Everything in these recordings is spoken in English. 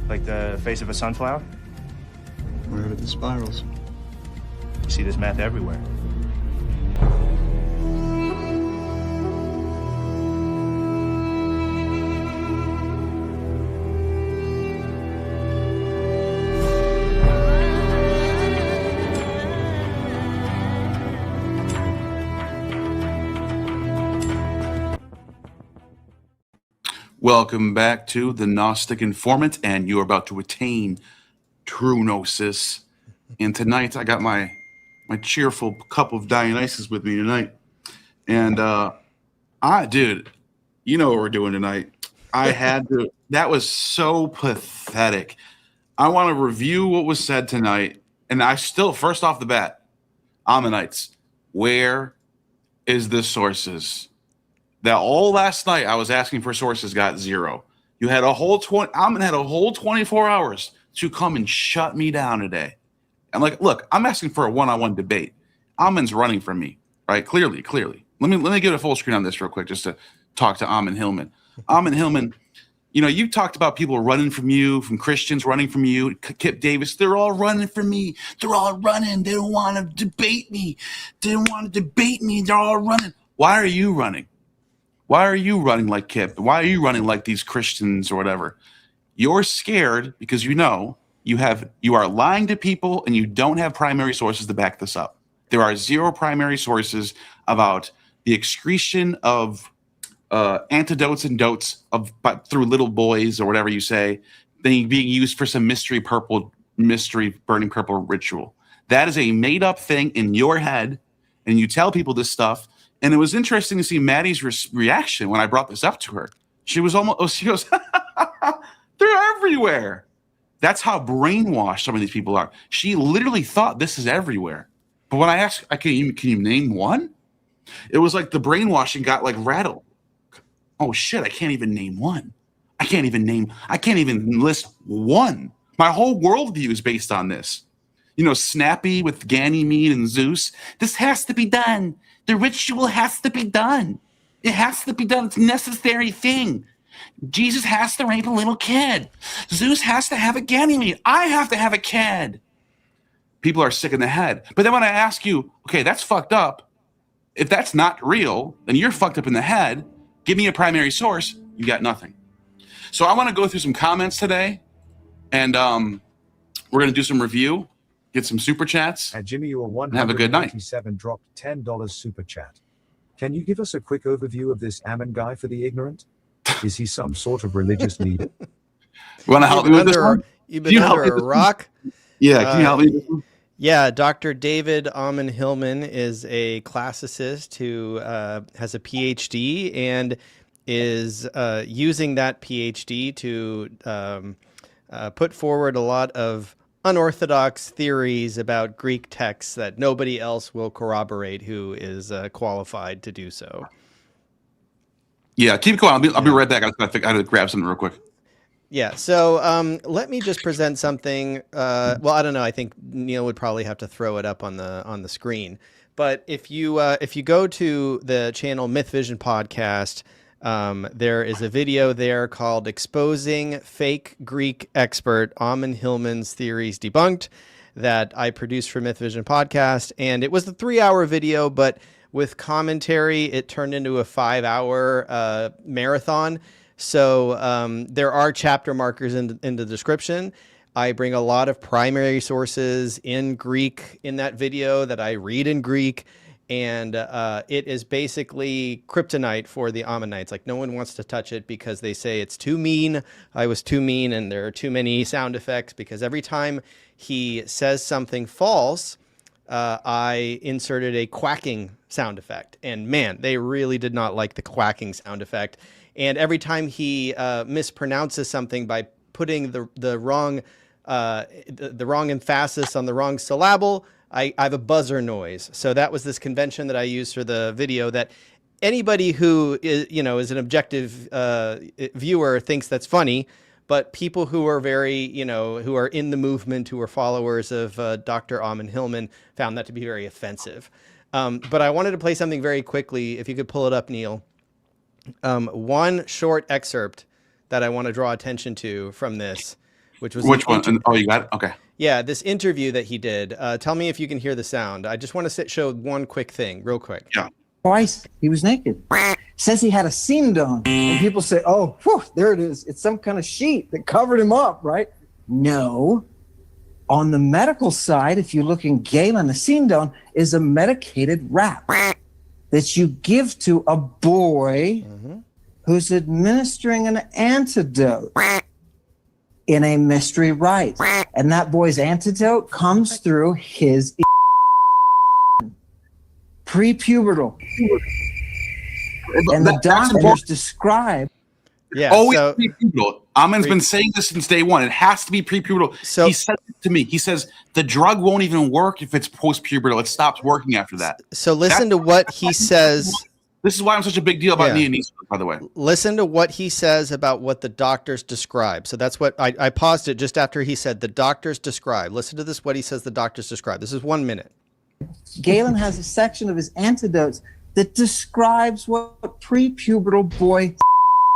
Like the face of a sunflower? Where are the spirals? You see this math everywhere. Welcome back to the Gnostic Informant, and you're about to attain true gnosis. And tonight, I got my cheerful cup of Dionysus with me tonight. And dude, you know what we're doing tonight. I had to. That was so pathetic. I want to review what was said tonight, and I still, first off the bat, Ammonites, where is the sources? That all last night I was asking for sources, got zero. You had a whole Ammon had a whole 24 hours to come and shut me down today. And like, look, I'm asking for a one-on-one debate. Ammon's running from me, right? Clearly. Let me get a full screen on this real quick just to talk to Ammon Hillman. Ammon Hillman, you know, you talked about people running from you, from Christians running from you. Kip Davis, they're all running from me. They're all running. They don't want to debate me. They're all running. Why are you running? Why are you running like Kip? Why are you running like these Christians or whatever? You're scared because you know you are lying to people and you don't have primary sources to back this up. There are zero primary sources about the excretion of antidotes and dotes through little boys or whatever you say, being used for some mystery burning purple ritual. That is a made up thing in your head, and you tell people this stuff. And it was interesting to see Maddie's reaction when I brought this up to her. She goes, they're everywhere. That's how brainwashed some of these people are. She literally thought this is everywhere. But when I asked, can you name one? It was like the brainwashing got like rattled. Oh shit, I can't even name one. I can't even list one. My whole worldview is based on this. You know, Snappy with Ganymede and Zeus. This has to be done. The ritual has to be done. It has to be done. It's a necessary thing. Jesus has to rape a little kid. Zeus has to have a Ganymede. I have to have a kid. People are sick in the head. But then when I ask you, okay, that's fucked up. If that's not real, then you're fucked up in the head. Give me a primary source. You got nothing. So I want to go through some comments today, and we're going to do some review. Get some super chats. And Jimmy, your 197 have a good night. Dropped $10 super chat. Can you give us a quick overview of this Ammon guy for the ignorant? Is he some sort of religious leader? You want to help me with this one? You've been under a rock? Yeah, can you help me with this one? Yeah, Dr. David Ammon Hillman is a classicist who has a PhD and is using that PhD to put forward a lot of unorthodox theories about Greek texts that nobody else will corroborate who is qualified to do so. Yeah, keep going. I'll be right back. I got to grab something real quick. Yeah, so let me just present something. Well, I don't know. I think Neil would probably have to throw it up on the screen. But if you go to the channel Myth Vision Podcast, there is a video there called "Exposing Fake Greek Expert Ammon Hillman's Theories Debunked" that I produced for Myth Vision Podcast, and it was a 3-hour video, but with commentary, it turned into a 5-hour marathon. So there are chapter markers in the description. I bring a lot of primary sources in Greek in that video that I read in Greek. And it is basically kryptonite for the Ammonites. Like, no one wants to touch it because they say it's too mean. I was too mean, and there are too many sound effects, because every time he says something false, I inserted a quacking sound effect. And man, they really did not like the quacking sound effect. And every time he mispronounces something by putting the wrong emphasis on the wrong syllable, I have a buzzer noise. So that was this convention that I used for the video, that anybody who is an objective viewer thinks that's funny, but people who are who are in the movement, who are followers of Dr. Ammon Hillman, found that to be very offensive. But I wanted to play something very quickly. If you could pull it up, Neil. One short excerpt that I want to draw attention to from this. which was Which one? Oh, you got it? Okay. Yeah, this interview that he did. Tell me if you can hear the sound. I just want to show one quick thing, real quick. Yeah. Twice he was naked. Says he had a synindon, and people say, "Oh, whew, there it is. It's some kind of sheet that covered him up, right?" No. On the medical side, if you look in Galen, a synindon is a medicated wrap that you give to a boy who's administering an antidote in a mystery rite, and that boy's antidote comes through his prepubertal. And the doctors describe. Yeah, always so prepubertal. Ammon's been saying this since day one. It has to be prepubertal. So he said it to me. He says the drug won't even work if it's postpubertal. It stops working after that. So listen to what he says. This is why I'm such a big deal about neonates, by the way. Listen to what he says about what the doctors describe. So that's what I paused it just after he said the doctors describe. Listen to this, what he says the doctors describe. This is 1 minute. Galen has a section of his antidotes that describes what a prepubertal boy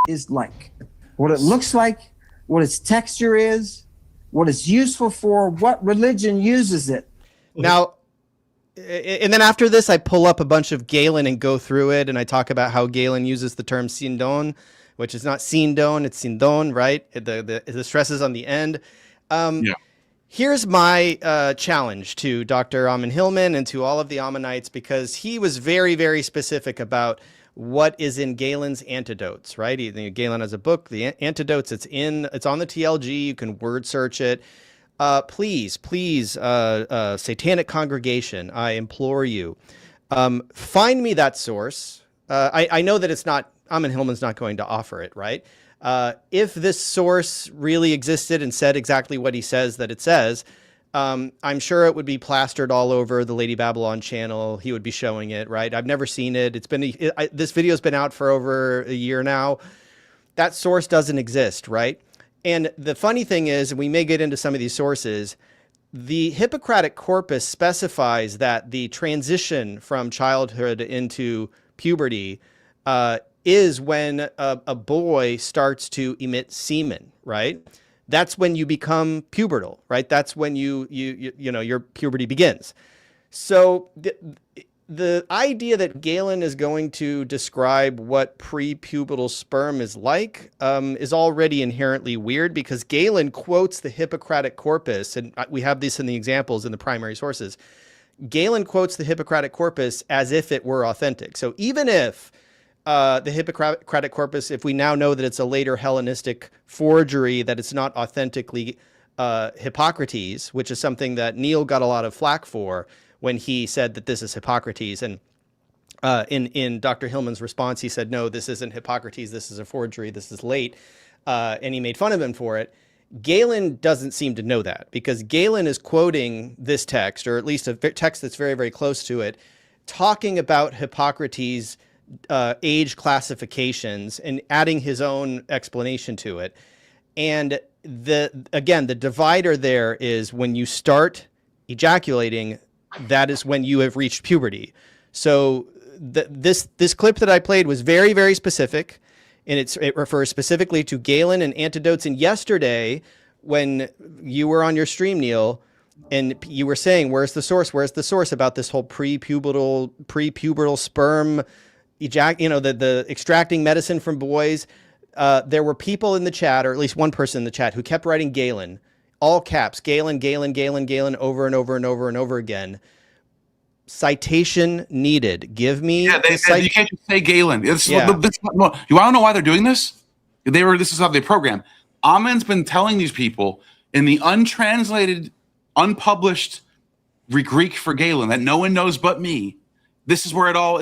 is like, what it looks like, what its texture is, what it's useful for, what religion uses it. Now, and then after this, I pull up a bunch of Galen and go through it, and I talk about how Galen uses the term synindon, which is not synindon, it's synindon, right? The stress is on the end. Here's my challenge to Dr. Ammon Hillman and to all of the Ammonites, because he was very, very specific about what is in Galen's antidotes, right? Galen has a book, the antidotes, it's on the TLG. You can word search it. Please, satanic congregation, I implore you, find me that source. I know that it's not, Ammon Hillman's not going to offer it, right? If this source really existed and said exactly what he says that it says, I'm sure it would be plastered all over the Lady Babylon channel. He would be showing it, right? I've never seen it. This video's been out for over a year now. That source doesn't exist, right? And the funny thing is, and we may get into some of these sources, the Hippocratic corpus specifies that the transition from childhood into puberty is when a boy starts to emit semen, right? That's when you become pubertal, right? That's when your puberty begins. So the idea that Galen is going to describe what prepubertal sperm is like is already inherently weird, because Galen quotes the Hippocratic corpus, and we have this in the examples in the primary sources. Galen quotes the Hippocratic corpus as if it were authentic. So even if the Hippocratic corpus, if we now know that it's a later Hellenistic forgery, that it's not authentically Hippocrates, which is something that Neil got a lot of flack for when he said that this is Hippocrates. And in Dr. Hillman's response, he said, no, this isn't Hippocrates, this is a forgery, this is late. And he made fun of him for it. Galen doesn't seem to know that, because Galen is quoting this text, or at least a text that's very, very close to it, talking about Hippocrates' age classifications and adding his own explanation to it. And the divider there is when you start ejaculating, that is when you have reached puberty. So this clip that I played was very, very specific, and it refers specifically to Galen and antidotes. And yesterday, when you were on your stream, Neil, and you were saying, where's the source? Where's the source about this whole prepubertal sperm, the extracting medicine from boys? There were people in the chat, or at least one person in the chat, who kept writing Galen, all caps, Galen, Galen, Galen, Galen, over and over and over and over again. Citation needed. Give me. Yeah, you can't just say Galen. You want to know why they're doing this? This is how they program. Ammon's been telling these people in the untranslated, unpublished Greek for Galen that no one knows but me. It's all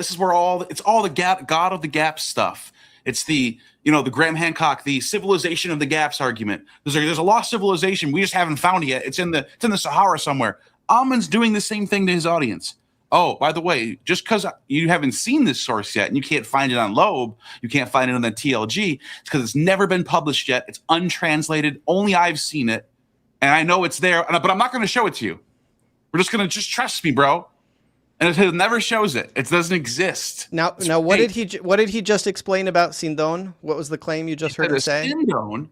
the God of the gaps stuff. It's the Graham Hancock, the civilization of the gaps argument. There's a lost civilization. We just haven't found it yet. It's in the Sahara somewhere. Ammon's doing the same thing to his audience. Oh, by the way, just because you haven't seen this source yet and you can't find it on Loeb, you can't find it on the TLG, it's because it's never been published yet. It's untranslated. Only I've seen it. And I know it's there, but I'm not going to show it to you. We're just going to trust me, bro. And it never shows it. It doesn't exist. Now, what did he just explain about synindon? What was the claim you just heard him say? Synindon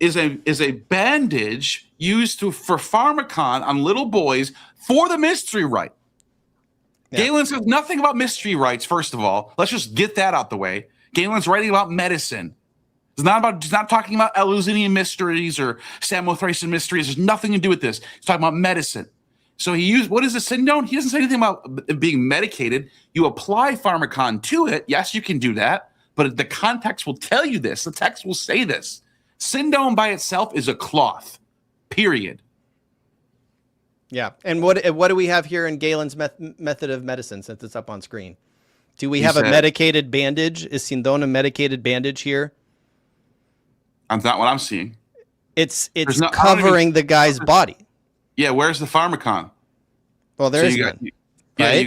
is a bandage used for pharmacon on little boys for the mystery rite. Yeah. Galen says nothing about mystery rites, first of all. Let's just get that out the way. Galen's writing about medicine. He's not talking about Eleusinian mysteries or Samothracian mysteries. There's nothing to do with this. He's talking about medicine. So what is a synindon? He doesn't say anything about being medicated. You apply pharmacon to it. Yes, you can do that, but the context will tell you this. The text will say this. Synindon by itself is a cloth, period. Yeah, and what do we have here in Galen's method of medicine, since it's up on screen? Do we have a medicated bandage? Is synindon a medicated bandage here? That's not what I'm seeing. It's covering the guy's body. Yeah, where's the pharmacon? Well, there's none. You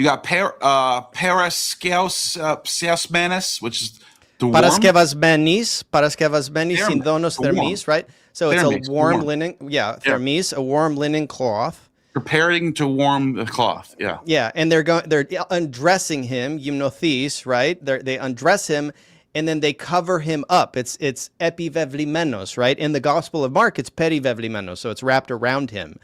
got Paraskevasmanis, which is the warm. Paraskevasmanis, syndonos thermis, right? So it's a warm linen, thermis, a warm linen cloth. Preparing to warm the cloth, yeah. Yeah, and they're undressing him, gymnothis, right? They undress him, and then they cover him up. It's epivevlimenos, right? In the Gospel of Mark, it's perivevlimenos, so it's wrapped around him.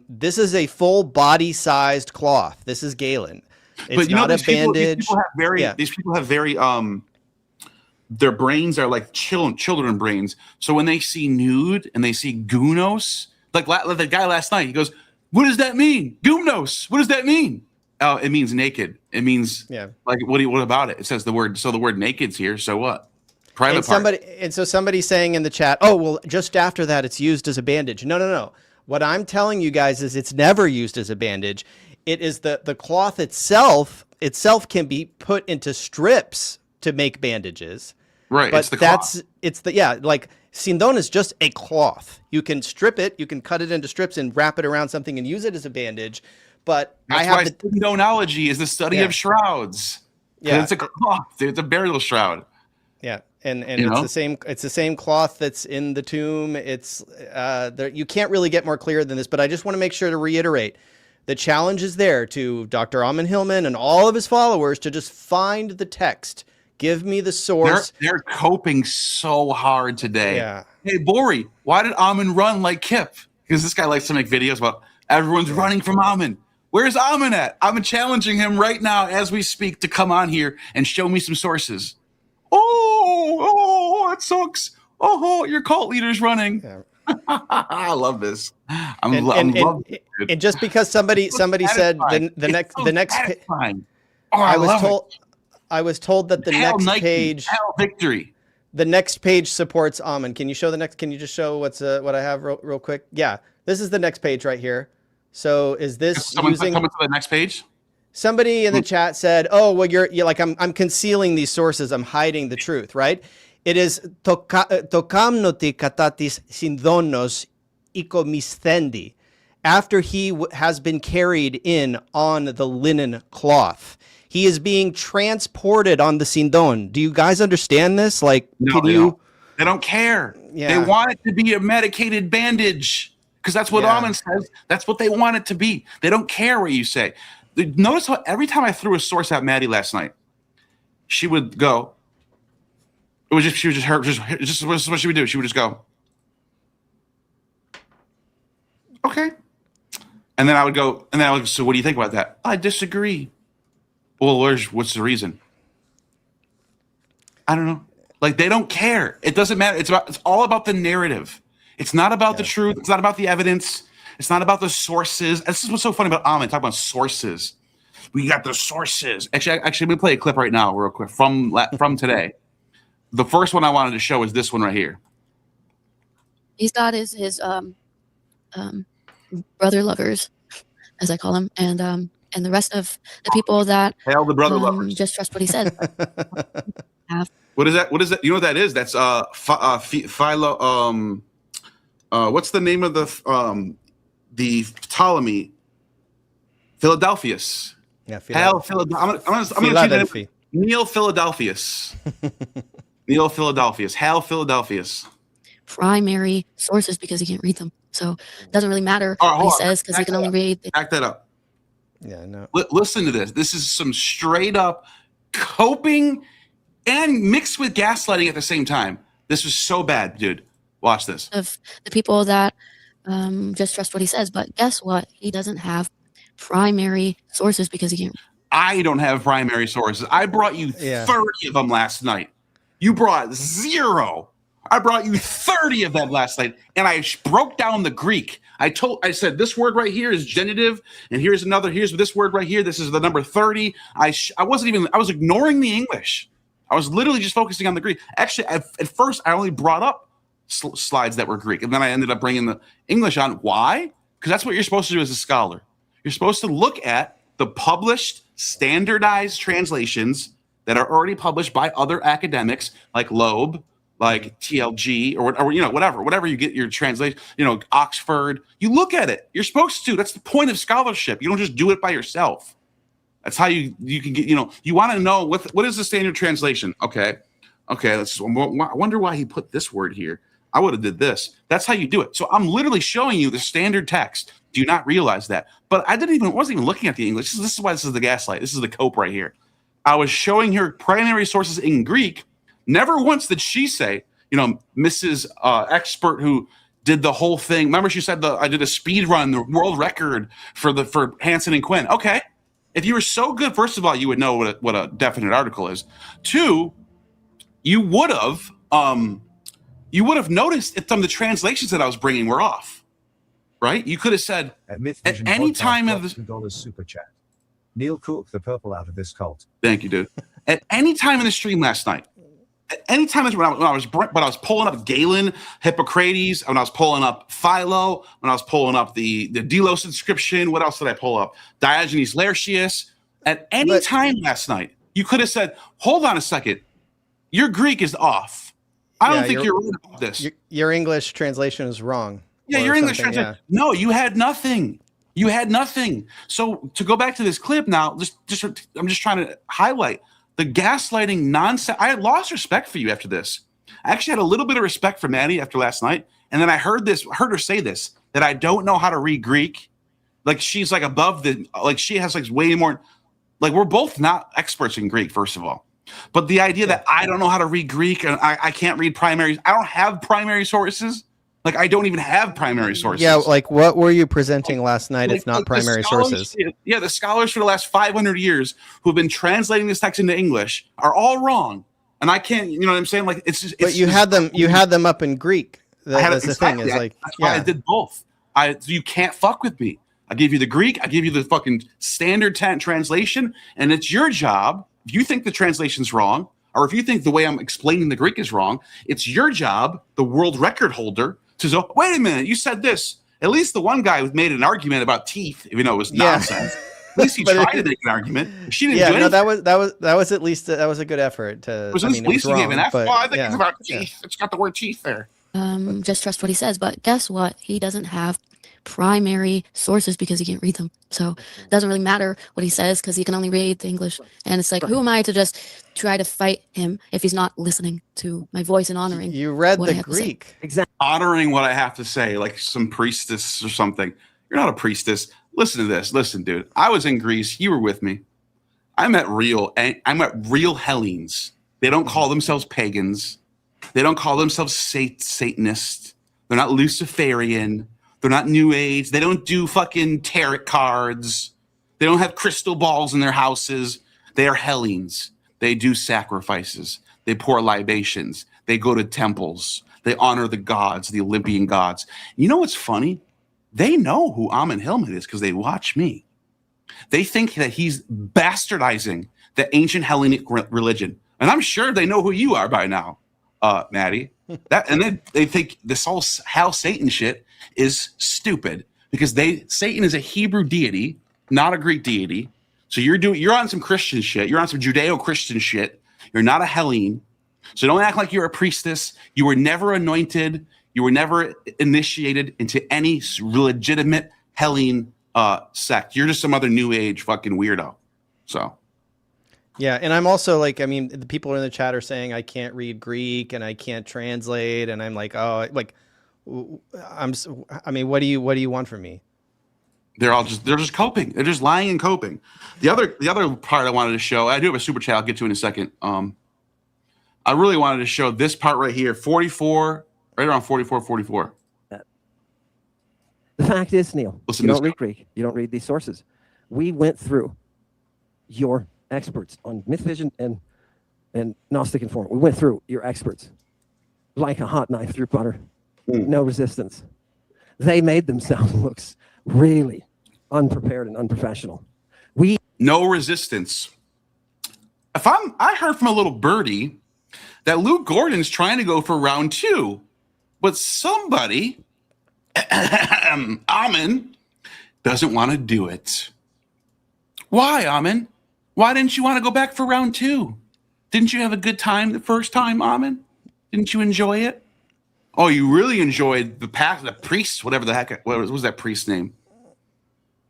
This is a full body-sized cloth. This is Galen. It's not a bandage. These people have very their brains are like children brains. So when they see nude and they see gumnos, like the guy last night, he goes, "What does that mean? Gumnos. What does that mean?" Oh, it means naked. It means like what about it? It says the word. So the word naked's here. So what? Private part. So somebody's saying in the chat, "Oh, well, just after that, it's used as a bandage." No. What I'm telling you guys is it's never used as a bandage. It is the cloth itself can be put into strips to make bandages. Right. But it's the cloth. Like synindon is just a cloth. You can strip it, you can cut it into strips and wrap it around something and use it as a bandage. But that's why synindology is the study of shrouds. Yeah. It's a cloth. It's a burial shroud. Yeah. And it's the same cloth that's in the tomb. It's you can't really get more clear than this, but I just want to make sure to reiterate the challenge is there to Dr. Ammon Hillman and all of his followers to just find the text. Give me the source. They're coping so hard today. Yeah. Hey, Bori, why did Ammon run like Kip? Because this guy likes to make videos about everyone's running from Ammon. Where's Ammon at? I'm challenging him right now as we speak to come on here and show me some sources. Oh, it sucks. Oh, your cult leader's running. Yeah. I love this. And just because somebody said the next I was told that the next page victory. The next page supports Ammon. Can you show the next? Can you just show what I have real quick? Yeah, this is the next page right here. So is this someone to the next page? Somebody in the chat said, "Oh, well, you're like I'm concealing these sources. I'm hiding the truth." Right? It is tokamnoti katatis syndonos ikomisthendi. After he has been carried in on the linen cloth. He is being transported on the synindon. Do you guys understand this? Like, no, they don't care. Yeah. They want it to be a medicated bandage because that's what Ammon says. That's what they want it to be. They don't care what you say. Notice how every time I threw a source at Maddie last night, she would go. What she would do. She would just go, okay, and then I would go, so what do you think about that? I disagree. Well, what's the reason? I don't know. Like they don't care. It doesn't matter. It's all about the narrative. It's not about the truth. It's not about the evidence. It's not about the sources. This is what's so funny about Ammon. Talk about sources. We got the sources. Actually, let me play a clip right now, real quick, from today. The first one I wanted to show is this one right here. He's got his brother lovers, as I call them, and the rest of the people that hail the brother lovers. Just trust what he said. What is that? What is that? You know what that is? That's Philo. What's the name of the Ptolemy? Philadelphus. Yeah, hail Philadelphus. I'm gonna Neil Philadelphus. Neil Philadelphus. Hail Philadelphus. Primary sources because he can't read them, so it doesn't really matter what he says because he can only read. Back that up. Yeah, no. Listen to this. This is some straight up coping and mixed with gaslighting at the same time. This was so bad, dude. Watch this. Of the people that just trust what he says, but guess what? He doesn't have primary sources because he can't. I don't have primary sources. I brought you 30 of them last night. You brought 0. I brought you 30 of them last night, and I broke down the Greek. I said this word right here is genitive, and here's this word right here. This is the number 30. I was ignoring the English. I was literally just focusing on the Greek. Actually, at first, I only brought up slides that were Greek, and then I ended up bringing the English on. Why? Because that's what you're supposed to do as a scholar. You're supposed to look at the published, standardized translations that are already published by other academics, like Loeb, like TLG, or whatever you get your translation, Oxford. You look at it. You're supposed to. That's the point of scholarship. You don't just do it by yourself. That's how you can get, you want to know what is the standard translation. Okay. I wonder why he put this word here. I would have did this. That's how you do it. So I'm literally showing you the standard text. Do you not realize that? But I wasn't even looking at the English. This is why this is the gaslight. This is the cope right here. I was showing her primary sources in Greek. Never once did she say, Mrs. Expert who did the whole thing. Remember, she said I did a speed run, the world record for Hansen and Quinn. Okay. If you were so good, first of all, you would know what a definite article is. 2, you would have noticed if some of the translations that I was bringing were off, right? You could have said at any time of the $2 super chat. Neil Cook, the purple out of this cult. Thank you, dude. At any time in the stream last night, at any time when I was pulling up Galen, Hippocrates, when I was pulling up Philo, when I was pulling up the Delos inscription, what else did I pull up? Diogenes Laertius. At any time last night, you could have said, "Hold on a second, your Greek is off. I don't think you're right about this. Your English translation is wrong." Yeah, your English translation. Yeah. No, you had nothing. You had nothing. So to go back to this clip now, I'm just trying to highlight the gaslighting nonsense. I had lost respect for you after this. I actually had a little bit of respect for Maddie after last night, and then I heard her say this, that I don't know how to read Greek. Like she's like above she has like way more. Like we're both not experts in Greek, first of all. But the idea that I don't know how to read Greek and I can't read primaries, I don't have primary sources. Like I don't even have primary sources. Yeah, like what were you presenting last night? It's not primary sources. Yeah, the scholars for the last 500 years who have been translating this text into English are all wrong. And I can't, you know what I'm saying? Like it's just. But you had them up in Greek. That's the thing. Is like that's why I did both. So you can't fuck with me. I give you the Greek. I give you the fucking standard translation, and it's your job. If you think the translation's wrong, or if you think the way I'm explaining the Greek is wrong, it's your job, the world record holder, to say, wait a minute, you said this. At least the one guy made an argument about teeth, even though it was nonsense. At least he tried to make an argument. She didn't do anything. that was at least that was a good effort. At least he gave an F. Well, I think it's about teeth. It's got the word teeth there. Just trust what he says, but guess what? He doesn't have primary sources because he can't read them. So it doesn't really matter what he says because he can only read the English. And it's like, who am I to just try to fight him if he's not listening to my voice and honoring? You read the Greek. Exactly. Honoring what I have to say, like some priestess or something. You're not a priestess. Listen to this. Listen, dude. I was in Greece. You were with me. I'm at real Hellenes. They don't call themselves pagans. They don't call themselves Satanists. They're not Luciferian. They're not New Age. They don't do fucking tarot cards. They don't have crystal balls in their houses. They are Hellenes. They do sacrifices. They pour libations. They go to temples. They honor the gods, the Olympian gods. You know what's funny? They know who Ammon Hillman is because they watch me. They think that he's bastardizing the ancient Hellenic religion. And I'm sure they know who you are by now, Maddie. And then they think this whole Hal Satan shit is stupid because Satan is a Hebrew deity, not a Greek deity. So you're on some Christian shit. You're on some Judeo-Christian shit. You're not a Hellene. So don't act like you're a priestess. You were never anointed. You were never initiated into any legitimate Hellene sect. You're just some other New Age fucking weirdo. So. Yeah, and I'm also like, I mean, the people in the chat are saying I can't read Greek and I can't translate, and I'm like, oh, like, I mean, what do you want from me? They're just coping. They're just lying and coping. The other part I wanted to show, I do have a super chat. I'll get to in a second. I really wanted to show this part right here, 44, right around 44, 44. The fact is, Neil, Listen you to don't this. read Greek. You don't read these sources. We went through your experts on myth vision and Gnostic informant. We went through your experts like a hot knife through butter. No resistance. They made themselves look really unprepared and unprofessional. No resistance. I heard from a little birdie that Luke Gordon's trying to go for round 2, but somebody, Ammon, doesn't want to do it. Why, Ammon? Why didn't you want to go back for round 2? Didn't you have a good time the first time, Ammon? Didn't you enjoy it? Oh, you really enjoyed the priest, whatever the heck. What was that priest's name?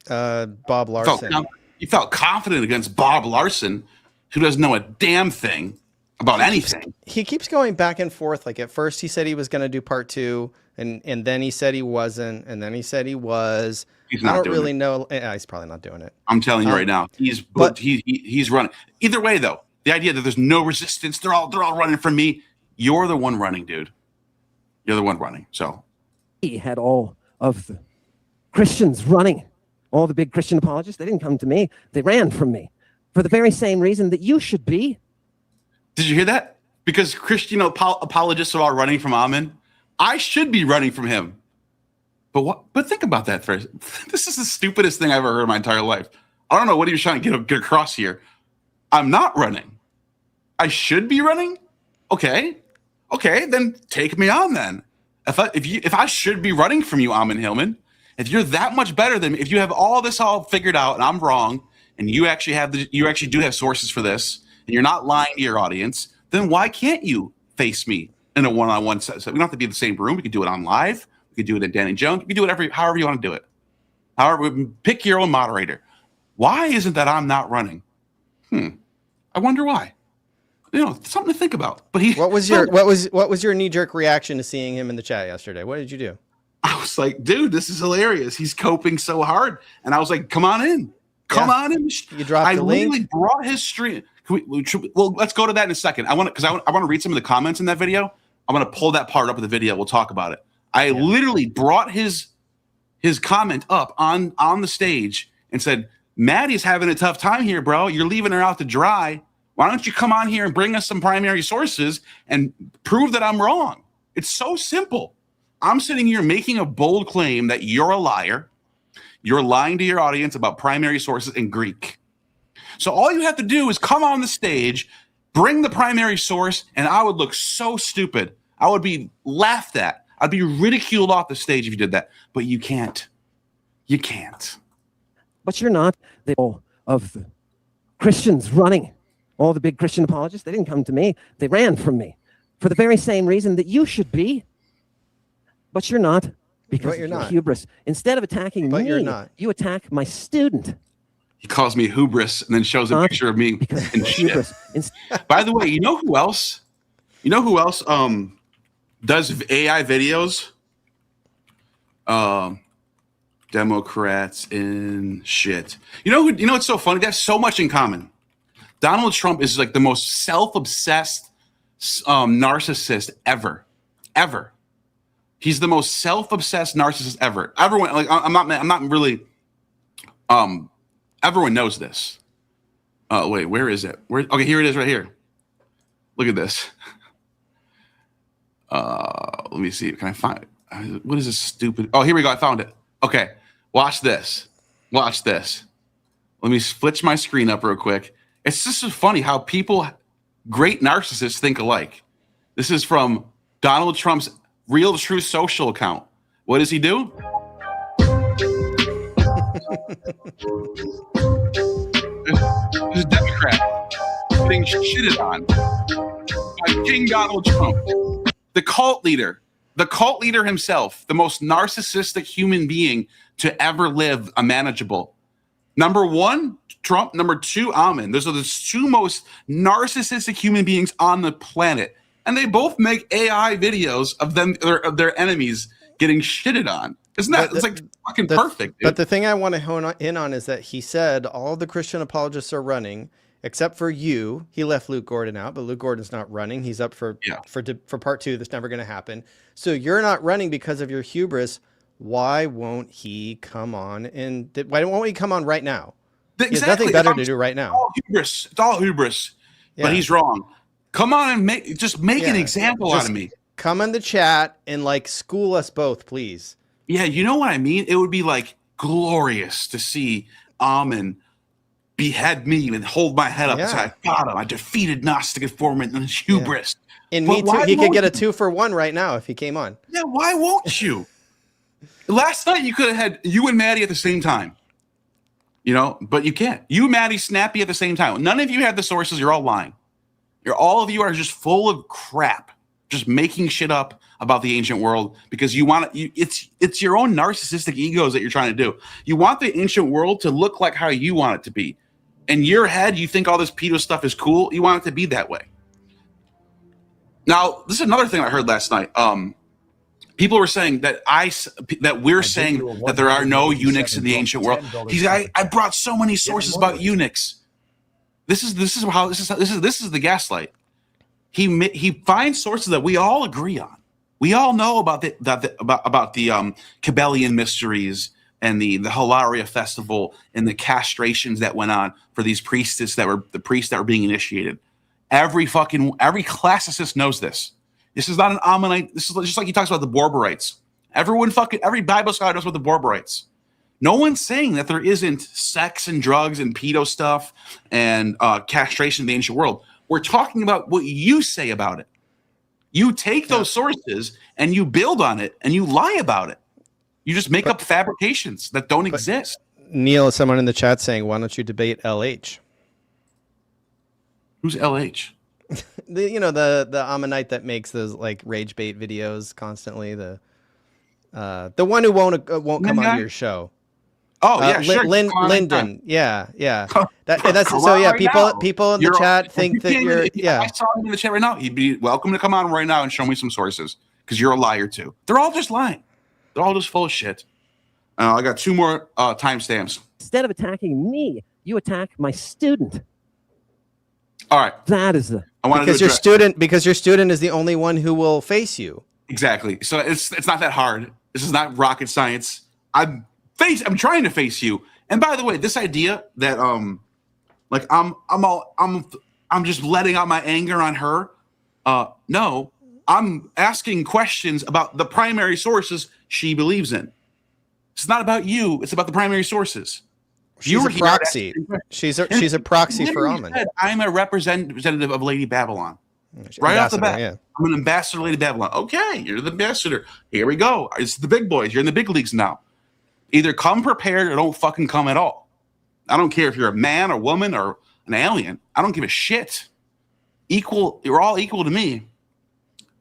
Bob Larson. You felt confident against Bob Larson, who doesn't know a damn thing about anything. He keeps going back and forth. Like at first he said he was going to do part 2, and then he said he wasn't, and then he said he was. He's not I don't doing really it. know. He's probably not doing it. I'm telling you right now, he's running. Either way, though, the idea that there's no resistance, they're all running from me. You're the one running, dude. You're the one running. So He had all of the Christians running, all the big Christian apologists. They didn't come to me. They ran from me for the very same reason that you should be. did you hear that? Because Christian apologists are all running from Ammon. I should be running from him. But think about that first. This is the stupidest thing I've ever heard in my entire life. I don't know what he was trying to get across here. I'm not running. I should be running? Okay, then take me on then. If I should be running from you, Ammon Hillman, if you're that much better than me, if you have all this all figured out and I'm wrong, and you actually do have sources for this, and you're not lying to your audience, then why can't you face me in a one-on-one set? So we don't have to be in the same room. We could do it on live. We could do it at Danny Jones. We could do it however you want to do it. However, pick your own moderator. Why isn't that I'm not running? I wonder why. Something to think about. But What was your knee-jerk reaction to seeing him in the chat yesterday? What did you do? I was like, dude, this is hilarious. He's coping so hard. And I was like, come on in. Come on in. You dropped the link. I literally brought his stream. Well, let's go to that in a second. I want to read some of the comments in that video. I'm going to pull that part up of the video. We'll talk about it. I literally brought his comment up on the stage and said, Maddie's having a tough time here, bro. You're leaving her out to dry. Why don't you come on here and bring us some primary sources and prove that I'm wrong? It's so simple. I'm sitting here making a bold claim that you're a liar. You're lying to your audience about primary sources in Greek. So all you have to do is come on the stage, bring the primary source, and I would look so stupid. I would be laughed at. I'd be ridiculed off the stage if you did that. But you can't. You can't. But you're not. All of the Christians running, all the big Christian apologists, they didn't come to me. They ran from me for the very same reason that you should be. But you're not, because you're of your not. hubris. Instead of attacking me, you're not. you attack my student. He calls me hubris and then shows a picture of me in shit. Hubris. By the way, you know who else? Does AI videos? Democrats in shit. You know what's so funny? They have so much in common. Donald Trump is like the most self-obsessed narcissist ever. He's the most self-obsessed narcissist ever. Everyone, like, I'm not really. Everyone knows this. Wait, where is it? Okay, here it is, right here. Look at this. Let me see. Can I find it? What is this stupid? Oh, here we go. I found it. Okay, watch this. Watch this. Let me switch my screen up real quick. It's just so funny how great narcissists think alike. This is from Donald Trump's Real True Social account. What does he do? There's a Democrat getting shitted on by King Donald Trump, the cult leader himself, the most narcissistic human being to ever live, unmanageable. Number one, Trump. Number two, Ammon. Those are the two most narcissistic human beings on the planet. And they both make AI videos of them, of their enemies getting shitted on. Isn't that, it's like fucking perfect, dude. But the thing I want to hone in on is that he said all the Christian apologists are running, except for you. He left Luke Gordon out, but Luke Gordon's not running. He's up for part 2. That's never going to happen. So you're not running because of your hubris. Why won't he come on? And why won't he come on right now? Exactly. He has nothing better to do right now. It's all hubris. Yeah. But he's wrong. Come on and make an example out of me. Come in the chat and like school us both, please. Yeah, you know what I mean? It would be like glorious to see Ammon behead me and hold my head up and say, I got him. I defeated Gnostic informant and his hubris. And me too. He could get a 2 for 1 right now if he came on. Yeah, why won't you? Last night you could have had you and Maddie at the same time. You know, but you can't. You, Maddie, Snappy at the same time. None of you had the sources. You're all lying. All of you are just full of crap, just making shit up about the ancient world because you want it. It's your own narcissistic egos that you're trying to do. You want the ancient world to look like how you want it to be. In your head, you think all this pedo stuff is cool. You want it to be that way. Now, this is another thing I heard last night. People were saying that we're saying that there are no eunuchs in the ancient world. I brought so many sources about eunuchs. This is the gaslight. He finds sources that we all agree on. We all know about the Cabellian mysteries and the Hilaria festival and the castrations that went on for these priests that were being initiated. Every classicist knows this. This is not an Ammonite. This is just like he talks about the Borborites. Every Bible scholar knows about the Borborites. No one's saying that there isn't sex and drugs and pedo stuff and castration in the ancient world. We're talking about what you say about it. You take those sources and you build on it and you lie about it. You just make up fabrications that don't exist. Neil, someone in the chat saying, why don't you debate LH? Who's LH? The Ammonite that makes those like rage bait videos constantly. The one who won't come on your show. Oh yeah, sure. Lyndon. Yeah. That's so. Yeah, people in the chat think that you're. Yeah, I saw him in the chat right now. He'd be welcome to come on right now and show me some sources because you're a liar too. They're all just lying. They're all just full of shit. I got 2 more timestamps. Instead of attacking me, you attack my student. All right. That is because your student is the only one who will face you. Exactly. So it's not that hard. This is not rocket science. I'm trying to face you. And by the way, this idea that I'm just letting out my anger on her. No, I'm asking questions about the primary sources she believes in. It's not about you. It's about the primary sources. She's a proxy. She's a proxy for Ammon. I'm a representative of Lady Babylon. Right off the bat. Yeah. I'm an ambassador of Lady Babylon. Okay, you're the ambassador. Here we go. It's the big boys. You're in the big leagues now. Either come prepared or don't fucking come at all. I don't care if you're a man or woman or an alien. I don't give a shit. Equal. You're all equal to me.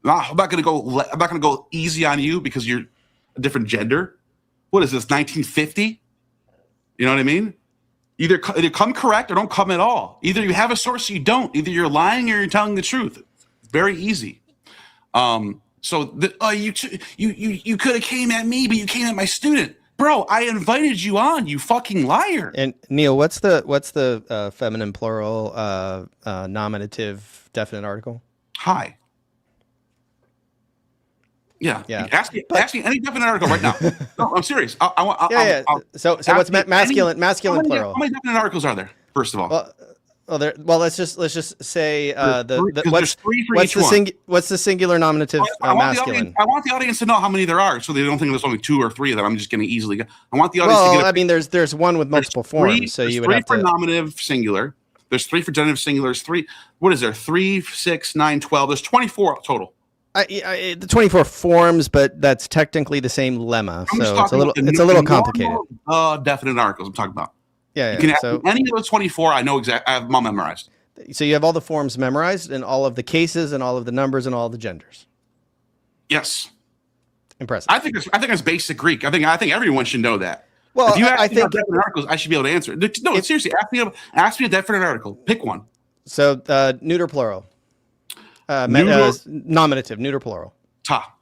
I'm not gonna go easy on you because you're a different gender. What is this? 1950? You know what I mean? Either come correct or don't come at all. Either you have a source or you don't. Either you're lying or you're telling the truth. It's very easy. You could have came at me, but you came at my student. Bro, I invited you on, you fucking liar. And Neil, what's the feminine plural nominative definite article? Hi. Yeah. Ask me any definite article right now. No, I'm serious. So what's masculine plural? How many definite articles are there? First of all. Let's just say what's 3 for each one. What's the singular nominative masculine? I want the audience to know how many there are, so they don't think there's only 2 or 3 that I'm just going to easily get. I want the audience to get. There's one with multiple forms, so you would have 3 for nominative singular. There's 3 for genitive singular. There's 3. What is there? 3, 6, 9, 12. There's 24 total. The 24 forms, but that's technically the same lemma, so it's a little complicated. Definite articles I'm talking about. Yeah. You can ask me any of those 24. I know exactly. I have them all memorized. So you have all the forms memorized, and all of the cases, and all of the numbers, and all of the genders. Yes. Impressive. I think it's basic Greek. I think everyone should know that. Well, if you ask me about definite articles, I should be able to answer. No, seriously, ask me a definite article. Pick one. So neuter plural. Nominative, neuter plural. Ta.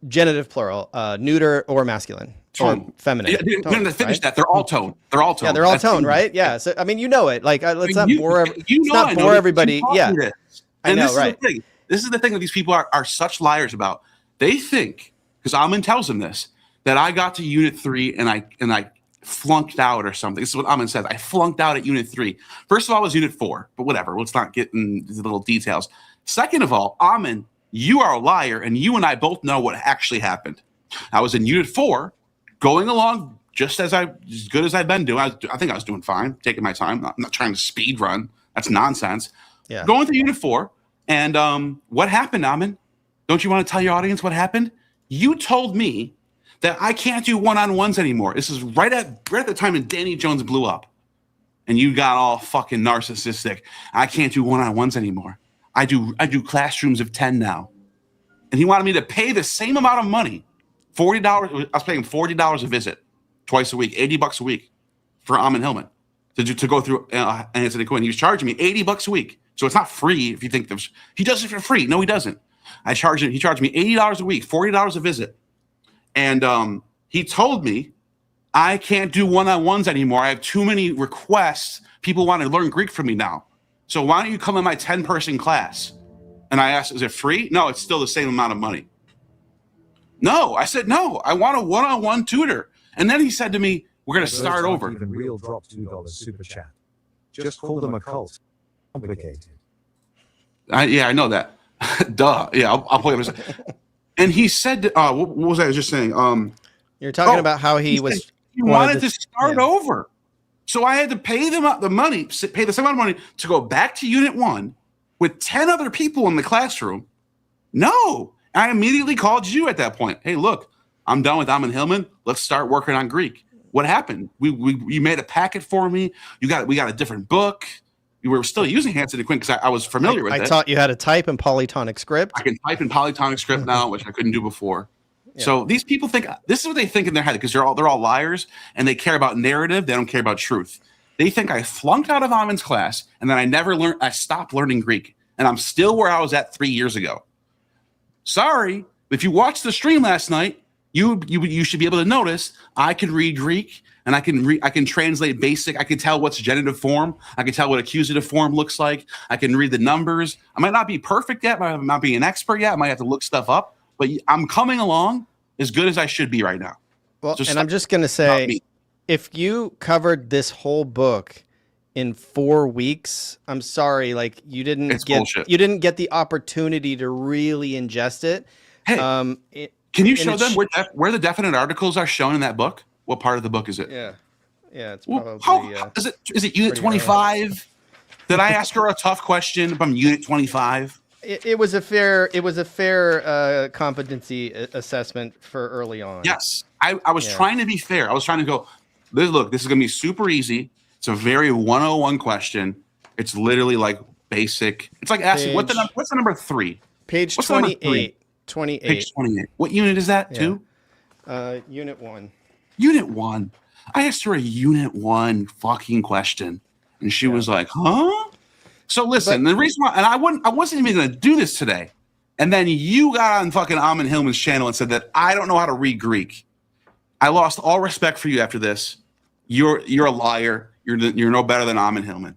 Genitive plural, neuter or masculine. Tone. Or feminine. Yeah, you Tone, didn't finish right? that. They're all tone. They're all tone. Yeah, they're all That's tone, tone. right? Yeah. So I mean, you know it. Like, let's not You bore. know Let's not I know bore this. everybody. You taught Yeah, me this. I And know, this right? is the thing. This is the thing that these people are such liars about. They think, because Ammon tells them this, that I got to Unit 3 and I flunked out or something. This is what Ammon says. I flunked out at Unit 3. First of all, it was Unit 4, but whatever. Let's not get into the little details. Second of all, Ammon, you are a liar, and you and I both know what actually happened. I was in Unit 4, going along just as good as I've been doing. I think I was doing fine, taking my time. I'm not trying to speed run. That's nonsense. Yeah. Going through Unit 4, and what happened, Ammon? Don't you want to tell your audience what happened? You told me that I can't do one-on-ones anymore. This is right at the time when Danny Jones blew up. And you got all fucking narcissistic. I can't do one-on-ones anymore. I do classrooms of 10 now. And he wanted me to pay the same amount of money. $40. I was paying $40 a visit twice a week, $80 a week for Ammon Hillman to go through Anthony Quinn. He was charging me $80 a week. So it's not free if you think he does it for free. No, he doesn't. He charged me $80 a week, $40 a visit. And he told me I can't do one-on-ones anymore. I have too many requests. People want to learn Greek from me now. So why don't you come in my 10-person class? And I asked, is it free? No, it's still the same amount of money. No, I said, no, I want a one-on-one tutor. And then he said to me, we're going to start over. Even real dropped $2 super chat. Just call them a cult. Complicated. Yeah, I know that. Duh. Yeah, I'll play it. And he said, what was I just saying? You're talking about how he was. He wanted to start over. So I had to pay them the money, pay the same amount of money to go back to Unit 1 with 10 other people in the classroom. No. I immediately called you at that point. Hey, look, I'm done with Ammon Hillman. Let's start working on Greek. What happened? You made a packet for me. We got a different book. We were still using Hanson and Quinn because I was familiar with it. I taught you how to type in polytonic script. I can type in polytonic script now, which I couldn't do before. Yeah. So these people think this is what they think in their head because they're all liars and they care about narrative. They don't care about truth. They think I flunked out of Ammon's class and then I never learned. I stopped learning Greek and I'm still where I was at 3 years ago. Sorry, if you watched the stream last night, you should be able to notice I can read Greek and I can translate basic. I can tell what's genitive form. I can tell what accusative form looks like. I can read the numbers. I might not be perfect yet. I might not be an expert yet. I might have to look stuff up. But I'm coming along as good as I should be right now. Well, and I'm just going to say, if you covered this whole book in 4 weeks, I'm sorry, like you didn't get the opportunity to really ingest it. Hey, can you show them where the definite articles are shown in that book? What part of the book is it? Yeah, it's probably. Is it Unit 25? Did I ask her a tough question from Unit 25? It was a fair competency assessment for early on. Yes, I was trying to be fair. I was trying to go, look, this is going to be super easy. It's a very 101 question. It's literally like basic. It's like asking, what's the number 3? Page 28. 28. Page 28. What unit is that, too? Unit 1. Unit 1. I asked her a Unit 1 fucking question, and she was like, huh? So listen, the reason why, and I wasn't even going to do this today, and then you got on fucking Ammon Hillman's channel and said that I don't know how to read Greek. I lost all respect for you after this. You're a liar. You're no better than Ammon Hillman.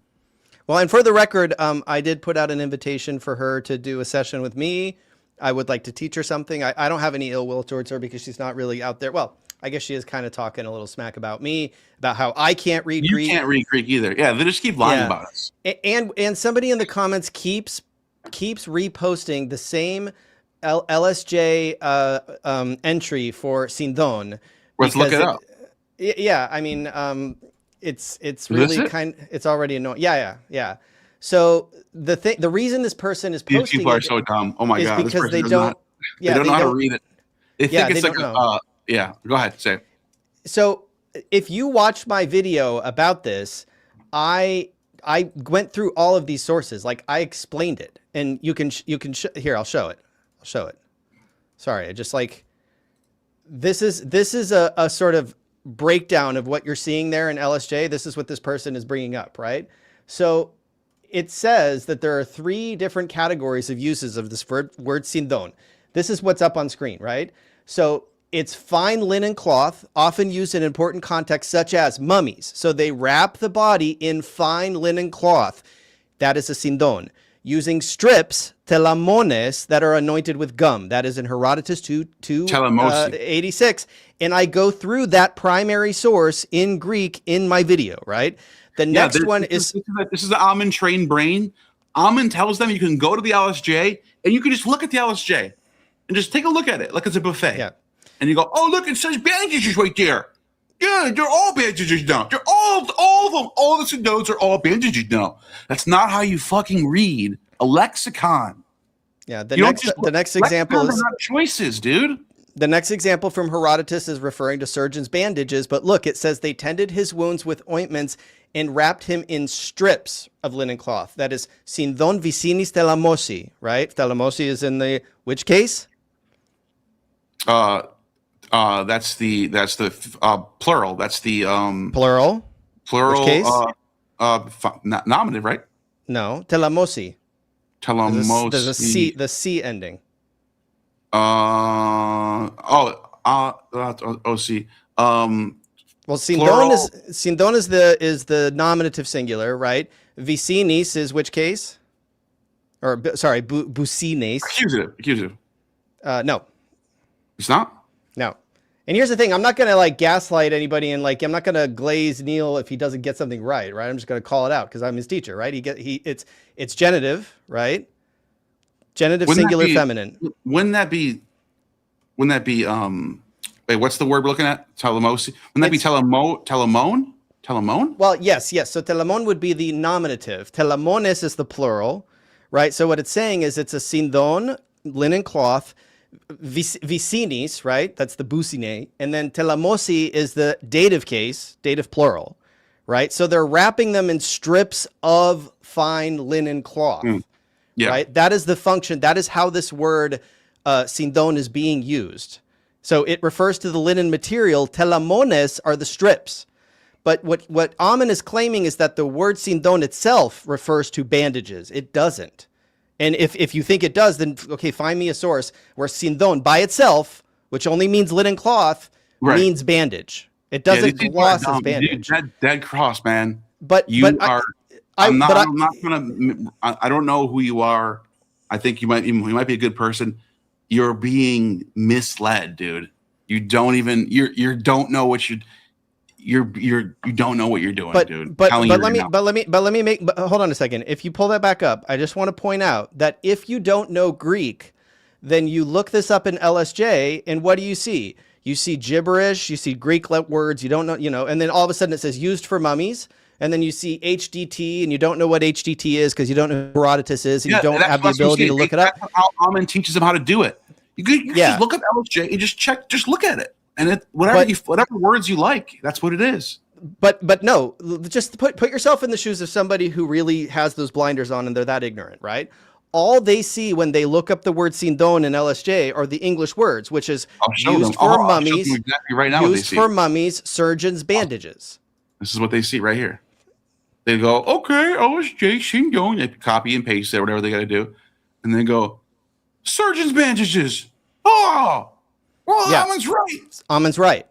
Well, and for the record, I did put out an invitation for her to do a session with me. I would like to teach her something. I don't have any ill will towards her because she's not really out there. Well, I guess she is kind of talking a little smack about me, about how I can't read Greek. You can't read Greek either. Yeah, they just keep lying about us. And somebody in the comments keeps reposting the same LSJ entry for synindon. Let's look it up. Yeah, I mean, it's really it's already annoying. Yeah. So the reason this person is posting these people are so dumb. Oh my god, because they don't know how to read it. They think it's like yeah, go ahead, say it. So if you watch my video about this, I went through all of these sources. Like I explained it, and you can here. I'll show it. Sorry, I just like this is a sort of breakdown of what you're seeing there in LSJ. This is what this person is bringing up, right? So it says that there are 3 different categories of uses of this word synindon. This is what's up on screen, right? So It's fine linen cloth, often used in important contexts such as mummies. So they wrap the body in fine linen cloth. That is a sindon. Using strips, telamones, that are anointed with gum. That is in Herodotus 286. And I go through that primary source in Greek in my video, right? The next one is... This is the Ammon trained brain. Ammon tells them you can go to the LSJ and you can just look at the LSJ and just take a look at it like it's a buffet. Yeah. And you go, oh, look, it says bandages right there. Yeah, they're all bandages now. They're all of them. All the nodes are all bandages now. That's not how you fucking read a lexicon. Yeah, the next example is not choices, dude. The next example from Herodotus is referring to surgeons' bandages, but look, it says they tended his wounds with ointments and wrapped him in strips of linen cloth. That is synindon vicinis thelamosi, right? Thelamosi is in the which case? That's the plural. That's the plural. Plural. Which case? Nominative, right? No, telamosi. Telamosi. There's the C ending. OC. Well, synindon is the nominative singular, right? Vicinis is which case? Or sorry, bucines. Accusative. No. It's not? No. And here's the thing, I'm not going to like gaslight anybody and like I'm not going to glaze Neil if he doesn't get something right? I'm just going to call it out because I'm his teacher, right? It's genitive, right? Genitive singular feminine. Wouldn't that be wait, what's the word we're looking at? Telemosi. Wouldn't that be telamone? Telamone? Well, yes. So telamon would be the nominative. Telamones is the plural, right? So what it's saying is it's a synindon, linen cloth, vicinis, right? That's the bucine. And then telamosi is the dative case, dative plural, right? So they're wrapping them in strips of fine linen cloth, right? That is the function. That is how this word synindon is being used. So it refers to the linen material. Telamones are the strips. But what Ammon is claiming is that the word synindon itself refers to bandages. It doesn't. And if you think it does, then okay, find me a source where synindon by itself, which only means linen cloth, means bandage. It doesn't gloss as bandage. Dude, dead cross, man. I don't know who you are. I think you might be a good person. You're being misled, dude. You don't know what you're doing, dude. But let me make hold on a second. If you pull that back up, I just want to point out that if you don't know Greek, then you look this up in LSJ, and what do you see? You see gibberish, you see Greek words you don't know, and then all of a sudden it says used for mummies, and then you see HDT, and you don't know what HDT is because you don't know who Herodotus is, and you don't have the ability to look it up. That's how Ammon teaches them how to do it. You just look up LSJ and just look at it. And whatever words you like, that's what it is. But no, just put yourself in the shoes of somebody who really has those blinders on and they're that ignorant, right? All they see when they look up the word synindon in LSJ are the English words, which is used for mummies, exactly right now used for mummies, surgeons, bandages. This is what they see right here. They go, okay, LSJ, synindon, they copy and paste it, whatever they got to do. And they go, surgeons, bandages. Oh! Well, yeah. Ammon's right,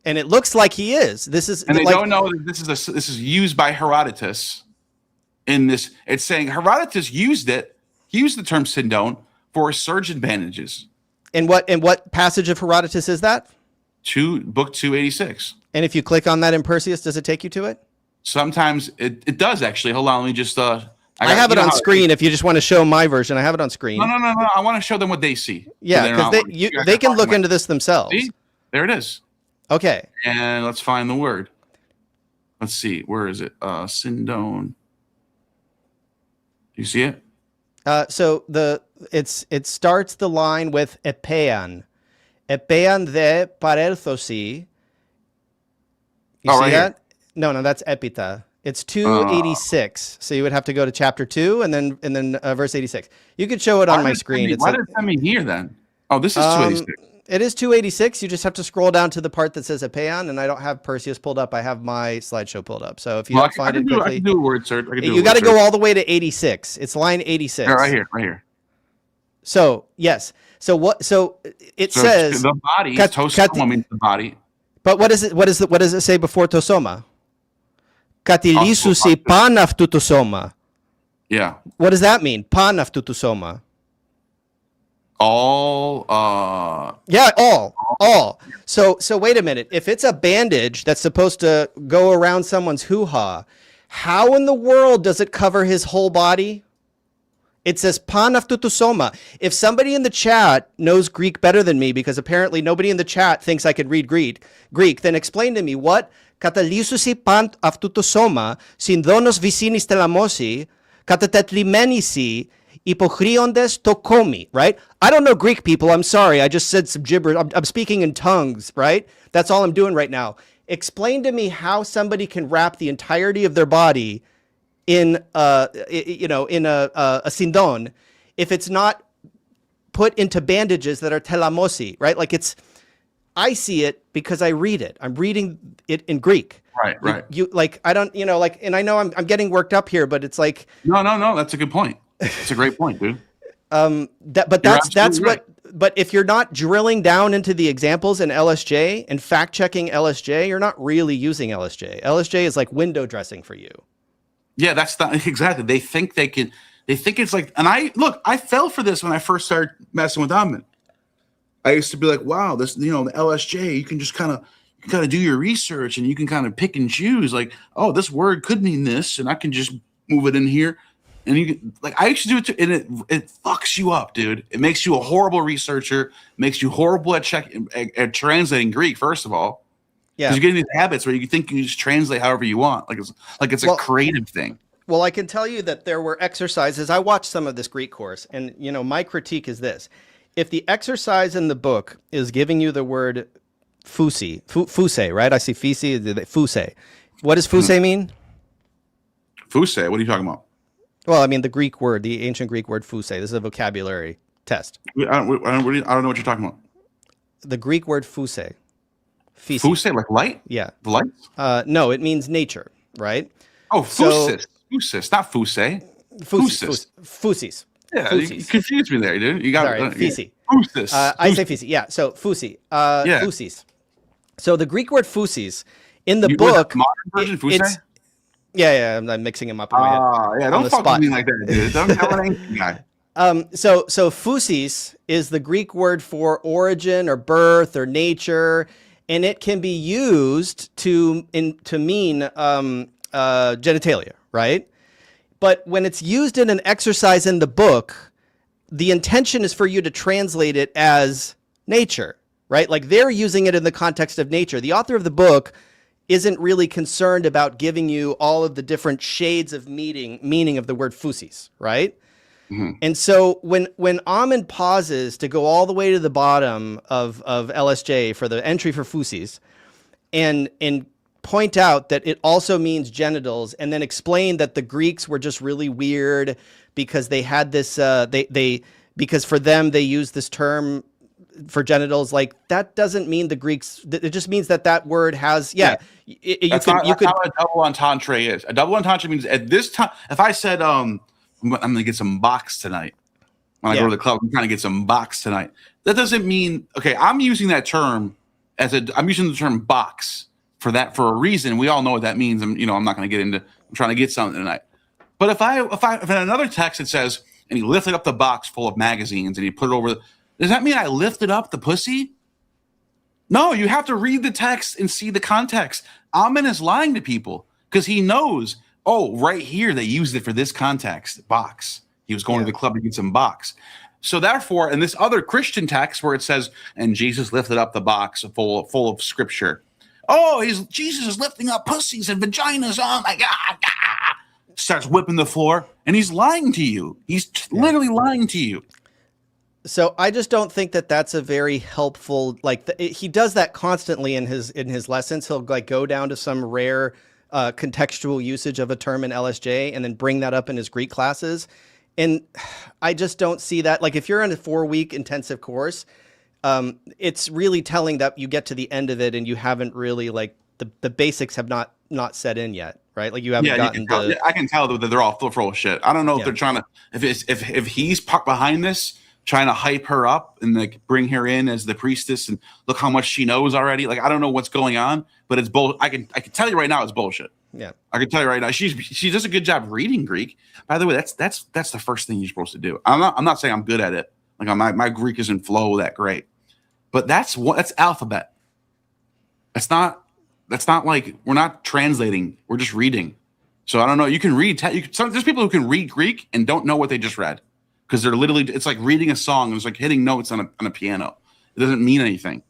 and it looks like he is. This is, and they don't know that this is used by Herodotus. In this, it's saying Herodotus used it. He used the term synindon for surgeon bandages. And what passage of Herodotus is that? Book 286. And if you click on that in Perseus, does it take you to it? Sometimes it does actually. Hold on, let me just. I have it on screen. If you just want to show my version, I have it on screen. No. I want to show them what they see. Yeah, because they can look into this themselves. See? There it is. Okay. And let's find the word. Let's see. Where is it? Synindon. Do you see it? So it starts the line with epean. Epean de parelthosi. You see that? Here. No, that's epita. It's 286. So you would have to go to chapter 2 and then verse 86. You could show it on my screen. Why did it send me here then? Oh, this is 286. It is 286. You just have to scroll down to the part that says epean, and I don't have Perseus pulled up. I have my slideshow pulled up. So if you don't find it quickly, I can do a word search. You got to go all the way to 86. It's line 86. Right here. So yes. So what? So it So says the body. kat- Tosoma means the body. But what is it? What does it say before tosoma? Katilisusi panaftutusoma. Yeah. What does that mean? Panaftutusoma. All. Yeah, all. So wait a minute. If it's a bandage that's supposed to go around someone's hoo-ha, how in the world does it cover his whole body? It says panaftutusoma. If somebody in the chat knows Greek better than me, because apparently nobody in the chat thinks I could read Greek, then explain to me what katalisusi panaftutusoma syndonos visinis telamosi katatetlimenisi hypochriondes tokomi, right? I don't know Greek, people. I'm sorry. I just said some gibberish. I'm speaking in tongues, right? That's all I'm doing right now. Explain to me how somebody can wrap the entirety of their body in a syndon if it's not put into bandages that are telamosi, right? Like I see it because I read it. I'm reading it in Greek. Right. You like, I don't, and I know I'm getting worked up here, but it's like. No. That's a good point. It's a great point, dude. That's what, but if you're not drilling down into the examples in LSJ and fact checking LSJ, you're not really using LSJ. LSJ is like window dressing for you. Yeah, that's not exactly. They think it's like, and I fell for this when I first started messing with Ammon. I used to be like, wow, this, the LSJ, you can just kind of do your research and you can kind of pick and choose like, oh, this word could mean this, and I can just move it in here. And you can, like, I used to do it too, and it fucks you up, dude. It makes you a horrible researcher, makes you horrible at translating Greek, first of all. Yeah. Because you're getting these habits where you think you just translate however you want. Like it's a creative thing. Well, I can tell you that there were exercises. I watched some of this Greek course, and my critique is this. If the exercise in the book is giving you the word fuse, right? I see fuse. What does fuse mean? Fuse, what are you talking about? Well, I mean the Greek word, the ancient Greek word fuse. This is a vocabulary test. I don't know what you're talking about. The Greek word fuse. Fuse, like light? Yeah. The light? No, it means nature, right? Oh, fusis. Fusis, not fuse. Fusis. Yeah, you confused me there, dude. You got it. Fisi. Fusis. I say fisi. Yeah, so fusi. Fusis. So the Greek word fusis in the book. Modern version, fuse? Yeah, I'm mixing them up in my head. Yeah, don't fuck with me like that, dude. Don't tell an angry guy. So fusis is the Greek word for origin or birth or nature, and it can be used to mean genitalia, right? But when it's used in an exercise in the book, the intention is for you to translate it as nature, right? Like they're using it in the context of nature. The author of the book isn't really concerned about giving you all of the different shades of meaning of the word fusis, right? Mm-hmm. And so when Ammon pauses to go all the way to the bottom of LSJ for the entry for fusis and point out that it also means genitals, and then explain that the Greeks were just really weird because they had this because for them they used this term for genitals, like that doesn't mean the Greeks. It just means that word has That's how a double entendre is. A double entendre means at this time. If I said I'm going to get some box tonight when I go to the club, I'm trying to get some box tonight. That doesn't mean I'm using that term I'm using the term box for a reason. We all know what that means. I'm not going to get into. I'm trying to get something tonight. But if in another text it says, and he lifted up the box full of magazines and he put it over. Does that mean I lifted up the pussy? No, you have to read the text and see the context. Ammon is lying to people because he knows, right here they used it for this context, box. He was going to the club to get some box. So therefore, in this other Christian text where it says, and Jesus lifted up the box full of scripture. Jesus is lifting up pussies and vaginas. Oh my God. Starts whipping the floor and he's lying to you. He's literally lying to you. So I just don't think that that's a very helpful, he does that constantly in his lessons. He'll go down to some rare contextual usage of a term in LSJ and then bring that up in his Greek classes. And I just don't see that. Like if you're in a 4-week intensive course, it's really telling that you get to the end of it and you haven't really the basics have not set in yet. Right. Like you haven't gotten I can tell that they're all full of shit. I don't know if they're trying to, if he's behind this trying to hype her up and like bring her in as the priestess and look how much she knows already. Like, I don't know what's going on, but it's bull. I can tell you right now, it's bullshit. Yeah, I can tell you right now, she does a good job reading Greek. By the way, that's the first thing you're supposed to do. I'm not saying I'm good at it. Like my Greek isn't flow that great, but that's alphabet. That's not like we're not translating. We're just reading. So I don't know. You can read. There's people who can read Greek and don't know what they just read because they're literally. It's like reading a song. It's like hitting notes on a piano. It doesn't mean anything.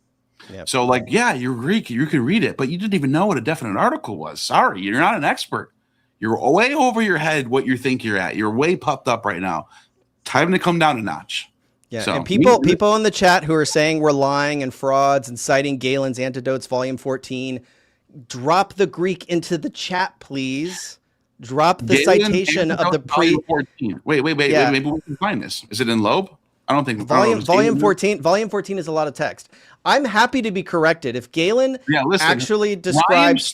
Yep. So like, yeah, you're Greek. You can read it, but you didn't even know what a definite article was. Sorry, you're not an expert. You're way over your head. What you think you're at. You're way puffed up right now. Time to come down a notch. Yeah, so, and people in the chat who are saying we're lying and frauds and citing Galen's Antidotes, Volume 14, drop the Greek into the chat, please. Drop the Galen citation of the Volume 14. Wait. Yeah. Maybe we can find this. Is it in Loeb? I don't think Volume 14. Volume 14 is a lot of text. I'm happy to be corrected. If Galen actually describes,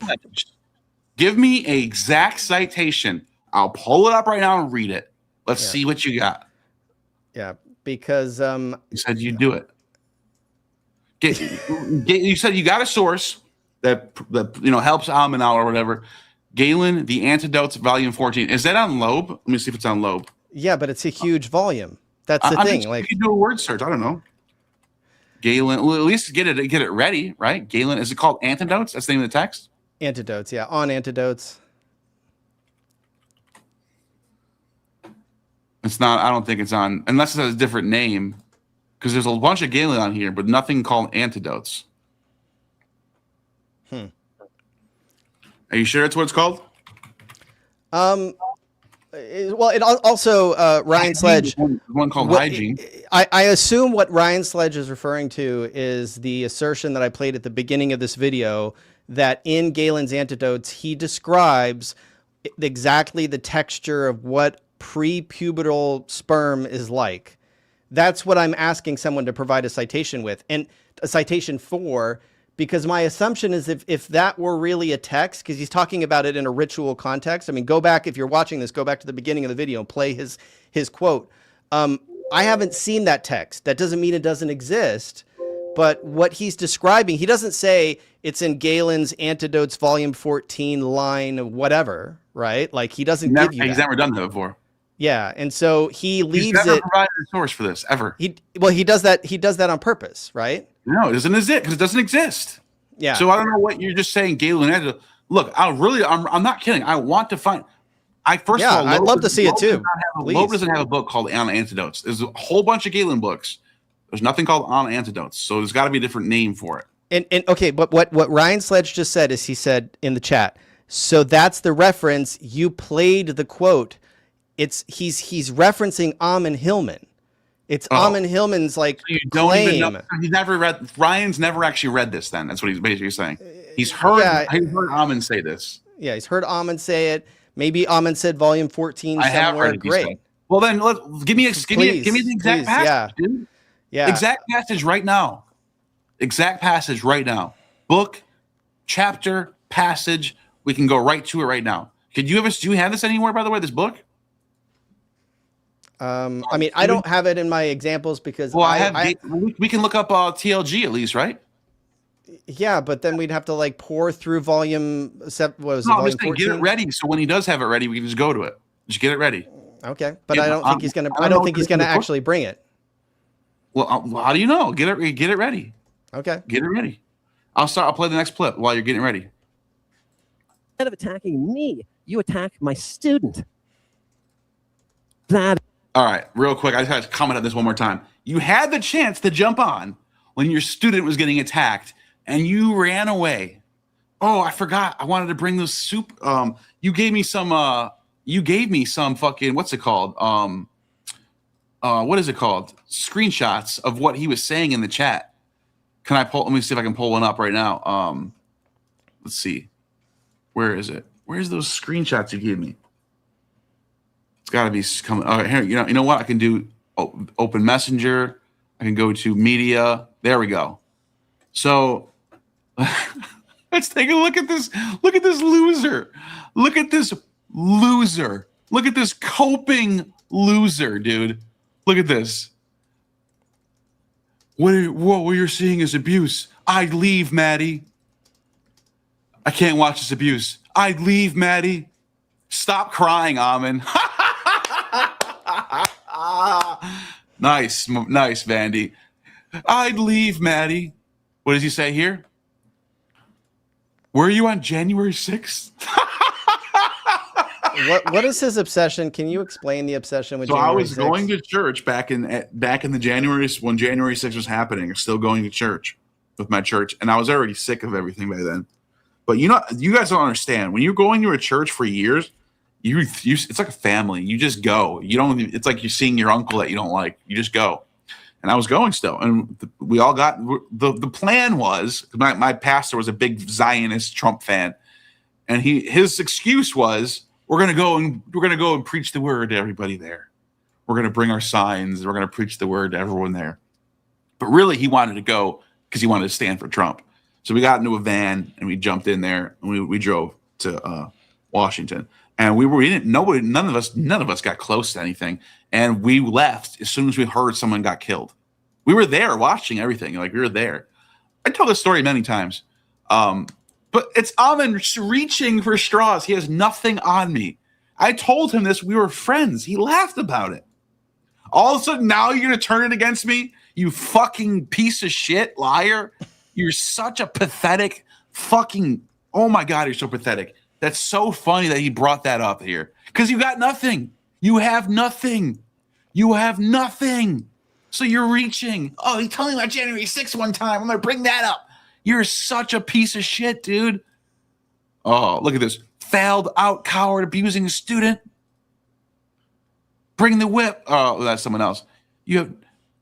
give me an exact citation. I'll pull it up right now and read it. Let's see what you got. Yeah, because you said you'd do it. You said you got a source that helps Ammon out or whatever. Galen, the Antidotes, Volume 14. Is that on Loeb? Let me see if it's on Loeb. Yeah, but it's a huge volume. That's the thing. Like, you can do a word search. I don't know. Galen. Well, at least get it ready, right? Galen. Is it called Antidotes? That's the name of the text. Antidotes. Yeah, on Antidotes. It's not. I don't think it's on, unless it has a different name, because there's a bunch of Galen on here, but nothing called Antidotes. Are you sure that's what it's called? Well, it also Ryan Sledge. One called hygiene. I assume what Ryan Sledge is referring to is the assertion that I played at the beginning of this video that in Galen's Antidotes he describes exactly the texture of what prepubertal sperm is like. That's what I'm asking someone to provide a citation with, and a citation for. Because my assumption is if that were really a text, because he's talking about it in a ritual context. I mean, go back, if you're watching this, go back to the beginning of the video and play his quote. I haven't seen that text. That doesn't mean it doesn't exist. But what he's describing, he doesn't say it's in Galen's Antidotes, Volume 14, line whatever, right? Like, he doesn't give you He's never done that before. Yeah, and so he leaves he's never it. provided a source for this, ever. He does that. He does that on purpose, right? No, it doesn't exist because it doesn't exist. Yeah. So I don't know what you're just saying, Galen. Look, I'm not kidding. I want to find. First of all, I'd love to see it too. Loeb doesn't have a book called On Antidotes. There's a whole bunch of Galen books. There's nothing called On Antidotes, so there's got to be a different name for it. And okay, but what Ryan Sledge just said is he said in the chat. So that's the reference. You played the quote. He's referencing Ammon Hillman. It's Ammon Hillman's like so you don't claim. even know. He's never read. Ryan's never actually read this. Then that's what he's basically saying. He's heard. He's heard Ammon say this. Yeah, he's heard Ammon say it. Maybe Ammon said Volume 14 somewhere. I have heard it. Great. Well, then give me the exact passage, dude. Yeah. Exact passage right now. Exact passage right now. Book, chapter, passage. We can go right to it right now. Do you have this anywhere, by the way? This book. I mean, I don't have it in my examples because we can look up TLG at least, right? Yeah, but then we'd have to like pour through volume 7. What was it? No, Volume 14? Get it ready. So when he does have it ready, we can just go to it. Just get it ready. Okay, but I don't think he's gonna. I don't think he's gonna actually bring it. Well, how do you know? Get it ready. Okay. Get it ready. I'll play the next clip while you're getting ready. Instead of attacking me, you attack my student. That. All right, real quick, I just have to comment on this one more time. You had the chance to jump on when your student was getting attacked, and you ran away. Oh, I forgot. I wanted to bring those soup. You gave me some fucking, what's it called? What is it called? Screenshots of what he was saying in the chat. Let me see if I can pull one up right now. Let's see. Where is it? Where's those screenshots you gave me? It's got to be coming. Here, you know what? I can do open messenger. I can go to media. There we go. So let's take a look at this. Look at this loser. Look at this loser. Look at this coping loser, dude. Look at this. What you're seeing is abuse. I'd leave, Maddie. I can't watch this abuse. I'd leave, Maddie. Stop crying, Ammon. Nice, Vandy. I'd leave, Maddie. What does he say here? Were you on January 6th? What is his obsession? Can you explain the obsession with January 6th? I was going to church back in the January when January 6th was happening. I was still going to church with my church, and I was already sick of everything by then. But you guys don't understand. When you're going to a church for years, you it's like a family. You just go. You don't. It's like you're seeing your uncle that you don't like. You just go. And I was going still, and we all got the plan was my pastor was a big Zionist Trump fan, and his excuse was we're gonna go and preach the word to everybody there. We're gonna bring our signs. We're gonna preach the word to everyone there. But really, he wanted to go because he wanted to stand for Trump. So we got into a van and we jumped in there and we drove to Washington. And none of us got close to anything. And we left as soon as we heard someone got killed. We were there watching everything. Like, we were there. I told this story many times. But it's Ammon reaching for straws. He has nothing on me. I told him this. We were friends. He laughed about it. All of a sudden, now you're going to turn it against me? You fucking piece of shit liar. You're such a pathetic fucking... Oh, my God, you're so pathetic. That's so funny that he brought that up here. Because you got nothing. You have nothing. You have nothing. So you're reaching. Oh, he told me about January 6th one time. I'm going to bring that up. You're such a piece of shit, dude. Oh, look at this. Failed out coward abusing a student. Bring the whip. Oh, that's someone else. You have...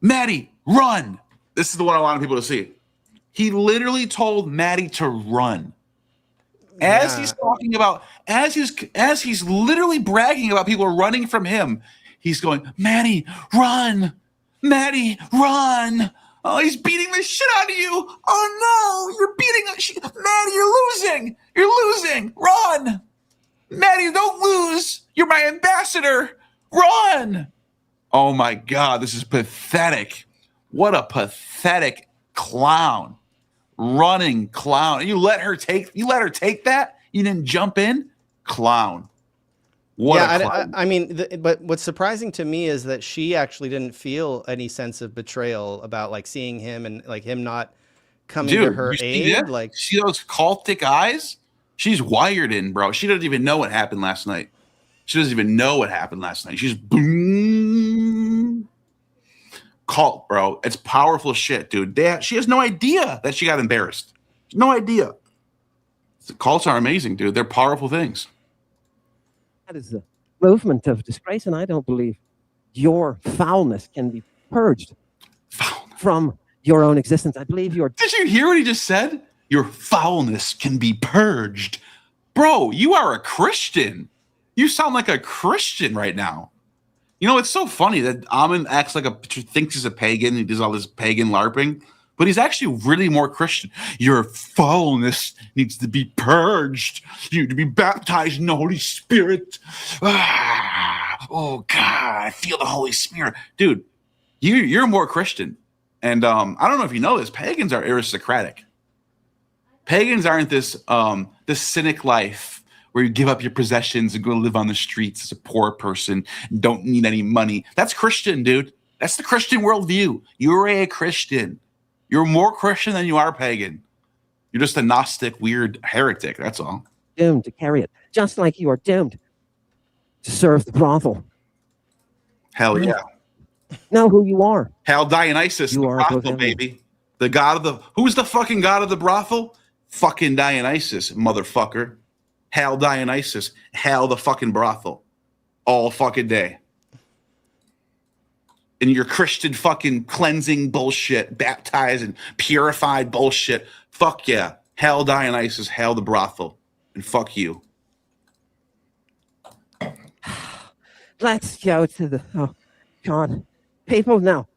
Maddie, run. This is the one I want people to see. He literally told Maddie to run. As he's talking about, as he's literally bragging about people running from him, he's going, Maddie, run. Maddie, run. Oh, he's beating the shit out of you. Oh, no, you're beating the shit. Maddie, you're losing. You're losing. Run. Maddie, don't lose. You're my ambassador. Run. Oh, my God, this is pathetic. What a pathetic clown. Running clown. You let her take that? You didn't jump in? Clown. What a clown. I mean, but what's surprising to me is that she actually didn't feel any sense of betrayal about like seeing him and like him not coming to her aid. Like, see those cultic eyes? She's wired in, bro. She doesn't even know what happened last night. She's boom. Cult, bro. It's powerful shit, dude. She has no idea that she got embarrassed. No idea. The cults are amazing, dude. They're powerful things. That is the movement of disgrace, and I don't believe your foulness can be purged from your own existence. I believe your... Did you hear what he just said? Your foulness can be purged. Bro, you are a Christian. You sound like a Christian right now. You know, it's so funny that Ammon acts like thinks he's a pagan. He does all this pagan LARPing, but he's actually really more Christian. Your foulness needs to be purged. You need to be baptized in the Holy Spirit. Oh, God, I feel the Holy Spirit. Dude, you're more Christian. And I don't know if you know this, pagans are aristocratic. Pagans aren't this cynic life where you give up your possessions and go live on the streets as a poor person and don't need any money. That's Christian, dude. That's the Christian worldview. You're a Christian. You're more Christian than you are pagan. You're just a Gnostic, weird heretic. That's all. Doomed to carry it, just like you are doomed to serve the brothel. Hell yeah. Know who you are. Hail Dionysus, You the are brothel, baby. The god of the... Who's the fucking god of the brothel? Fucking Dionysus, motherfucker. Hail Dionysus. Hail the fucking brothel. All fucking day. And your Christian fucking cleansing bullshit, baptized and purified bullshit. Fuck yeah. Hail Dionysus. Hail the brothel. And fuck you. Let's go to the... Oh, God. People, now,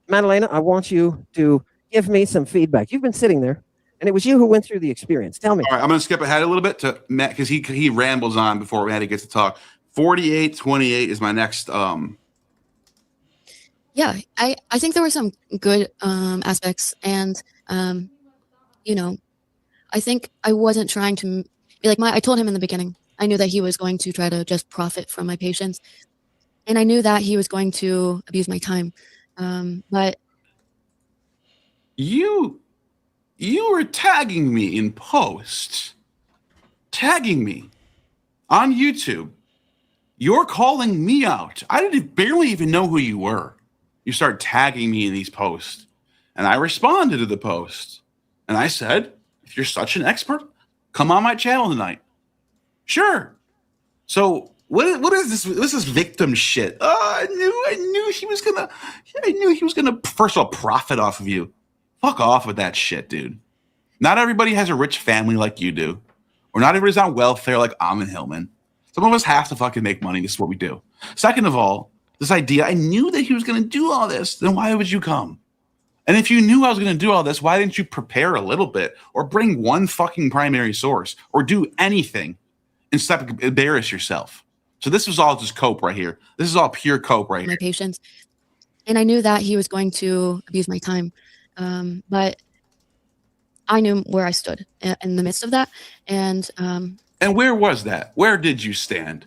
Madalena, I want you to give me some feedback. You've been sitting there. And it was you who went through the experience. Tell me. All right, I'm going to skip ahead a little bit to Matt because he rambles on before Maddie gets to talk. 4828 is my next Yeah, I think there were some good aspects, and you know, I think I wasn't trying to be like I told him in the beginning. I knew that he was going to try to just profit from my patience, and I knew that he was going to abuse my time. But You were tagging me in posts, tagging me on YouTube. You're calling me out. I didn't barely even know who you were. You start tagging me in these posts, and I responded to the post, and I said, "If you're such an expert, come on my channel tonight." Sure. So what is this? This is victim shit. Oh, I knew he was gonna first of all profit off of you. Fuck off with that shit, dude. Not everybody has a rich family like you do, or not everybody's on welfare like Ammon Hillman. Some of us have to fucking make money. This is what we do. Second of all, this idea, I knew that he was going to do all this. Then why would you come? And if you knew I was going to do all this, why didn't you prepare a little bit, or bring one fucking primary source, or do anything instead of embarrass yourself? So this was all just cope right here. This is all pure cope right my here. patience, and I knew that he was going to abuse my time. But I knew where I stood in the midst of that, and where was that? Where did you stand?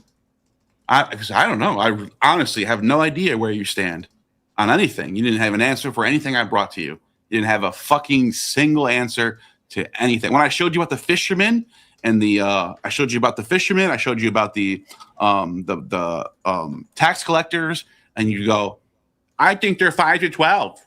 Because I don't know. I honestly have no idea where you stand on anything. You didn't have an answer for anything I brought to you. You didn't have a fucking single answer to anything. When I showed you about the fishermen and I showed you about the fishermen, I showed you about the tax collectors, and you go, I think they're 5 to 12.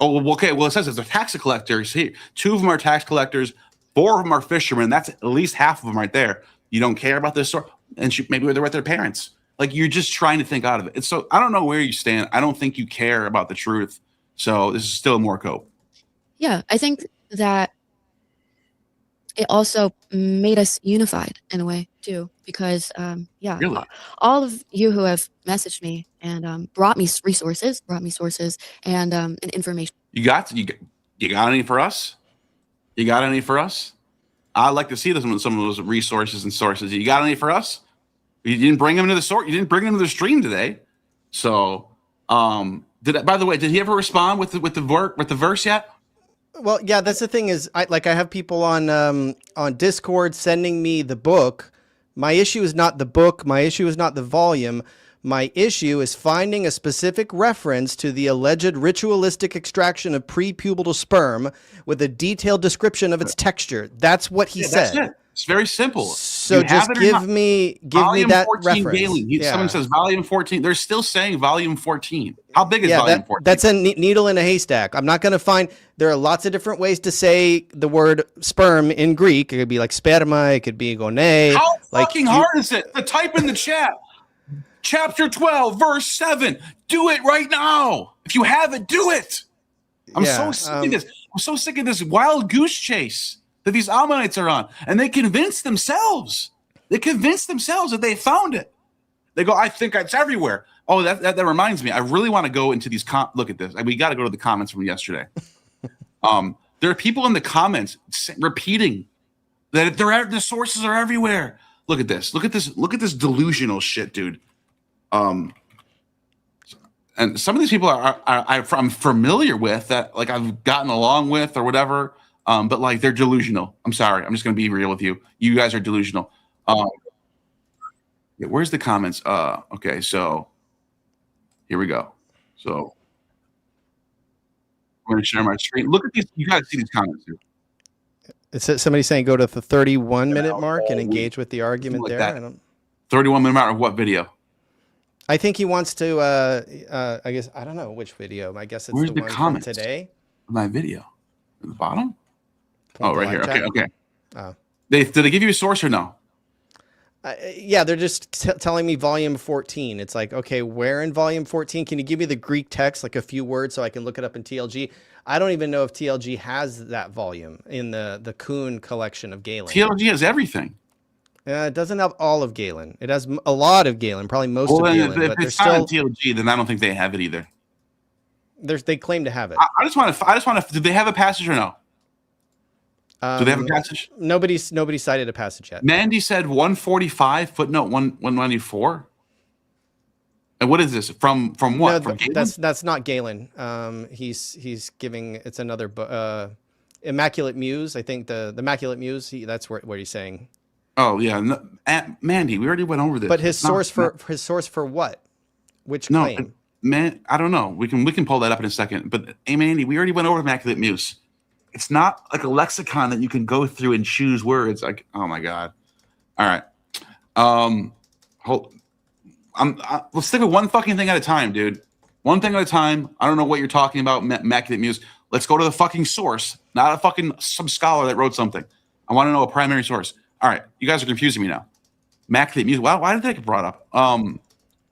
Oh, well, okay. Well, it says there's tax collectors here. 2 of them are tax collectors. 4 of them are fishermen. That's at least half of them right there. You don't care about this story. And maybe they're with their parents. Like, you're just trying to think out of it. And so I don't know where you stand. I don't think you care about the truth. So this is still more cope. Yeah, I think that it also made us unified in a way too, because Really? all of you who have messaged me and brought me sources and information. You got any for us? You got any for us? I'd like to see some of those resources and sources. You got any for us? You didn't bring them to the You didn't bring them to the stream today. So, by the way, did he ever respond with the verse yet? Well, yeah, that's the thing is, I have people on Discord sending me the book. My issue is not the book. My issue is not the volume. My issue is finding a specific reference to the alleged ritualistic extraction of prepubal sperm with a detailed description of its texture. That's what he said. That's it. It's very simple. So just give me that 14 reference. Galen. Someone says volume 14. They're still saying volume 14. How big is volume 14? That's a needle in a haystack. I'm not going to find. There are lots of different ways to say the word sperm in Greek. It could be like sperma. It could be gone. How fucking hard is it to type in the chat? Chapter 12, verse 7. Do it right now. If you have it, do it. I'm so sick of this. I'm so sick of this wild goose chase that these Ammonites are on. And they convince themselves. That they found it. They go, I think it's everywhere. Oh, that reminds me. I really want to go into these. Look at this. We got to go to the comments from yesterday. There are people in the comments repeating that the sources are everywhere. Look at this. Look at this delusional shit, dude. And some of these people I'm familiar with, that like I've gotten along with or whatever, but like they're delusional. I'm sorry. I'm just going to be real with you. You guys are delusional. Where's the comments? Okay, so here we go. So I'm going to share my screen. Look at these. You guys see these comments here. It's somebody saying go to the 31-minute mark and engage with the argument like there. 31-minute mark of what video? I think he wants to. I guess I don't know which video. I guess it's Where's the the one comments from today. My video at the bottom. Point right here. chat. Okay. Oh. Did they give you a source or no? Yeah, they're just telling me volume 14. It's like, okay, where in volume 14? Can you give me the Greek text, like a few words, so I can look it up in TLG? I don't even know if TLG has that volume in the Kuhn collection of Galen. TLG has everything. It doesn't have all of Galen. It has a lot of Galen, probably most of Galen. If it's not in TLG, then I don't think they have it either. They claim to have it. I just want to. Did they have a passage or no? Do they have a passage? Nobody cited a passage yet. Mandy said 145 footnote 194. And what is this from what? No, From Galen? that's not Galen. He's giving, it's another Immaculate Muse. I think the Immaculate Muse. That's what he's saying. Oh yeah, no, Mandy. We already went over this. But his source for what? Which claim? Man, I don't know. We can pull that up in a second. But hey, Mandy, we already went over Immaculate Muse. It's not like a lexicon that you can go through and choose words. Like, oh my god. All right. Let's stick with one fucking thing at a time, dude. One thing at a time. I don't know what you're talking about, Immaculate Muse. Let's go to the fucking source, not some scholar that wrote something. I want to know a primary source. All right, you guys are confusing me now. Immaculate Muse. Why did that get brought up?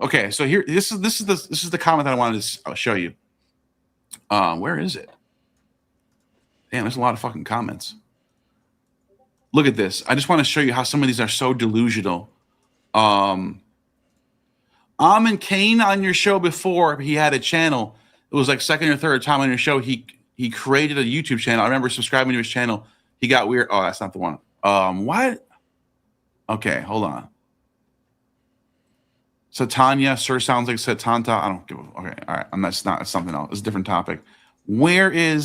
Okay, so here, this is the comment that I wanted to show you. Where is it? Damn, there's a lot of fucking comments. Look at this. I just want to show you how some of these are so delusional. Ammon Kane on your show before, he had a channel. It was like second or third time on your show. He created a YouTube channel. I remember subscribing to his channel. He got weird. Oh, that's not the one. What? Okay, hold on. Satanya, sir, sounds like Satanta. I don't give a. Okay, all right. That's not. It's something else. It's a different topic. Where did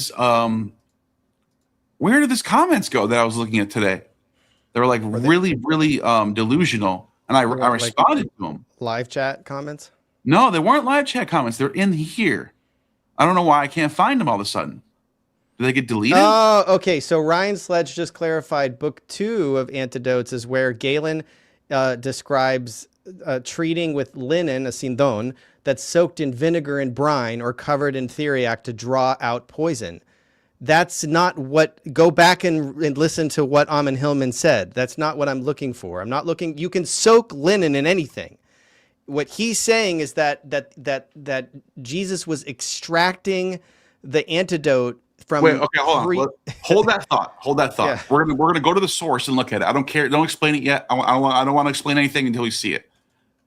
these comments go that I was looking at today? They were like really delusional, and I responded to them. Live chat comments? No, they weren't live chat comments. They're in here. I don't know why I can't find them all of a sudden. Do they get deleted? Oh, okay. So Ryan Sledge just clarified book 2 of Antidotes is where Galen describes treating with linen, a synindon, that's soaked in vinegar and brine or covered in theriac to draw out poison. That's not what, go back and listen to what Ammon Hillman said. That's not what I'm looking for. I'm not looking, you can soak linen in anything. What he's saying is that Jesus was extracting the antidote from. Wait, okay, hold on. Hold that thought. Hold that thought. Yeah. We're gonna go to the source and look at it. I don't care. Don't explain it yet. I don't want to explain anything until we see it.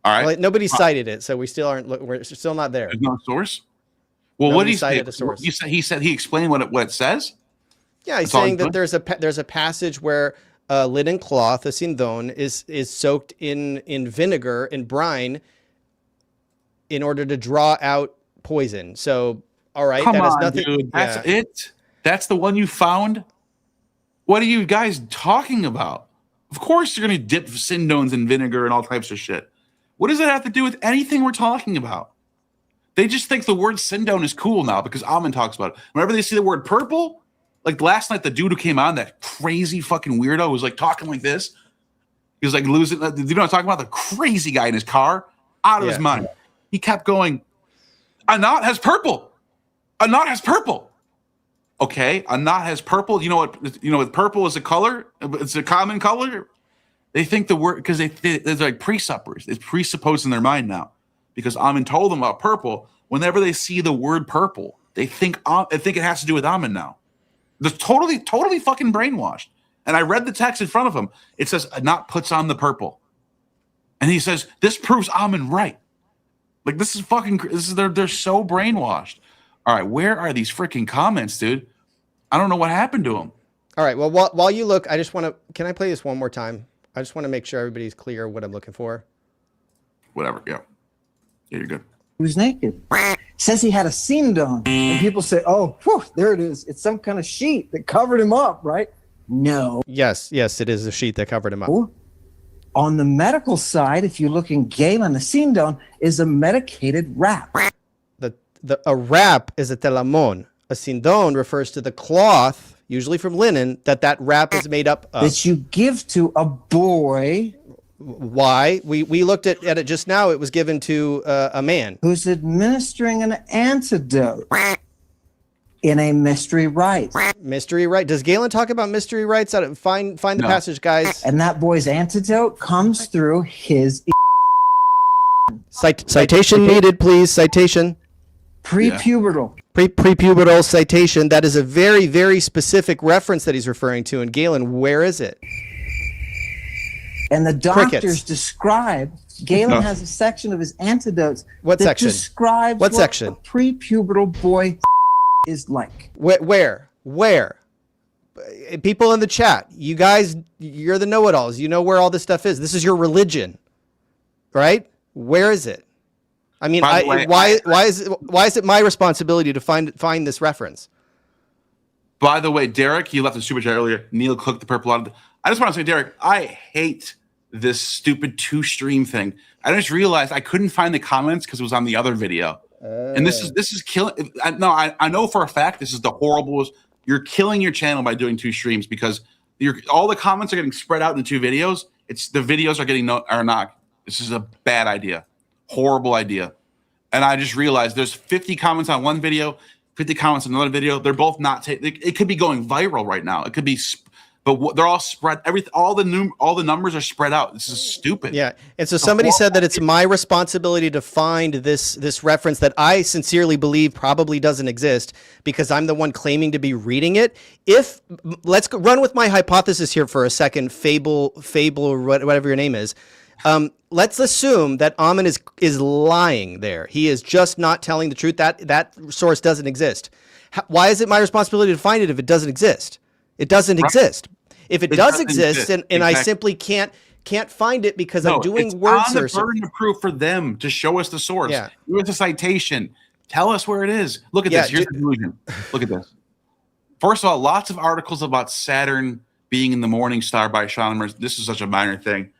All right. Well, nobody cited it, so we still aren't. We're still not there. There's no source. Well, Nobody what did he cited say? a source. He explained what it says. Yeah, he's That's all saying he's that there's a passage where linen cloth, a synindon, is soaked in vinegar and brine in order to draw out poison. So, all right, Come that has on, nothing. dude. That's yeah. it. That's the one you found. What are you guys talking about? Of course, you're gonna dip syndones in vinegar and all types of shit. What does that have to do with anything we're talking about? They just think the word syndone is cool now because Ammon talks about it. Whenever they see the word purple, like last night, the dude who came on, that crazy fucking weirdo, was like talking like this. He was like losing. You know what I'm talking about? The crazy guy in his car, out of his mind. He kept going, a knot has purple. A knot has purple. Okay, a knot has purple. You know what purple is a color? It's a common color. They think the word, because they're like pre-suppers. It's presupposed in their mind now. Because Ammon told them about purple. Whenever they see the word purple, they think it has to do with Ammon now. They're totally fucking brainwashed. And I read the text in front of him. It says, a knot puts on the purple. And he says, this proves Ammon right. Like, they're so brainwashed. All right, where are these freaking comments, dude? I don't know what happened to them. All right, well, while you look, I just want to, can I play this one more time? I just want to make sure everybody's clear what I'm looking for. Whatever, yeah. Yeah, you're good. He was naked. Says he had a synindon. And people say, oh, whew, there it is. It's some kind of sheet that covered him up, right? No. Yes, it is a sheet that covered him up. On the medical side, if you look in Galen, a synindon is a medicated wrap. A wrap is a telamon. A synindon refers to the cloth, usually from linen, that wrap is made up of. That you give to a boy. Why? We looked at it just now. It was given to a man who's administering an antidote in a mystery rite. Mystery rite. Does Galen talk about mystery rites? Find the passage, guys. And that boy's antidote comes through his citation needed, please. Citation. Prepubertal. Prepubertal citation. That is a very, very specific reference that he's referring to. And Galen, where is it? And the doctors describe, Galen has a section of his antidotes that describes what a prepubertal boy is like. Where? People in the chat, you guys, you're the know-it-alls. You know where all this stuff is. This is your religion, right? Where is it? I mean, By the way, why is it my responsibility to find this reference? By the way, Derek, you left a super chat earlier. Neil cooked the purple out of I just want to say, Derek, I hate this stupid 2-stream thing. I just realized I couldn't find the comments because it was on the other video. And this is killing. I know for a fact this is the horrible. You're killing your channel by doing 2 streams because all the comments are getting spread out into 2 videos. It's the videos are not. This is a bad idea, horrible idea. And I just realized there's 50 comments on one video, 50 comments on another video. They're both not. It could be going viral right now. It could be, but they're all spread. All the numbers are spread out. This is stupid. Yeah. And so somebody said that it's my responsibility to find this reference that I sincerely believe probably doesn't exist because I'm the one claiming to be reading it. Let's run with my hypothesis here for a second, Fable, or whatever your name is. Let's assume that Ammon is lying there. He is just not telling the truth. That source doesn't exist. Why is it my responsibility to find it if it doesn't exist? It doesn't exist. If it does exist, and exactly. I simply can't find it because I'm doing word search. It's on the burden of proof for them to show us the source. Yeah. Give us a citation. Tell us where it is. Look at this. Here's the delusion. Look at this. First of all, lots of articles about Saturn being in the morning star by astronomers. This is such a minor thing.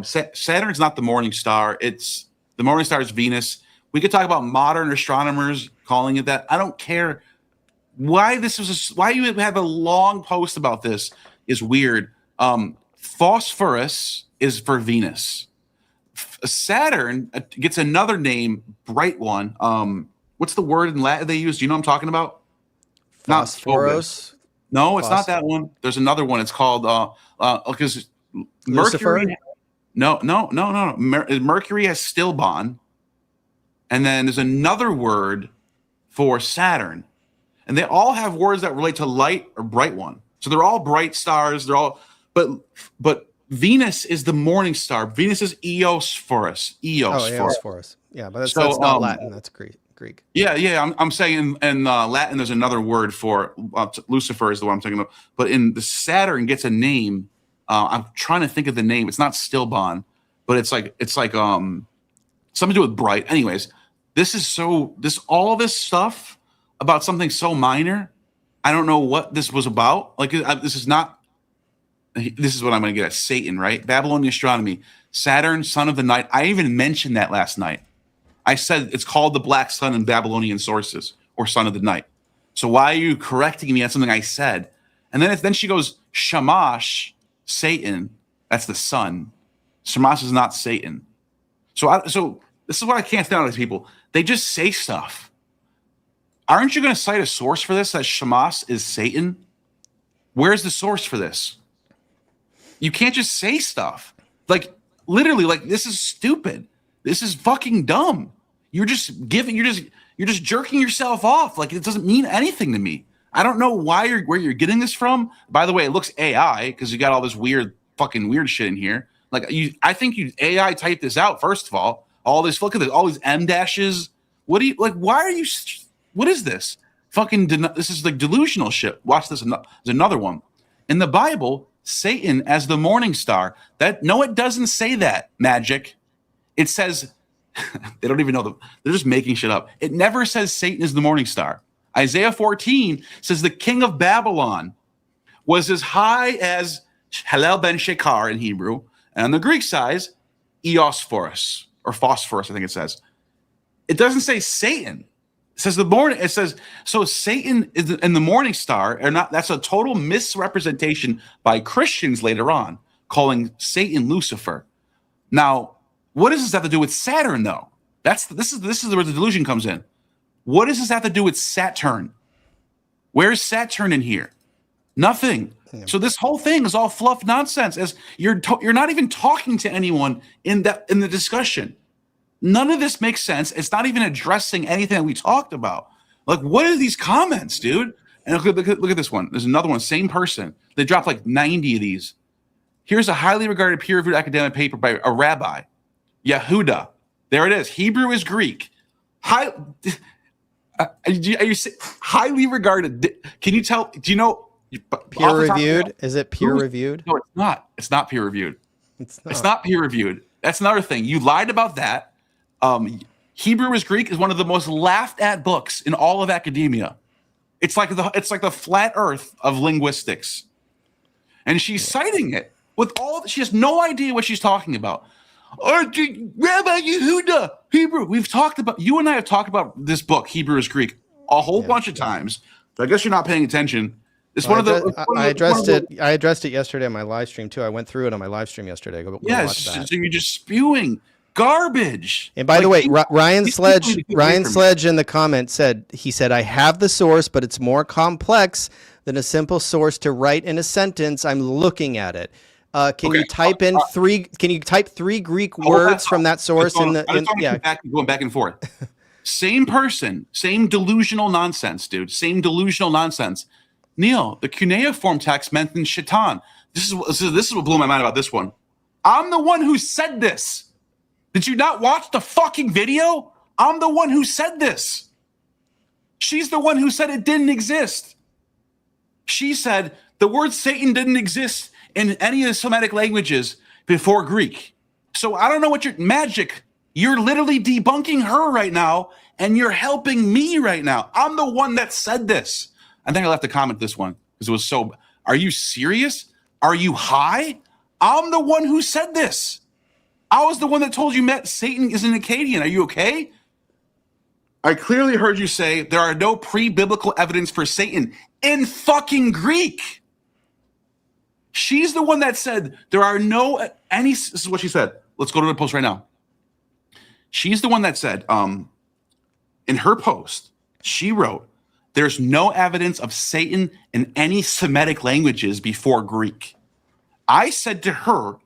Saturn's not the morning star. It's the morning star is Venus. We could talk about modern astronomers calling it that. I don't care. Why you have a long post about this is weird. Phosphorus is for Venus. Saturn gets another name, bright one. What's the word in Latin they use? Do you know what I'm talking about? Phosphorus. No, it's not that one. There's another one. It's called because Lucifer. Mercury. No. Mercury has Stillbon, and then there's another word for Saturn, and they all have words that relate to light or bright one. So they're all bright stars. They're all, but Venus is the morning star. Venus is Eosphorus. Eosphorus. Yeah, but that's not Latin. That's Greek. Yeah. I'm saying in Latin, there's another word for Lucifer is the one I'm talking about. But in the Saturn gets a name. I'm trying to think of the name. It's not Stillbon, but it's like something to do with bright. Anyways, all this stuff about something so minor. I don't know what this was about. Like this is what I'm going to get at. Satan, right? Babylonian astronomy, Saturn, son of the night. I even mentioned that last night. I said it's called the black sun in Babylonian sources or son of the night. So why are you correcting me on something I said? And then she goes, Shamash, Satan, that's the sun. Shamash is not Satan. So this is what I can't stand on these people. They just say stuff. Aren't you going to cite a source for this that Shamash is Satan? Where's the source for this? You can't just say stuff. Like literally, like this is stupid. This is fucking dumb. You're just jerking yourself off. Like it doesn't mean anything to me. I don't know where you're getting this from. By the way, it looks AI because you got all this weird shit in here. Like I think you AI typed this out. First of all this, look at this, all these M dashes. What do you like? Why are you? What is this? This is like delusional shit. Watch this. There's another one in the Bible. Satan as the morning star. It doesn't say that. Magic. It says they don't even know they're just making shit up. It never says Satan is the morning star. Isaiah 14 says the king of Babylon was as high as Halel ben Shekar in Hebrew, and on the Greek side, Eosphorus or Phosphorus, I think it says. It doesn't say Satan. It says the morning. It says so. Satan is in the morning star, or not? That's a total misrepresentation by Christians later on, calling Satan Lucifer. Now, what does this have to do with Saturn, though? This is where the delusion comes in. What does this have to do with Saturn? Where's Saturn in here? Nothing. Yeah. So this whole thing is all fluff nonsense. As you're not even talking to anyone in the discussion. None of this makes sense. It's not even addressing anything that we talked about. Like, what are these comments, dude? And look at this one. There's another one. Same person. They dropped like 90 of these. Here's a highly regarded peer-reviewed academic paper by a rabbi, Yehuda. There it is. Hebrew is Greek. Are you highly regarded? Can you tell? Do you know? Peer reviewed? Is it peer reviewed? No, it's not. It's not peer reviewed. It's not peer reviewed. That's another thing. You lied about that. Hebrew is Greek is one of the most laughed at books in all of academia. It's like the flat earth of linguistics. And she's citing it with she has no idea what she's talking about. Or Rabbi Yehuda, Hebrew. You and I have talked about this book, Hebrew is Greek, a whole bunch of times. So I guess you're not paying attention. It's I addressed it yesterday on my live stream too. I went through it on my live stream yesterday. Go watch that. So you're just spewing garbage. And by the way, Ryan Sledge in the comments said, I have the source, but it's more complex than a simple source to write in a sentence. I'm looking at it. Can you type three Greek words from that source going back and forth. Same person, same delusional nonsense, dude. Same delusional nonsense. Neil, the cuneiform text mentions Shaitan. This is what blew my mind about this one. I'm the one who said this. Did you not watch the fucking video? I'm the one who said this. She's the one who said it didn't exist. She said the word Satan didn't exist in any of the Semitic languages before Greek. So I don't know what magic. You're literally debunking her right now, and you're helping me right now. I'm the one that said this. I think I left a comment this one because it was so. Are you serious? Are you high? I'm the one who said this. I was the one that told you Satan is an Akkadian. Are you okay? I clearly heard you say there are no pre-biblical evidence for Satan in fucking Greek. She's the one that said there are this is what she said. Let's go to the post right now. She's the one that said, in her post, she wrote, there's no evidence of Satan in any Semitic languages before Greek. I said to her,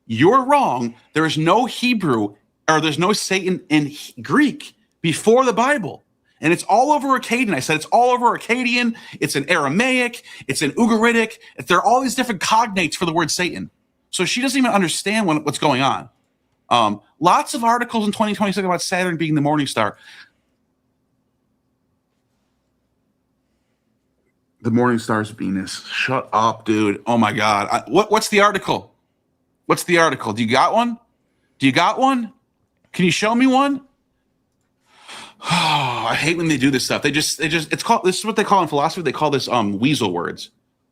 you're wrong. There is no Hebrew or there's no Satan in Greek before the Bible. And it's all over Akkadian. I said it's all over Akkadian. It's in Aramaic. It's in Ugaritic. There are all these different cognates for the word Satan. So she doesn't even understand what's going on. Lots of articles in 2026 about Saturn being the morning star. The morning star is Venus. Shut up, dude. Oh my God. What's the article? What's the article? Do you got one? Can you show me one? Oh, I hate when they do this stuff. This is what they call in philosophy. They call this weasel words.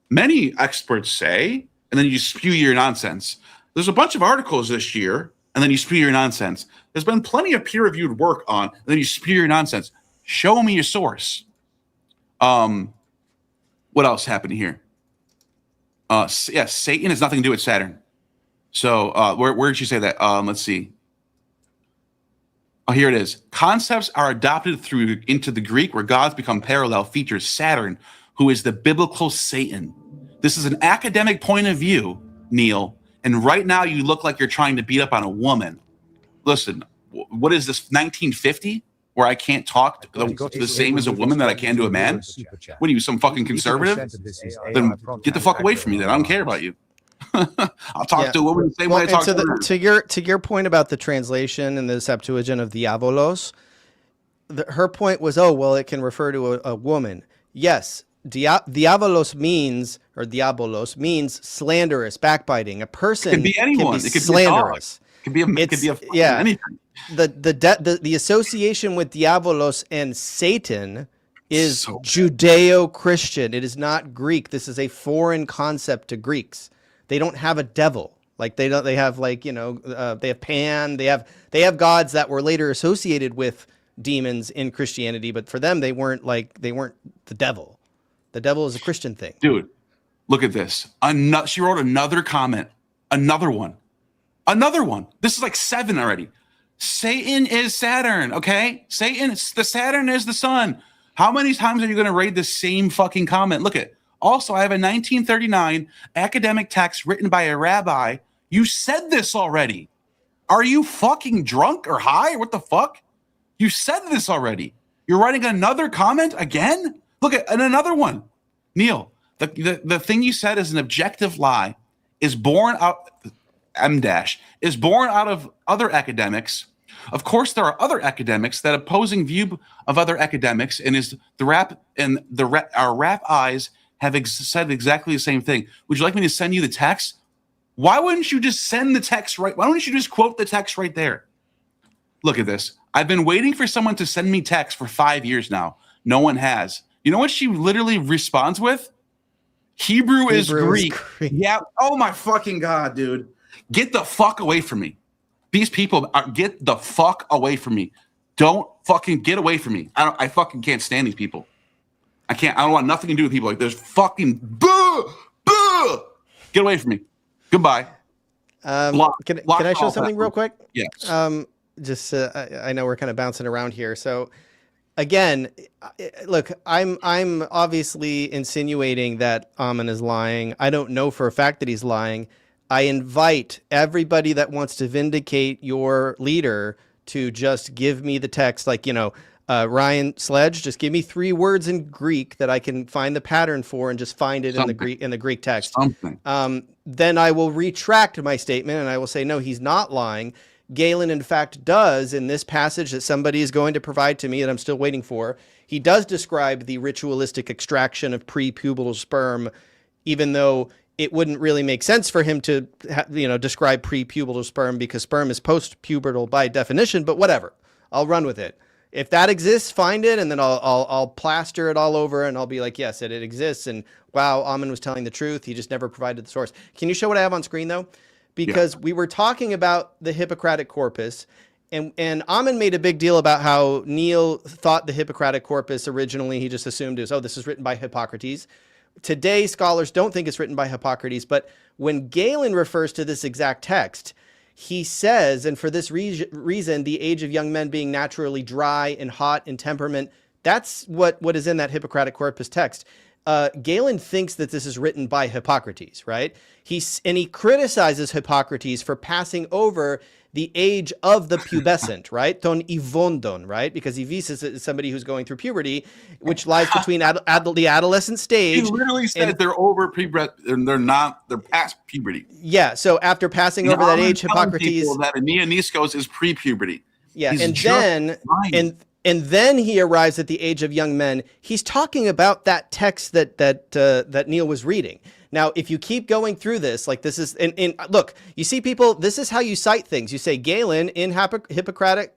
Many experts say, and then you spew your nonsense. There's a bunch of articles this year, and then you spew your nonsense. There's been plenty of peer-reviewed work on, and then you spew your nonsense. Show me your source. What else happened here? Satan has nothing to do with Saturn. So where did you say that? Let's see. Oh, here it is. Concepts are adopted into the Greek where gods become parallel features Saturn, who is the biblical Satan. This is an academic point of view, Neil. And right now you look like you're trying to beat up on a woman. Listen, what is this, 1950? Where I can't talk the same as a woman that I can to a man? What are you, some fucking conservative? Then get the fuck away from me then. I don't care about you. I'll talk to a woman the same way I talk to her. To your point about the translation and the Septuagint of diabolos, her point was, it can refer to a woman. Yes, diabolos means slanderous, backbiting. A person can be anyone. Can be it could slanderous. Be it could be anything. The association with diabolos and Satan is Judeo-Christian. It is not Greek. This is a foreign concept to Greeks. They don't have a devil. Like they have they have Pan. They have gods that were later associated with demons in Christianity, but for them they weren't the devil. The devil is a Christian thing. Dude, look at this. She wrote another comment. Another one. This is like 7 already. Satan is Saturn, okay? Saturn is the sun. How many times are you going to read the same fucking comment? Look at. Also, I have a 1939 academic text written by a rabbi. You said this already. Are you fucking drunk or high? What the fuck? You said this already. You're writing another comment again? Look at another one. Neil, the thing you said is an objective lie is born out is born out of other academics. Of course, there are other academics that opposing view of other academics and is our rap eyes have said exactly the same thing. Would you like me to send you the text? Why wouldn't you just send the text right? Why don't you just quote the text right there? Look at this. I've been waiting for someone to send me text for 5 years now. No one has. You know what she literally responds with? Hebrew is Greek. Yeah. Oh my fucking God, dude. Get the fuck away from me. These people get the fuck away from me. Don't fucking get away from me. I fucking can't stand these people. I can't. I don't want nothing to do with people like this. Fucking get away from me. Goodbye. Can I show something real quick? Yes. I know we're kind of bouncing around here. So again, look, I'm obviously insinuating that Ammon is lying. I don't know for a fact that he's lying. I invite everybody that wants to vindicate your leader to just give me the text, like, Ryan Sledge, just give me 3 words in Greek that I can find the pattern for and just find it in the Greek text. Then I will retract my statement and I will say, no, he's not lying. Galen, in fact, does in this passage that somebody is going to provide to me that I'm still waiting for. He does describe the ritualistic extraction of prepubertal sperm, even though it wouldn't really make sense for him to, describe prepubertal sperm because sperm is post-pubertal by definition, but whatever. I'll run with it. If that exists, find it, and then I'll plaster it all over, and I'll be like, yes, it exists, and wow, Ammon was telling the truth. He just never provided the source. Can you show what I have on screen, though? Because we were talking about the Hippocratic corpus, and Ammon made a big deal about how Neil thought the Hippocratic corpus originally, he just assumed it was, this is written by Hippocrates. Today, scholars don't think it's written by Hippocrates, but when Galen refers to this exact text, he says, and for this reason, the age of young men being naturally dry and hot in temperament, that's what is in that Hippocratic corpus text. Galen thinks that this is written by Hippocrates, right? He criticizes Hippocrates for passing over the age of the pubescent, right? Ton ivondon, right? Because Ivis is somebody who's going through puberty, which lies between the adolescent stage. He literally said they're over they're past puberty. Yeah, so after passing over that age, Hippocrates... that Neoniskos is pre-puberty. Yeah, and then he arrives at the age of young men. He's talking about that text that Neil was reading. Now, if you keep going through this, like this is, and look, you see people, this is how you cite things. You say Galen in Hippocrates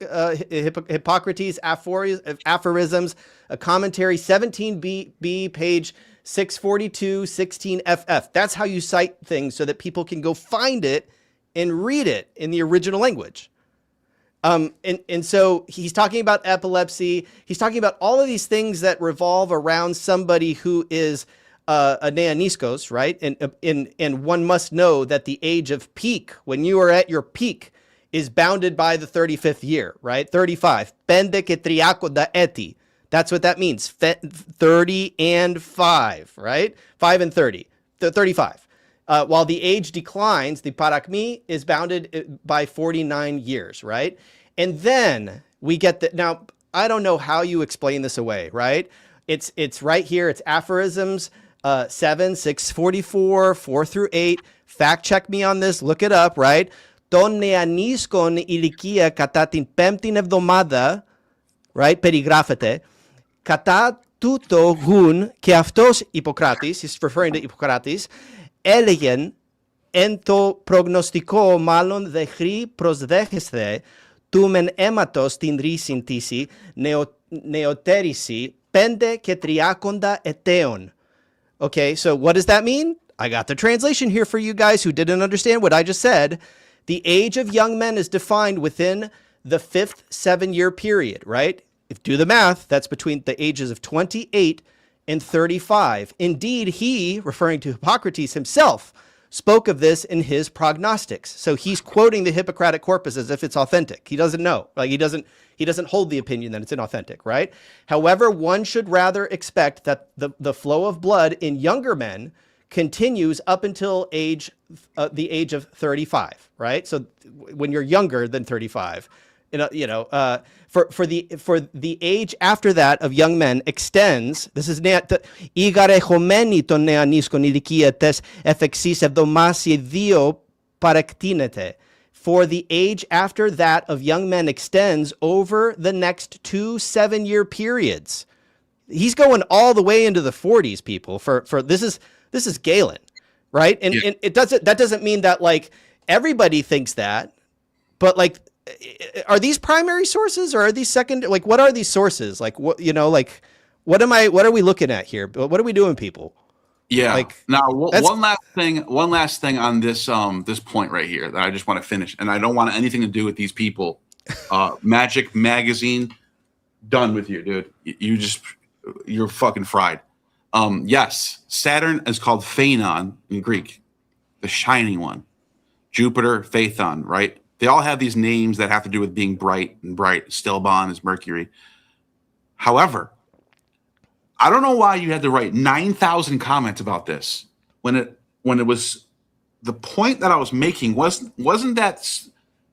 aphorisms, a commentary 17b, page 642, 16ff. That's how you cite things so that people can go find it and read it in the original language. And so he's talking about epilepsy. He's talking about all of these things that revolve around somebody who is a neoniskos, right? And one must know that the age of peak, when you are at your peak, is bounded by the 35th year, right? 35. Pende ke triako da eti. That's what that means. 30 and 5, right? 5 and 30. 35. While the age declines, the parakmi is bounded by 49 years, right? And then we get the, now, I don't know how you explain this away, right? It's right here. It's aphorisms 7, 644, 4 through 8. Fact check me on this. Look it up, right? Τον νεανίσκον ηλικία κατά την πέμπτην εβδομάδα, right? Περιγράφεται. Κατά τούτο γουν και αυτός Ιπποκράτης, he's referring to Ιπποκράτης, έλεγεν εν το προγνωστικό μάλλον δεχρή προσδέχεσθε του μεν αίματος την ρίσιν τύση νεοτέρηση 5 και 30 ετέων. Okay, so what does that mean? I got the translation here for you guys who didn't understand what I just said. The age of young men is defined within the 5th 7-year period, right? If do the math, that's between the ages of 28 and 35. Indeed, he, referring to Hippocrates himself, spoke of this in his prognostics. So he's quoting the Hippocratic corpus as if it's authentic. He doesn't know. Like he doesn't hold the opinion that it's inauthentic, right? However, one should rather expect that the flow of blood in younger men continues up until the age of 35, right? So when you're younger than 35, for the age after that of young men extends. This is ηγαρεχομένη των νεανίσκων ηλικία τες εφεξής εβδομάσιε 2 παρεκτείνεται. For the age after that of young men extends over the next 2 7-year periods. He's going all the way into the 40s, people. For this is Galen, right? And that doesn't mean that like everybody thinks that, but like are these primary sources or are these second? Like, what are these sources? Like, what, like, what are we looking at here? What are we doing, people? Yeah. Like, Now, one last thing on this this point right here that I just want to finish, and I don't want anything to do with these people. Magic Magazine, done with you, dude. You're fucking fried. Yes, Saturn is called Phaenon in Greek, the shining one. Jupiter, Phaethon, right? They all have these names that have to do with being bright, and bright. Stilbon is Mercury. However, I don't know why you had to write 9,000 comments about this when it was the point that I was making wasn't that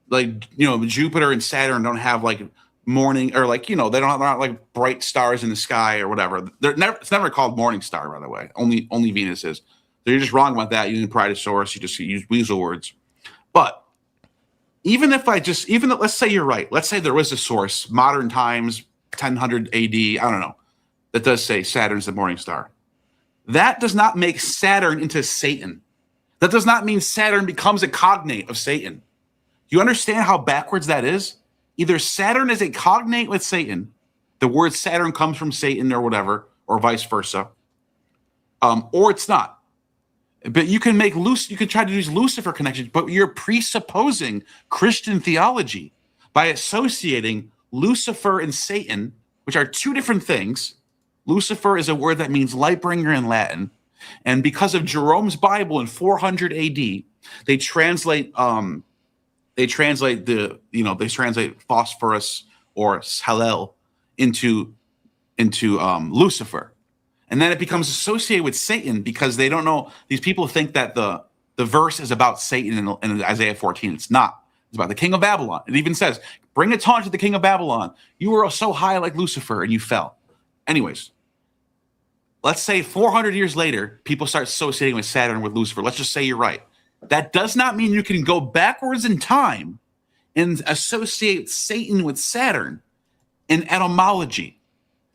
like, Jupiter and Saturn don't have like morning or like, they're not like bright stars in the sky or whatever. It's never called morning star, by the way. Only Venus is. So you're just wrong about that. You didn't provide a source. You just use weasel words. But let's say you're right. Let's say there was a source, modern times, 1000 AD, I don't know, that does say Saturn's the morning star. That does not make Saturn into Satan. That does not mean Saturn becomes a cognate of Satan. You understand how backwards that is? Either Saturn is a cognate with Satan, the word Saturn comes from Satan or whatever, or vice versa, or it's not. But you can try to use Lucifer connections, but you're presupposing Christian theology by associating Lucifer and Satan, which are two different things. Lucifer is a word that means light bringer in Latin. And because of Jerome's Bible in 400 AD, they translate phosphorus or Hallel into Lucifer. And then it becomes associated with Satan because they don't know. These people think that the verse is about Satan in Isaiah 14. It's not. It's about the king of Babylon. It even says, bring a taunt to the king of Babylon. You were so high like Lucifer and you fell. Anyways, let's say 400 years later, people start associating with Saturn with Lucifer. Let's just say you're right. That does not mean you can go backwards in time and associate Satan with Saturn in etymology.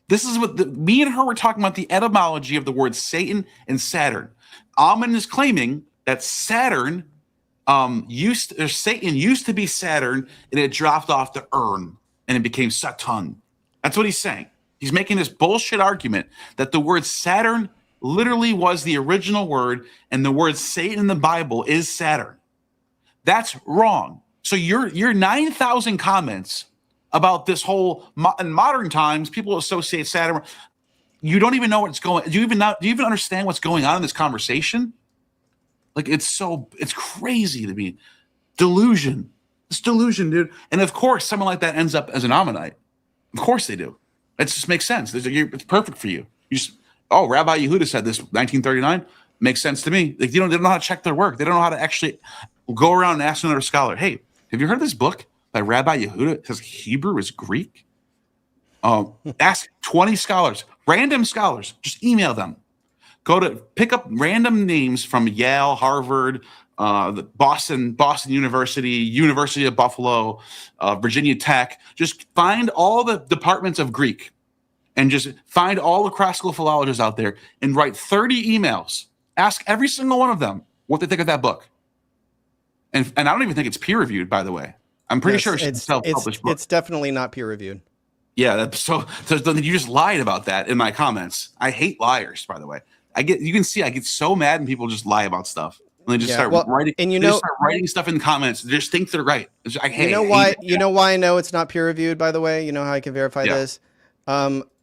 This is what me and her were talking about, the etymology of the words Satan and Saturn. Ammon is claiming that Satan used to be Saturn and it dropped off the urn and it became Satan. That's what he's saying. He's making this bullshit argument that the word Saturn literally was the original word and the word Satan in the Bible is Saturn. That's wrong. So your 9,000 comments about this whole in modern times, people associate Saturn. You don't even know what's going. Do you even understand what's going on in this conversation? Like it's crazy to me. Delusion. It's delusion, dude. And of course, someone like that ends up as an Ammonite. Of course they do. It just makes sense. It's perfect for you. Rabbi Yehuda said this 1939. Makes sense to me. Like they don't know how to check their work. They don't know how to actually go around and ask another scholar, hey, have you heard of this book by Rabbi Yehuda? It says Hebrew is Greek. Ask 20 scholars, random scholars. Just email them. Pick up random names from Yale, Harvard, the Boston University, University of Buffalo, Virginia Tech. Just find all the departments of Greek and just find all the classical philologists out there and write 30 emails. Ask every single one of them what they think of that book. And I don't even think it's peer reviewed, by the way. I'm pretty sure it's self-published book. It's definitely not peer reviewed. Yeah, so you just lied about that in my comments. I hate liars, by the way. You can see I get so mad when people just lie about stuff. And they just start writing. And start writing stuff in the comments. They just think they're right. You know why I know it's not peer reviewed, by the way? You know how I can verify this?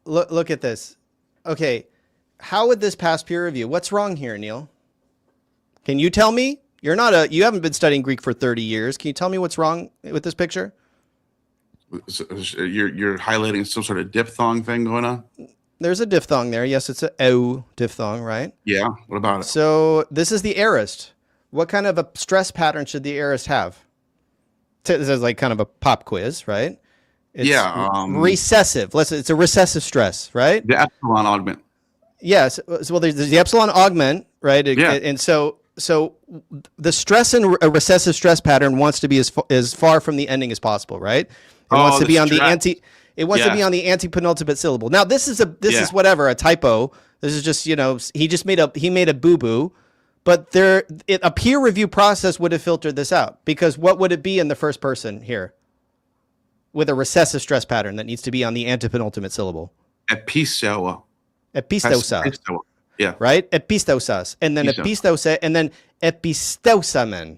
Look at this. Okay. How would this pass peer review? What's wrong here, Neil? Can you tell me? You haven't been studying Greek for 30 years. Can you tell me what's wrong with this picture? You're highlighting some sort of diphthong thing going on? There's a diphthong there. Yes, it's a O diphthong, right? Yeah. What about it? So this is the aorist. What kind of a stress pattern should the aorist have? This is like kind of a pop quiz, right? It's recessive. It's a recessive stress, right? The epsilon augment. Yes. Well, there's the epsilon augment, right? And so the stress in a recessive stress pattern wants to be as far from the ending as possible, right? It wants to be on the antepenultimate syllable. Now this is whatever, a typo. This is just, he made a boo-boo, but a peer review process would have filtered this out, because what would it be in the first person here? with a recessive stress pattern that needs to be on the antepenultimate syllable. Epistoa. Epistosa. Yeah. Right? Epistosas. And then epistose, and then epistosamen.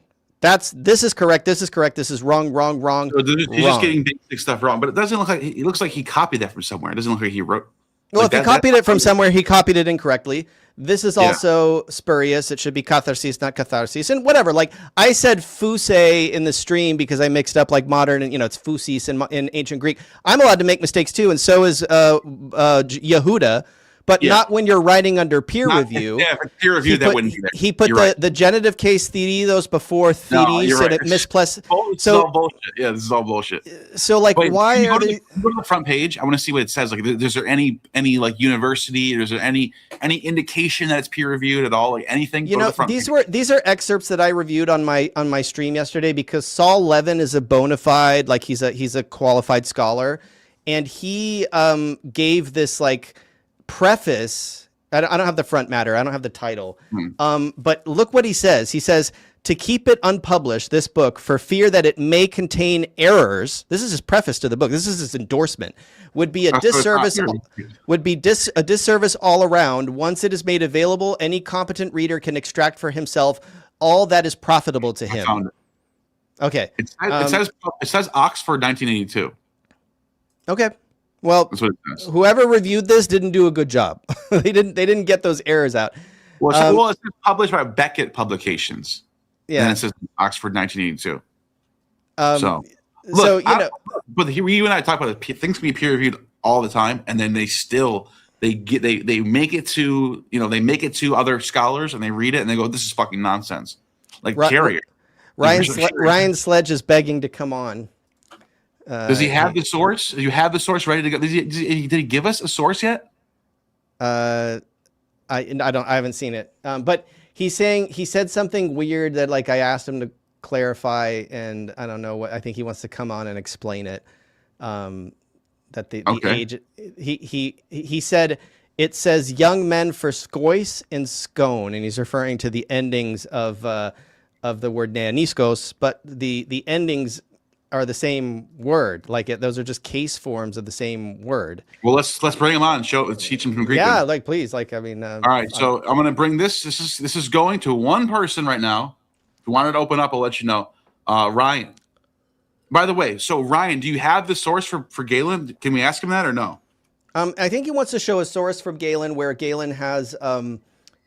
This is correct. This is correct. This is wrong. So he's just getting basic stuff wrong, but it doesn't look like it looks like he copied that from somewhere. It doesn't look like he wrote. Well, like if he copied it from somewhere, he copied it incorrectly. This is also spurious. It should be catharsis, not catharsis, and whatever. Like I said, fuse in the stream because I mixed up like modern and it's fusis in ancient Greek. I'm allowed to make mistakes too, and so is Yehuda. But not when you're writing under peer review. Yeah, for peer review, that wouldn't be there. He put the genitive case these before thedes, so it misplaced. This is all bullshit. Yeah, this is all bullshit. So, like, why are they? Go to the front page. I want to see what it says. Like, is there any like university? Or is there any indication that it's peer reviewed at all? Like anything? These are excerpts that I reviewed on my stream yesterday because Saul Levin is a bona fide, like he's a qualified scholar, and he gave this like preface. I don't have the front matter. I don't have the title. But look what he says. He says, to keep it unpublished, this book, for fear that it may contain errors. This is his preface to the book. This is his endorsement. Would be a disservice. A disservice all around. Once it is made available, any competent reader can extract for himself all that is profitable to him. I found it. Okay. It says Oxford 1982. Okay. Well, whoever reviewed this didn't do a good job. They didn't get those errors out. Well, it's published by Beckett Publications. Yeah, and it says Oxford 1982. But you and I talk about it. Things can be peer reviewed all the time, and then they make it to other scholars, and they read it, and they go, "This is fucking nonsense." Like Carrier. Ryan Sledge is begging to come on. Does he have the source? Do you have the source ready to go? Did he give us a source yet? I haven't seen it. But he said something weird that like I asked him to clarify, and I don't know what. I think he wants to come on and explain it. That the age he said it says young men for skois and scone, and he's referring to the endings of the word neaniskos, but the endings are the same word. Like those are just case forms of the same word. Well, let's bring him on. Teach him some Greek. Yeah, like please, like I mean. All right, so I'm gonna bring this. This is going to one person right now. If you wanted to open up, I'll let you know. Ryan. By the way, so Ryan, do you have the source for Galen? Can we ask him that or no? I think he wants to show a source from Galen where Galen has a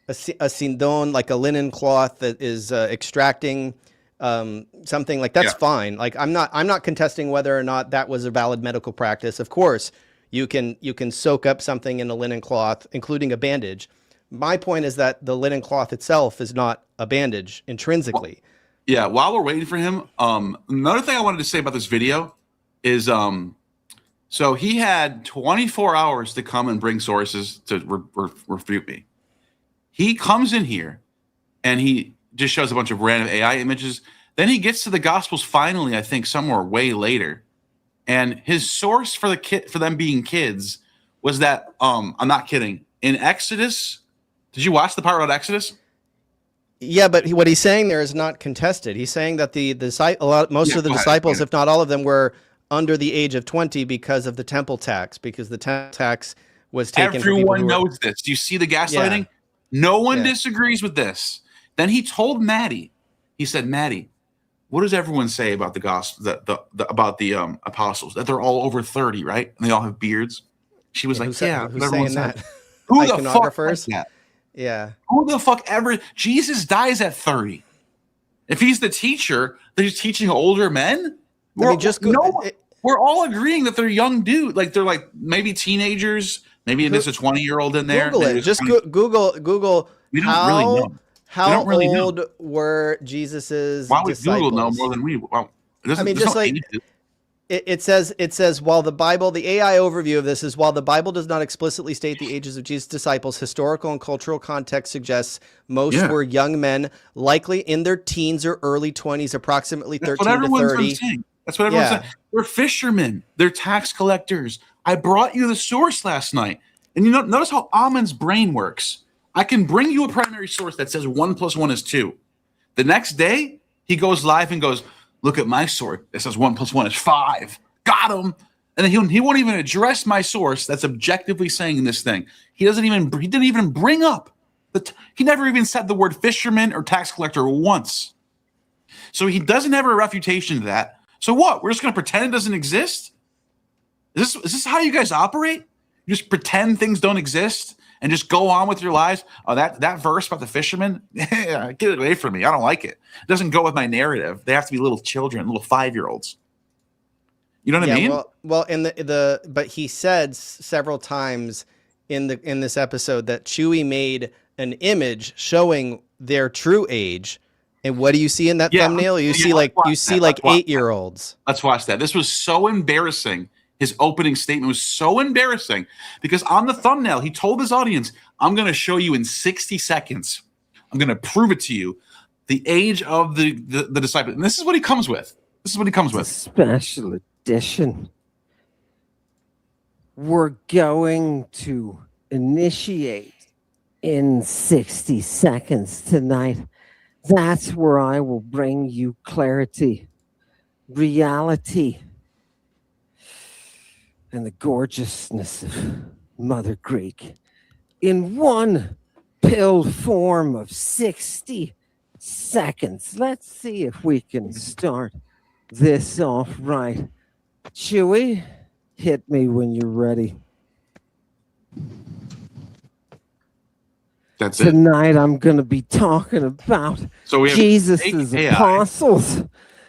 synindon, like a linen cloth that is extracting. Something like that's fine. Like I'm not contesting whether or not that was a valid medical practice. Of course, you can soak up something in a linen cloth, including a bandage. My point is that the linen cloth itself is not a bandage intrinsically. While we're waiting for him, another thing I wanted to say about this video is so he had 24 hours to come and bring sources to refute me. He comes in here and he just shows a bunch of random AI images. Then he gets to the Gospels finally, I think somewhere way later. And his source for them being kids was that, I'm not kidding, in Exodus, did you watch the part about Exodus? Yeah, but what he's saying there is not contested. He's saying that most of the disciples, if not all of them, were under the age of 20 because of the temple tax, because the temple tax was taken. Everyone knows this. Do you see the gaslighting? Yeah. No one disagrees with this. Then he told Maddie, he said, Maddie, what does everyone say about the gospel, about the apostles? That they're all over 30, right? And they all have beards. She was like, who's saying that? Who the fuck says that? Yeah. Who the fuck ever? Jesus dies at 30. If he's the teacher, that he's teaching older men? We're all agreeing that they're young dudes. Like they're like maybe teenagers. Maybe there's a 20-year-old in there. Google it. Just Google. We don't really know. How old were Jesus's Why would disciples? Google know more than we? Well, it says while the Bible, the AI overview of this is while the Bible does not explicitly state the ages of Jesus' disciples, historical and cultural context suggests most were young men, likely in their teens or early 20s, approximately 13 to 30. That's what everyone's saying. They're fishermen. They're tax collectors. I brought you the source last night, and notice how Ammon's brain works. I can bring you a primary source that says 1 + 1 is 2. The next day, he goes live and goes, look at my source. It says 1 + 1 is 5. got him. And then he won't even address my source that's objectively saying this thing. He didn't even bring up he never even said the word fisherman or tax collector once. So he doesn't have a refutation to that. So what? We're just going to pretend it doesn't exist? Is this how you guys operate? You just pretend things don't exist and just go on with your lives? Oh, that verse about the fisherman? Get it away from me. I don't like it. It doesn't go with my narrative. They have to be little children, little 5-year-olds. You know what I mean? Well, but he said several times in this episode that Chewie made an image showing their true age. And what do you see in that thumbnail? You see like 8-year-olds. Let's watch that. This was so embarrassing. His opening statement was so embarrassing because on the thumbnail, he told his audience, I'm going to show you in 60 seconds. I'm going to prove it to you the age of the disciple. And this is what he comes with. Special edition. We're going to initiate in 60 seconds tonight. That's where I will bring you clarity, reality, and the gorgeousness of Mother Greek in one pill form of 60 seconds. Let's see if we can start this off right. Chewie, hit me when you're ready. That's Tonight I'm going to be talking about Jesus' apostles,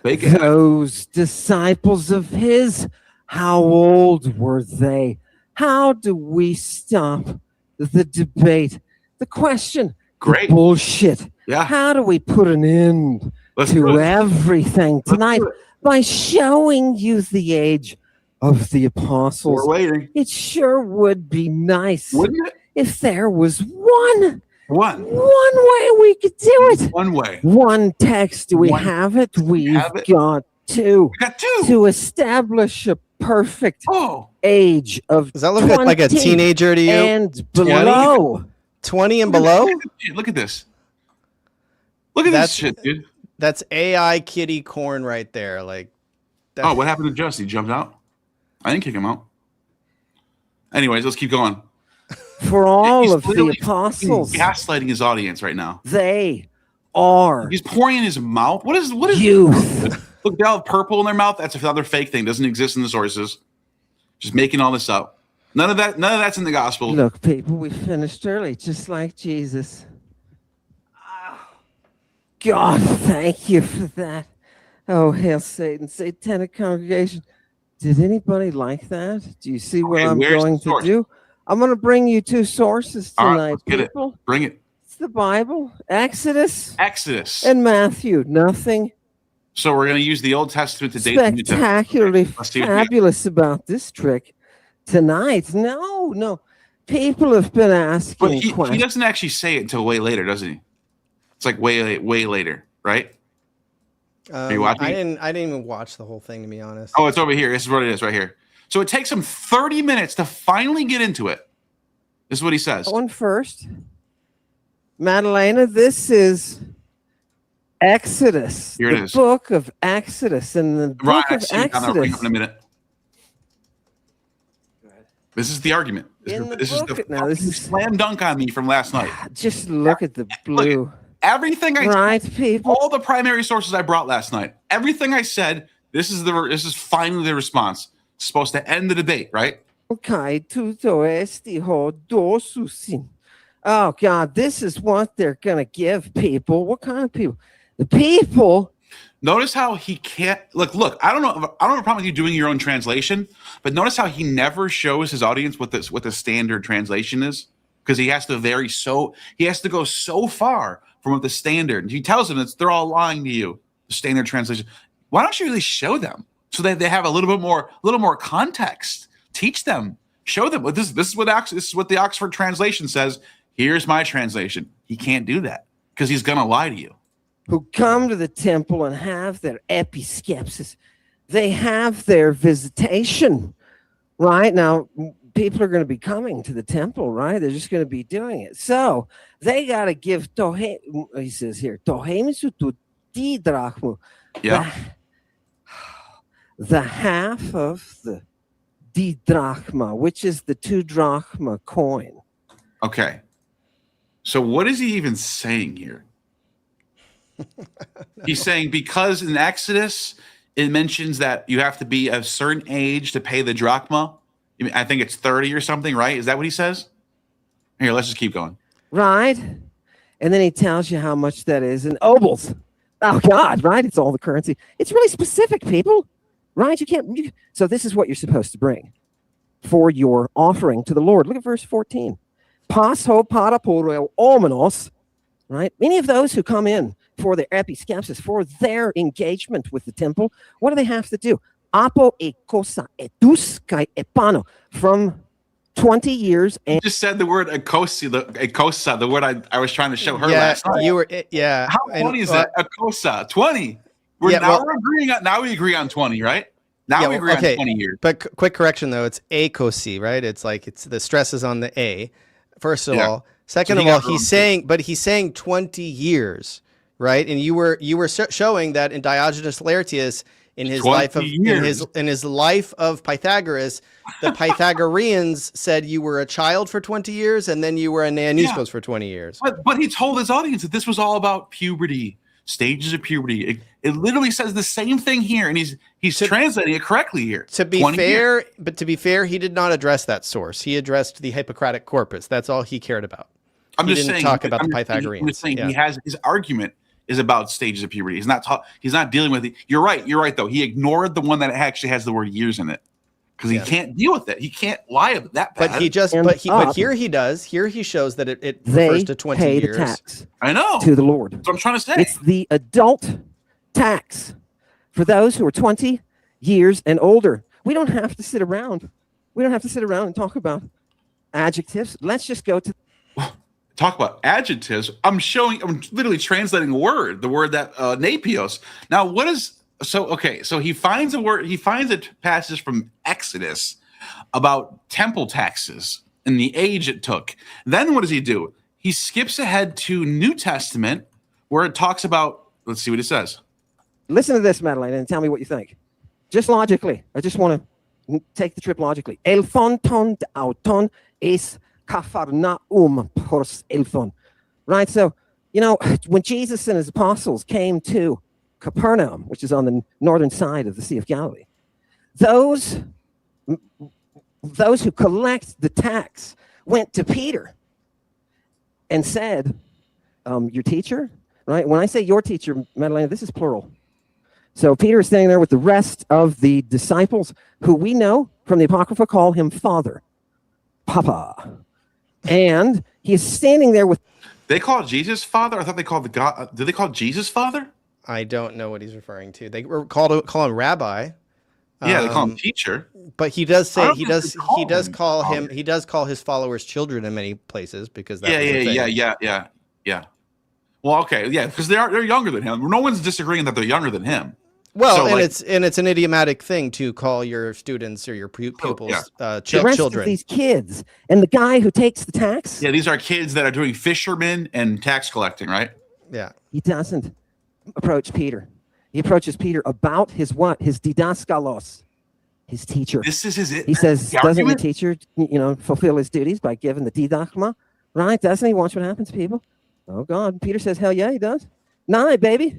those disciples of his. How old were they? How do we stop the debate? The question, great the bullshit. Yeah. How do we put an end to everything tonight by showing you the age of the apostles? We're waiting. It sure would be nice, wouldn't it? If there was one way we could do it. One way. One text. Do we have it? We've got two. We got two. To establish a perfect age of Does that look like a teenager to you? And below. 20 and below? Look at this. Look at this shit, dude. That's AI kitty corn right there. Like. Oh, what happened to Justin? He jumped out? I didn't kick him out. Anyways, let's keep going. For all of the apostles, gaslighting his audience right now. They are. He's pouring in his mouth. What is youth? Look, they all have purple in their mouth. That's another fake thing. Doesn't exist in the sources. Just making all this up. None of that's in the gospel. Look, people, we finished early, just like Jesus. God, thank you for that. Oh, hail Satan, satanic congregation. Did anybody like that? Do you see what I'm going to do? I'm going to bring you two sources tonight, people. Bring it. It's the Bible, Exodus, and Matthew. Nothing. So we're going to use the Old Testament to date the New Testament. Spectacularly fabulous about this trick tonight. No. People have been asking questions. He doesn't actually say it until way later, doesn't he? It's like way later, right? Are you watching? I didn't even watch the whole thing, to be honest. Oh, it's over here. This is what it is right here. So it takes him 30 minutes to finally get into it. This is what he says. Going first. Madalena, this is Exodus. Here it is. The book of Exodus. And the book of Exodus. I'll bring up in a minute. This is the argument. This is the slam dunk on me from last night. Just look at the blue. Look, everything I said, people. All the primary sources I brought last night. Everything I said, this is finally the response. It's supposed to end the debate, right? Okay, oh God, this is what they're gonna give people. What kind of people? The people. Notice how he can't look. I don't have a problem with you doing your own translation, but notice how he never shows his audience what the standard translation is, because he has to go so far from what the standard. And he tells them that they're all lying to you. The standard translation. Why don't you really show them so that they have a little more context? Teach them, show them. This is what the Oxford translation says. Here's my translation. He can't do that because he's gonna lie to you. Who come to the temple and have their episkepsis. They have their visitation, right? Now, people are going to be coming to the temple, right? They're just going to be doing it. So they got to give, he says here, yeah. the half of the didrachma, which is the 2 drachma coin. Okay. So what is he even saying here? He's saying because in Exodus it mentions that you have to be a certain age to pay the drachma. I think it's 30 or something, right? Is that what he says? Here, let's just keep going. Right. And then he tells you how much that is in obols. Oh, God, right? It's all the currency. It's really specific, people, right? So this is what you're supposed to bring for your offering to the Lord. Look at verse 14. Pas ho para poreo omenos, right? Many of those who come in for their episkepsis, for their engagement with the temple, what do they have to do? Apo e cosa etus kai epano, from 20 years. And you just said the word acosa, the word I was trying to show her last night. You were, yeah. How funny is that? Acosa, 20. We're agreeing on, now we agree on 20, right? Now we agree on 20 years. But quick correction though, it's acosi, right? It's like the stress is on the A. First of all, second of all, he's saying 20 years, right? And you were showing that in Diogenes Laertius, in his life of Pythagoras, the Pythagoreans said you were a child for 20 years and then you were a neonispos for 20 years. But he told his audience that this was all about puberty, stages of puberty. It literally says the same thing here, and he's translating it correctly here. To be fair, he did not address that source. He addressed the Hippocratic corpus. That's all he cared about. He didn't talk about the Pythagoreans. I'm just saying he has his argument is about stages of puberty. He's not dealing with it. You're right though. He ignored the one that actually has the word years in it because he can't deal with it. He can't lie about that bad. But here he does. Here he shows that it refers to 20 pay years. The tax I know to the Lord. That's what I'm trying to say. It's the adult tax for those who are 20 years and older. We don't have to sit around. And talk about adjectives. Let's just go to talk about adjectives. I'm literally translating a word, the word that napios. Now, what is so he finds a word, he finds a passage from Exodus about temple taxes and the age it took. Then what does he do? He skips ahead to New Testament where it talks about, let's see what it says. Listen to this, Madeline, and tell me what you think. Just logically. I just want to take the trip logically. El fonton de auton es Cafarnaum pors elfon. Right? So, when Jesus and his apostles came to Capernaum, which is on the northern side of the Sea of Galilee, those who collect the tax went to Peter and said, your teacher, right? When I say your teacher, Madeleine, this is plural. So Peter is standing there with the rest of the disciples who we know from the Apocrypha call him Father, Papa. And he is standing there with... They call Jesus Father? I thought they called the God... Did they call Jesus Father? I don't know what he's referring to. They were call him Rabbi. Yeah, they call him teacher. But he does say he does call his followers children in many places because that yeah. Well, okay, yeah, because they're younger than him. No one's disagreeing that they're younger than him. Well, so, it's an idiomatic thing to call your students or your pupils the rest children. Of these kids and the guy who takes the tax. Yeah, these are kids that are doing fishermen and tax collecting, right? Yeah. He doesn't approach Peter. He approaches Peter about his what? His didaskalos, his teacher. This is his. He says, doesn't the teacher, fulfill his duties by giving the didachma, right? Doesn't he? Watch what happens, people. Oh God. Peter says, hell yeah, he does. Nah, baby.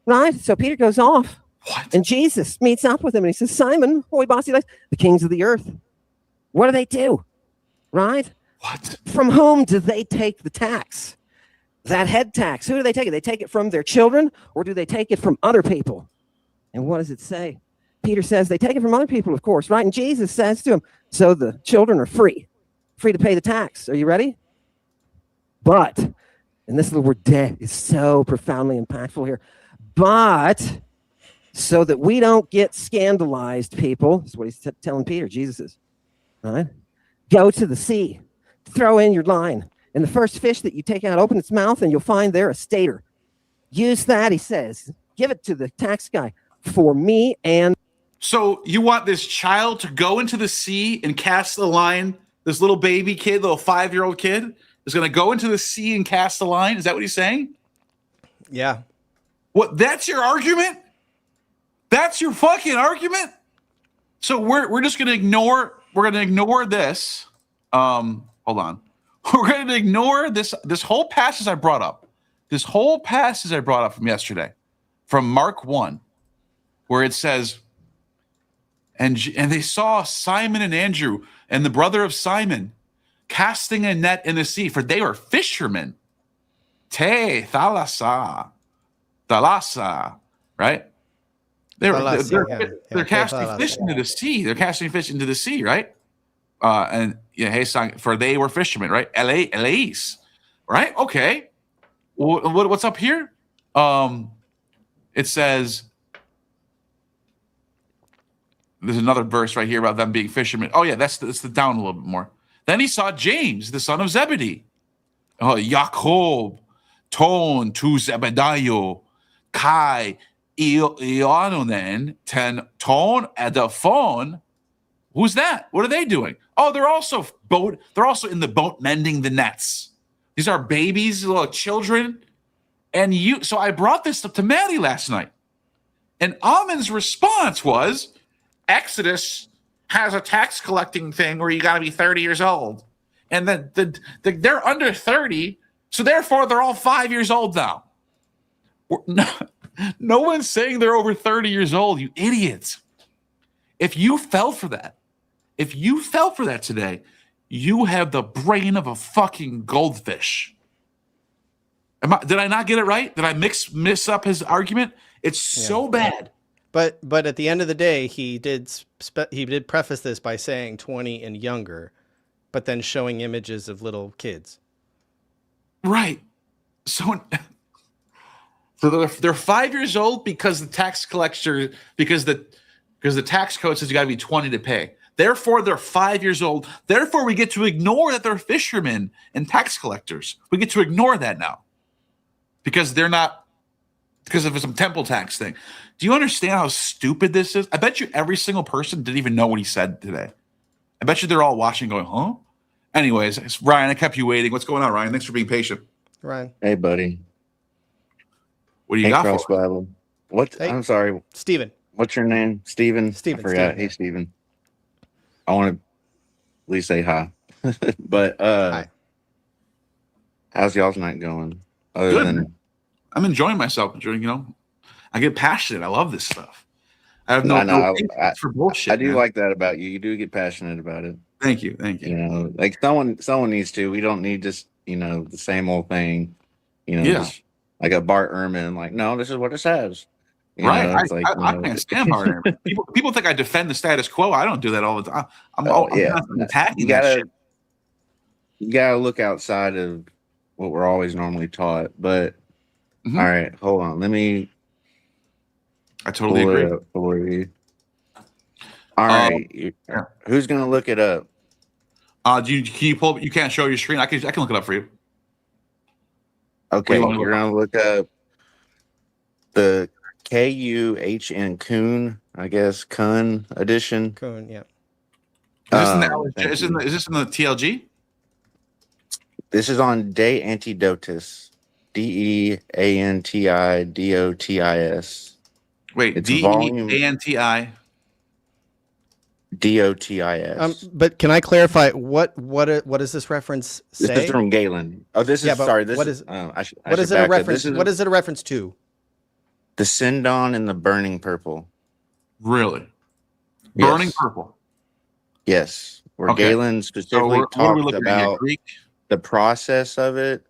Right? So Peter goes off. What? And Jesus meets up with him and he says, Simon, hoy bossy lights, the kings of the earth. What do they do? Right? What? From whom do they take the tax? That head tax. Who do they take it? They take it from their children or do they take it from other people? And what does it say? Peter says they take it from other people, of course, right? And Jesus says to him, so the children are free to pay the tax. Are you ready? But, and this little word "de" is so profoundly impactful here, but so that we don't get scandalized, people, this is what he's telling Peter, Jesus is, right? Go to the sea, throw in your line, and the first fish that you take out, open its mouth, and you'll find there a stater. Use that, he says. Give it to the tax guy for me and... So you want this child to go into the sea and cast the line? This little baby kid, little 5-year-old kid, is going to go into the sea and cast the line? Is that what he's saying? Yeah. What? That's your argument? That's your fucking argument? So we're just gonna ignore this. Hold on. We're gonna ignore this whole passage I brought up. This whole passage I brought up from yesterday, from Mark 1, where it says, and they saw Simon and Andrew and the brother of Simon casting a net in the sea, for they were fishermen. Te thalassa, right? They're casting fish into the sea. They're casting fish into the sea, right? And yeah, hey, for they were fishermen, right? Elais, right? Okay. What's up here? It says there's another verse right here about them being fishermen. Oh yeah, that's the down a little bit more. Then he saw James, the son of Zebedee. Jacob, ton tu Zebedayo, kai Iononen, ten ton adaphon. Who's that? What are they doing? Oh, they're also in the boat mending the nets. These are babies, little children. And so I brought this up to Maddie last night. And Ammon's response was, Exodus has a tax collecting thing where you got to be 30 years old. And they're under 30, so therefore they're all 5 years old now. No one's saying they're over 30 years old, you idiots. If you fell for that today, you have the brain of a fucking goldfish. Did I not get it right? Did I miss up his argument? It's so bad. But at the end of the day, he did preface this by saying 20 and younger, but then showing images of little kids. Right. So they're 5 years old because the tax collector because the tax code says you got to be 20 to pay. Therefore, they're 5 years old. Therefore, we get to ignore that they're fishermen and tax collectors. We get to ignore that now because they're not, because of some temple tax thing. Do you understand how stupid this is? I bet you every single person didn't even know what he said today. I bet you they're all watching going, huh? Anyways, Ryan, I kept you waiting. What's going on, Ryan? Thanks for being patient. Ryan. Hey, buddy. What do you got Cross for Bible. What? Hey. I'm sorry. Steven. What's your name? Steven? Steven. I forgot. Steven. Hey, Steven. I want to at least say hi. But Hi. How's y'all's night going? Good. I'm enjoying myself. I get passionate. I love this stuff. I have no patience for bullshit. I do man. like that about you. You do get passionate about it. Thank you. You know, like someone needs to. We don't need just the same old thing. Just like a Bart Ehrman. Like, no, this is what it says. Right. I can't stand Bart Ehrman. People think I defend the status quo. I don't do that all the time. I'm attacking. You gotta look outside of what we're always normally taught. But all right, hold on. Let me. I totally agree. For you. All right, who's gonna look it up? Can you pull? You can't show your screen. I can look it up for you. Okay, you're gonna look up the KUHN Kuhn, I guess Kuhn edition. Kuhn, yeah. Is this in the TLG? This is on De Antidotis. DEANTIDOTIS. Wait, it's volume DEANTI. DOTIS. But can I clarify what does this reference say? This is from Galen. Oh, this is sorry. This what is what is it a reference? What is it a reference to? The Synindon and the Burning Purple. Really? Burning Purple. Yes. Where Galen specifically talks about the process of it.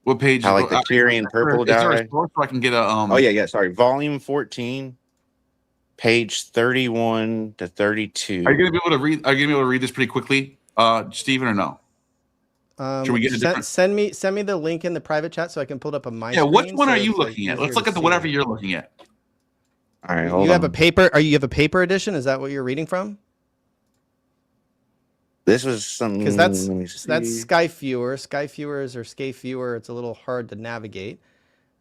What page? How like the Tyrian purple dye. So I can get a Oh yeah, sorry. Volume 14, page 31 to 32. Are you gonna be able to read? Are you gonna be able to read this pretty quickly, Stephen, or no? Should we get a different... send me the link in the private chat so I can pull it up on my screen. Which one are you looking at? Let's look at the whatever you're looking at. All right, hold on. You have a paper? You have a paper edition? Is that what you're reading from? This was some because that's Skyfewer. Skyfewers or Skayfewer. It's a little hard to navigate.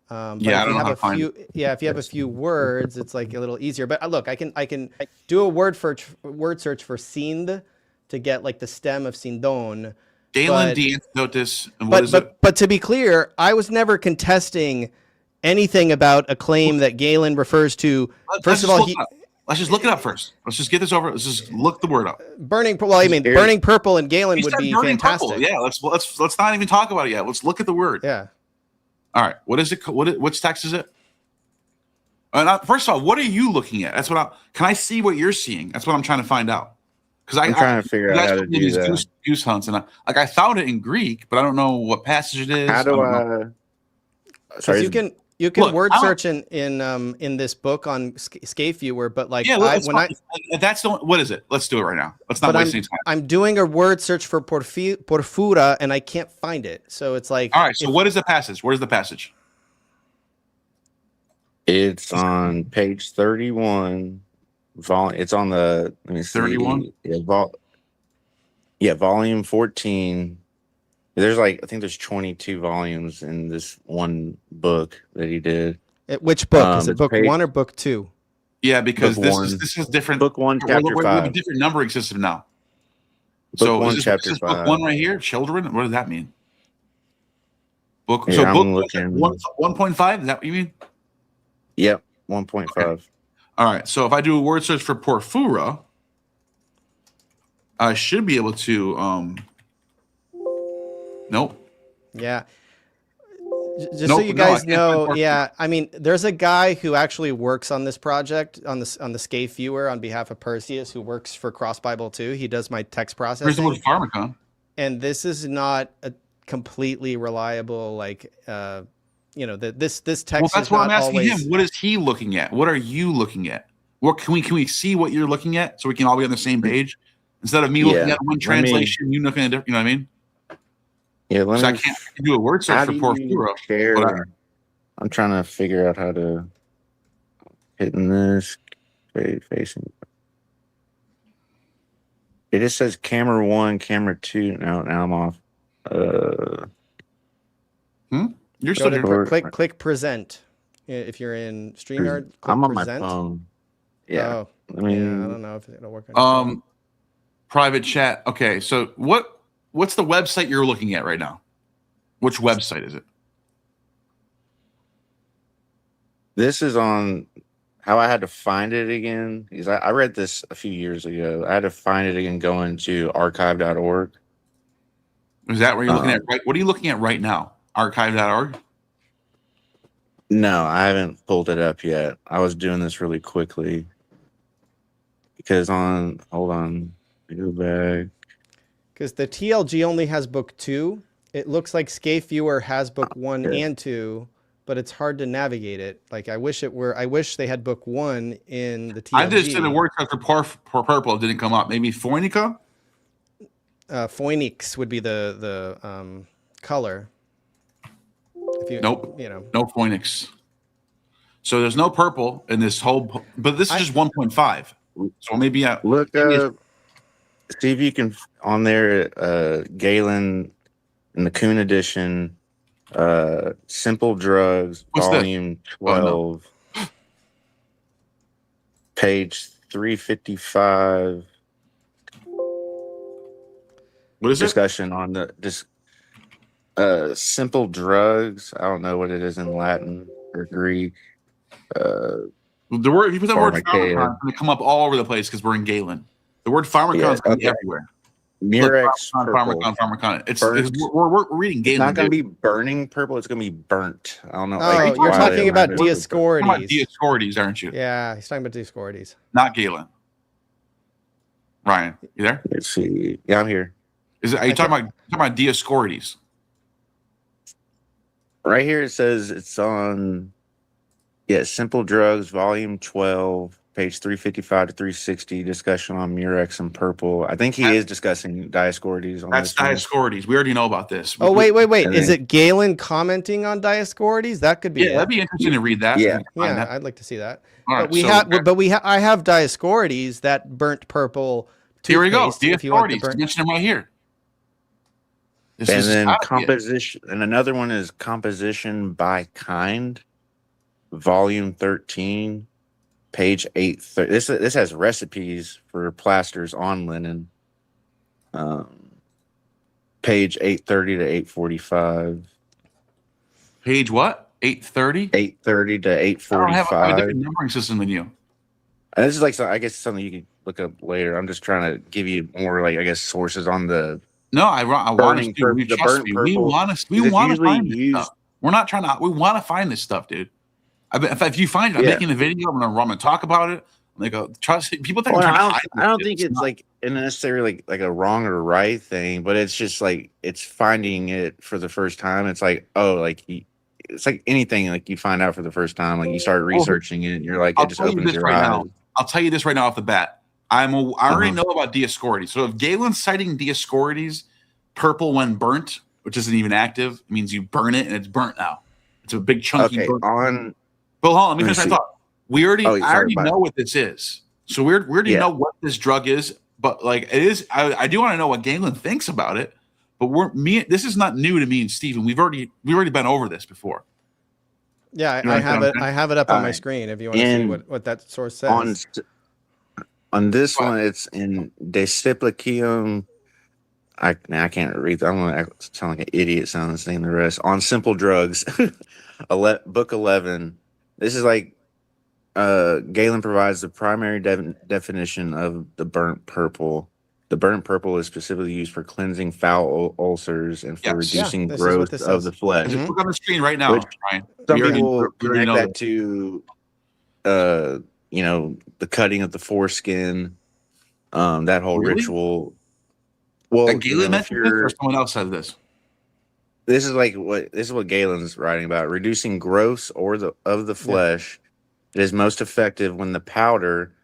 But I don't know how to find it. Yeah, if you have a few words, it's like a little easier. But look, I can do a word search for sind to get like the stem of sindon. Galen Diantotis. But to be clear, I was never contesting anything about a claim that Galen refers to. First of all, Let's just look it up first. Let's just get this over. Let's just look the word up. Burning purple and Galen would be fantastic. Purple. Yeah, let's not even talk about it yet. Let's look at the word. Yeah. All right. What is it? Which text is it? First of all, what are you looking at? That's what can I see what you're seeing? That's what I'm trying to find out. Because I'm trying to figure out how to do these that. goose hunts, and I found it in Greek, but I don't know what passage it is. How do I? Sorry, you can look, word search in this book on Scaife Viewer, but like what is it? Let's do it right now. Let's not waste any time. I'm doing a word search for porfura and I can't find it. So it's like, all right. So what is the passage? Where's the passage? It's on page 31. It's on the 31. Volume 14. There's I think there's 22 volumes in this one book that he did. Which book is it? Book 1 or book 2? Yeah, because this is different. Book 1, chapter 5. We have a different numbering system now. Book 1, chapter 5. Book 1 right here. Children. What does that mean? Book. Yeah, so I'm book looking. 1.5. Is that what you mean? Yep, 1.5. Okay. All right. So if I do a word search for porphyra, I should be able to. Nope. Yeah. Just so you guys know, yeah, I mean, there's a guy who actually works on this project on the Scaife Viewer on behalf of Perseus, who works for Cross Bible too. He does my text processing. Where's the word pharmacon? And this is not a completely reliable, this text. Well, that's what I'm asking always... him. What is he looking at? What are you looking at? What can we see what you're looking at so we can all be on the same page instead of me looking at one translation, you looking at different. You know what I mean? Yeah, I can't do a word search for porphyra. I'm trying to figure out how to hit in this facing. It just says camera 1, camera 2. Now I'm off. You're still here. Click present. If you're in StreamYard, I'm on present. my phone. Yeah. Oh, I don't know if it'll work. Private chat. Okay, so what's the website you're looking at right now? Which website is it? This is on how I had to find it again. Because I read this a few years ago. I had to find it again going to archive.org. Is that where you're looking at? Right? What are you looking at right now? Archive.org? No, I haven't pulled it up yet. I was doing this really quickly. Because hold on. Go back. Because the TLG only has book 2. It looks like Scaife Viewer has book 1 and 2, but it's hard to navigate it. Like I wish they had book 1 in the TLG. I just did a word search for purple. It didn't come up. Maybe Phoenica? Phoenix would be the color. Nope. No Phoenix. So there's no purple in this whole, but this is just 1.5. So maybe look up. See if you can on there, Galen in the Kuhn edition, Simple Drugs, volume 12, page 355. What is discussion on the Simple Drugs? I don't know what it is in Latin or Greek. The word, if you put that word pharmacon, it's going to come up all over the place because we're in Galen. The word pharmacon is going to be everywhere. Murex pharmacon. We're reading Galen. It's not going to be burning purple. It's going to be burnt. I don't know. Oh, you're talking about Dioscorides. You're talking about Dioscorides, aren't you? Yeah, he's talking about Dioscorides. Not Galen. Ryan, you there? Let's see. Yeah, I'm here. Are you talking about Dioscorides? Right here it says it's on Simple Drugs, volume 12, page 355 to 360, discussion on Murex and purple. I think he is discussing Dioscorides. That's Dioscorides. We already know about this. Oh, wait. Is it Galen commenting on Dioscorides? That could be it. That'd be interesting to read that. Yeah, I'd like to see that. Right, I have Dioscorides, that burnt purple. Here we go. Dioscorides. Mention them right here. And then composition, and another one is composition by kind, volume 13, page 830. This has recipes for plasters on linen. Page 830 to 845. Page what? 830? 830 to 845. I have a different numbering system than you. And this is like, I guess something you can look up later. I'm just trying to give you more, like, I guess, sources on the. No, I want us to. the Trust burnt me. purple. We want to find this stuff. We're not trying to. We want to find this stuff, dude. If you find it, I'm making a video. I'm gonna talk about it. Like, trust people think. I don't think it's like necessarily like a wrong or right thing, but it's just like it's finding it for the first time. It's like, oh, like it's like anything like you find out for the first time. Like you start researching it, and you're like, it just opens your eyes. I'll tell you this right now off the bat. I already know about Dioscorides. So if Galen's citing Dioscorides, purple when burnt, which isn't even active, it means you burn it and it's burnt now. It's a big chunky burnt. But hold on, let me finish my thought. I already know what this is. So we already know what this drug is, but like it is, I do want to know what Galen thinks about it. But this is not new to me and Steven. We've already been over this before. Yeah, I have it up on my screen if you want to see what that source says. On this one, it's in De Simplicium. I can't read that. I'm going to sound like an idiot saying the rest. On Simple Drugs, book 11. This is like Galen provides the primary definition of the burnt purple. The burnt purple is specifically used for cleansing foul ulcers and for reducing growth of the flesh. Just look on the screen right now. Some people connect that to, the cutting of the foreskin, that whole ritual. Well, Galen mentioned this, or someone else said this? This is what Galen's writing about: reducing growth of the flesh. It is most effective when the powder,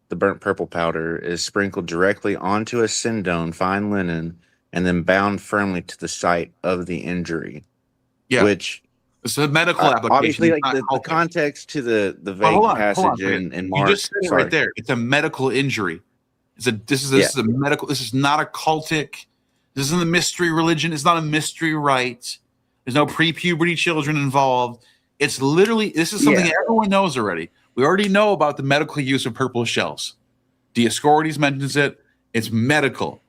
the burnt purple powder, is sprinkled directly onto a synindon, fine linen, and then bound firmly to the site of the injury. Yeah, which it's a medical application. Obviously, like the context to the vague passage in Mark. You just said it right there. It's a medical injury. This is a medical. This is not a cultic. This isn't a mystery religion. It's not a mystery rite. There's no pre-puberty children involved. It's literally, this is something everyone knows already. We already know about the medical use of purple shells. Dioscorides mentions it. It's medical.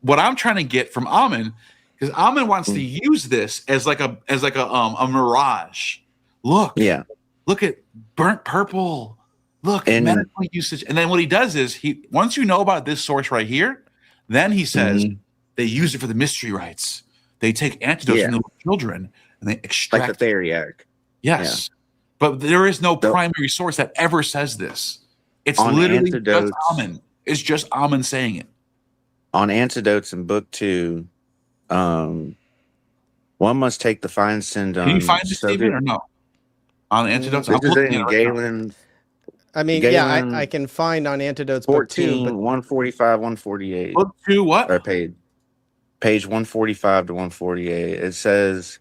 What I'm trying to get from Ammon, because Ammon wants to use this as like a mirage. Look at burnt purple. Look, medical usage. And then what he does is once you know about this source right here, then he says they use it for the mystery rites. They take antidotes from the children and they extract like the Theriac. Yes. But there is no primary source that ever says this. It's literally just Ammon. It's just Ammon saying it. On Antidotes in book 2, one must take the fine synindon. Can you find this, Stephen, or no? On Antidotes? This is in Galen. I mean, Galen, I can find on Antidotes 14, book 2. 145, 148. Book 2 what? Or page 145 to 148. It says,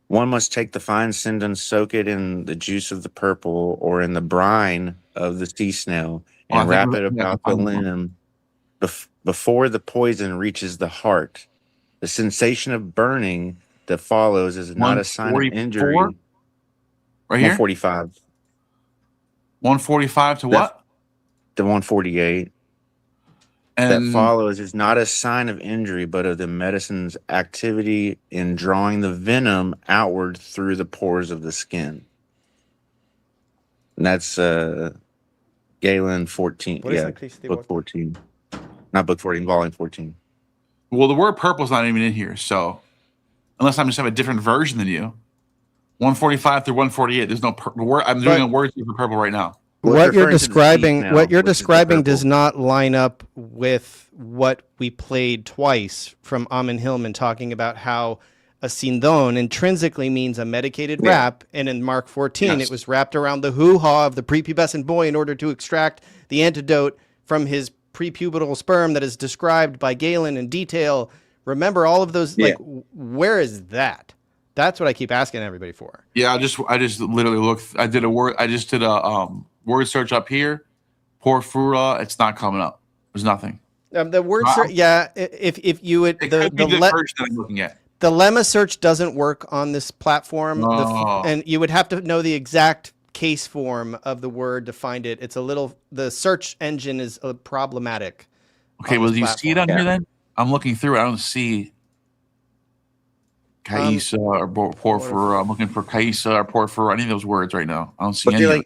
one must take the fine synindon, soak it in the juice of the purple or in the brine of the sea snail, and wrap it about the limb before the poison reaches the heart. The sensation of burning that follows is not a sign of injury. Right here? 145. 145 to what? To 148. And that follows is not a sign of injury, but of the medicine's activity in drawing the venom outward through the pores of the skin. And that's Galen 14. Book 14. Not book 14, volume 14. Well, the word purple is not even in here, so unless I just have a different version than you. 145 through 148. There's no word. I'm doing a word for purple right now. What you're describing does not line up with what we played twice from Ammon Hillman talking about how a synindon intrinsically means a medicated wrap, and in Mark 14 it was wrapped around the hoo-ha of the prepubescent boy in order to extract the antidote from his prepubertal sperm that is described by Galen in detail. Remember all of those? Like, where is that? That's what I keep asking everybody for. Yeah, I just literally looked. I did a word search up here. Porphyra, it's not coming up. There's nothing. The word search, if you would, the version that I'm looking at. The lemma search doesn't work on this platform, and you would have to know the exact case form of the word to find it. It's a little, the search engine is problematic. Okay, well, do you see it on here then? I'm looking through it. I don't see Kaisa or Porphyra. I'm looking for Kaisa or Porphyra, any of those words right now. I don't see any.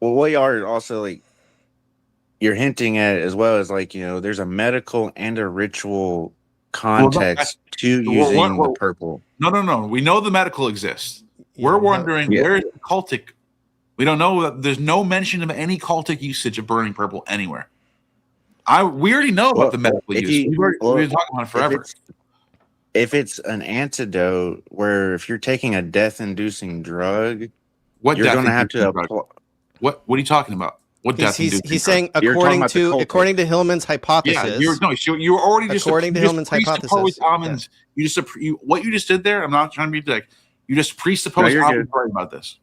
Well, we are also like you're hinting at it as well as like, there's a medical and a ritual context to using the purple. No. We know the medical exists. We're wondering where is the cultic. We don't know that there's no mention of any cultic usage of burning purple anywhere. We already know about the medical use. We've been talking about it forever. If it's an antidote where if you're taking a death-inducing drug, what you're going to have to apply. What are you talking about? What death-inducing? He's saying according to Hillman's hypothesis. You're already just according to Hillman's hypothesis. What you just did there. I'm not trying to be like you just presuppose Ammon worried about this.